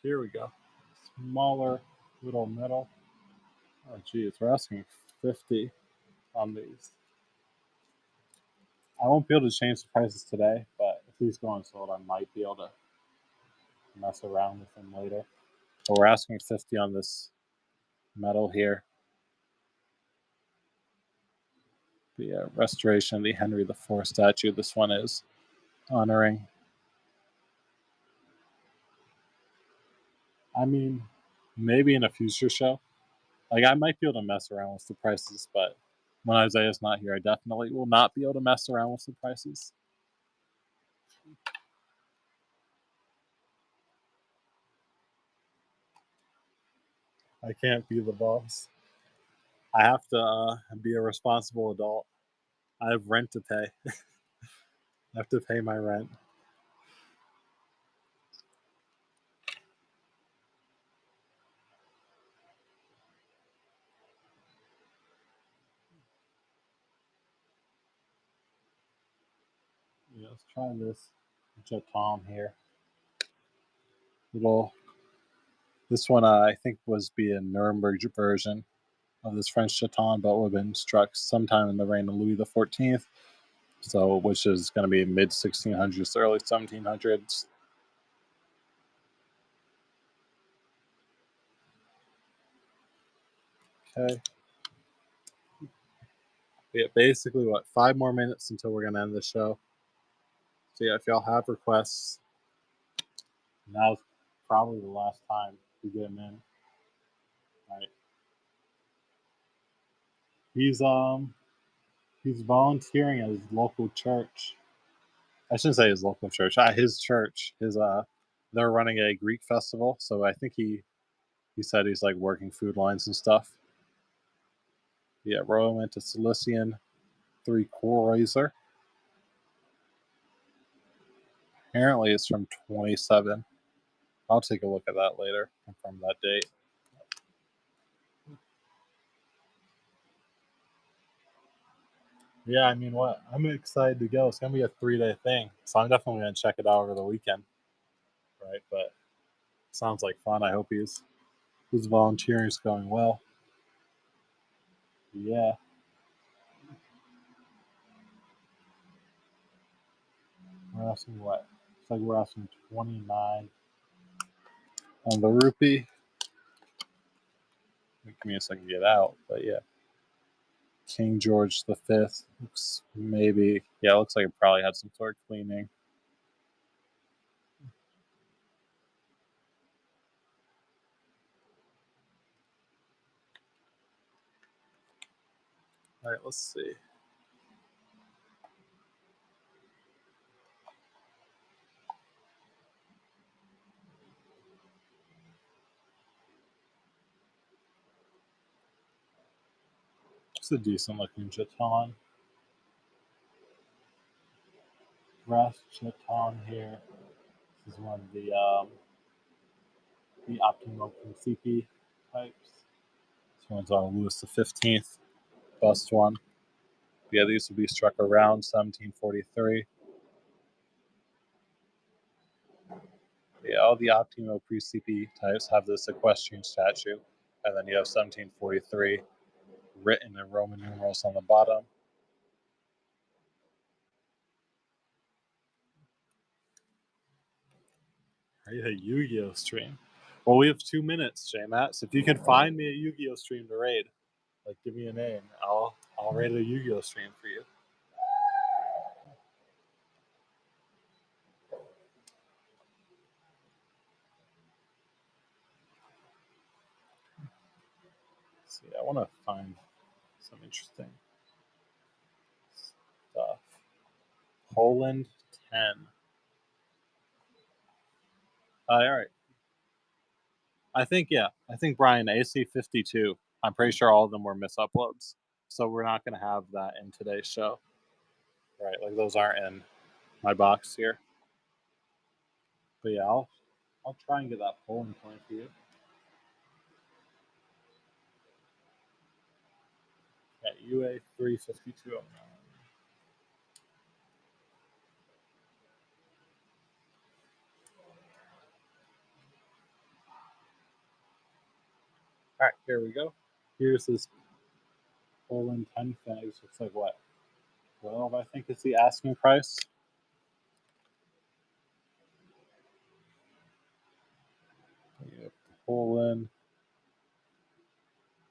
A: Here we go. Smaller little metal. Oh, geez, we're asking 50 on these. I won't be able to change the prices today, but if these go unsold, I might be able to mess around with them later. But we're asking 50 on this metal here. The restoration of the Henry IV statue. This one is honoring. I mean, maybe in a future show. Like, I might be able to mess around with the prices, but when Isaiah's not here, I definitely will not be able to mess around with the prices. I can't be the boss. I have to be a responsible adult. I have rent to pay. I have to pay my rent. Yeah, let's try this Jatom here. This one I think was be a Nuremberg version of this French Chaton, but would have been struck sometime in the reign of Louis XIV. So, which is going to be mid 1600s, early 1700s. Okay. Yeah, basically, 5 more minutes until we're going to end the show. So, yeah, if y'all have requests, now's probably the last time to get them in. All right. He's volunteering at his local church. I shouldn't say his local church. His church. They're running a Greek festival, so I think he said he's like working food lines and stuff. Yeah, Roman to Cilician 3 Razor. Apparently it's from 27. I'll take a look at that later, confirm that date. Yeah, I mean, what? I'm excited to go. It's going to be a 3-day thing, so I'm definitely going to check it out over the weekend, right? But sounds like fun. I hope his volunteering is going well. Yeah. We're asking what? It's like we're asking 29 on the rupee. Give me a second to get out, but yeah. King George V. Looks maybe, yeah, it looks like it probably had some sort of cleaning. All right, let's see. It's a decent looking Chaton. Brass Chaton here. This is one of the Optimo Principi types. This one's on Louis XV bust one. Yeah, these would be struck around 1743. Yeah, all the Optimo Principi types have this equestrian statue, and then you have 1743 written in Roman numerals on the bottom. Are you a Yu-Gi-Oh stream? Well, we have 2 minutes, J-Matt. So if you can find me a Yu-Gi-Oh stream to raid, like give me a name, I'll raid a Yu-Gi-Oh stream for you. See, I want to find some interesting stuff. Poland 10. All right. I think Brian AC 52. I'm pretty sure all of them were misuploads, so we're not going to have that in today's show. Right, like those aren't in my box here. But yeah, I'll try and get that Poland point for you. At UA 352. All right, here we go. Here's this Poland 10 fags. Looks like what? 12, I think, is the asking price. We have Poland.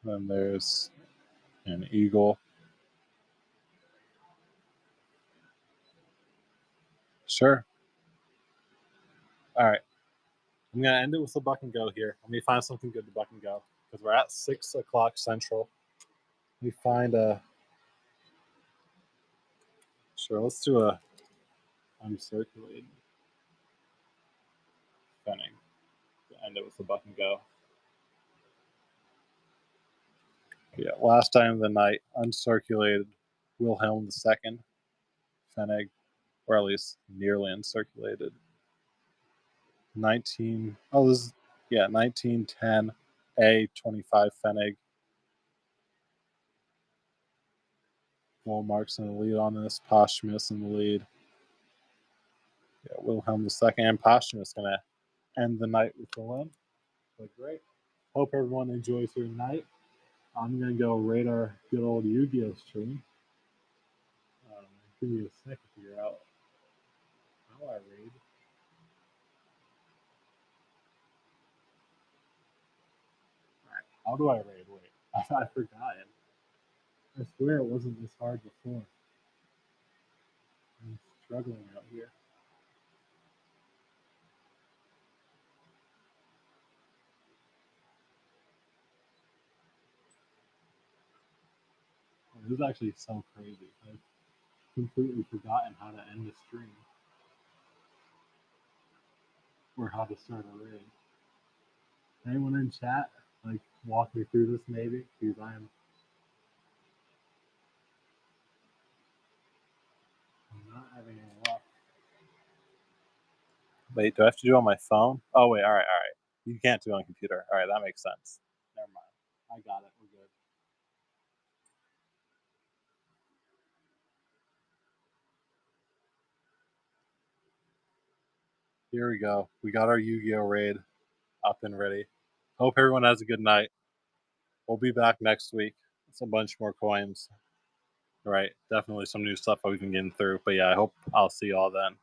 A: Then there's an eagle. Sure. All right. I'm gonna end it with a buck and go here. Let me find something good to buck and go because we're at 6 o'clock central. Let me find a. Sure, let's do a uncirculated Fenning. End it with a buck and go. Yeah, last time of the night, uncirculated Wilhelm II, Fennig, or at least nearly uncirculated. 1910 A25 Fennig. Marks in the lead on this, Posthumous in the lead. Yeah, Wilhelm II and Posthumous going to end the night with the win. But great. Hope everyone enjoys their night. I'm going to go raid our good old Yu-Gi-Oh stream. Give me a second to figure out how I raid. Alright, how do I raid? Wait, I forgot it. I swear it wasn't this hard before. I'm struggling out here. This is actually so crazy. I've completely forgotten how to end a stream. Or how to start a raid. Anyone in chat, like, walk me through this maybe? Because I'm not having any luck. Wait, do I have to do it on my phone? Oh, wait, all right. You can't do it on a computer. All right, that makes sense. Never mind. I got it. We're good. Here we go. We got our Yu-Gi-Oh raid up and ready. Hope everyone has a good night. We'll be back next week. It's a bunch more coins. All right, definitely some new stuff that we've been getting through. But yeah, I hope I'll see y'all then.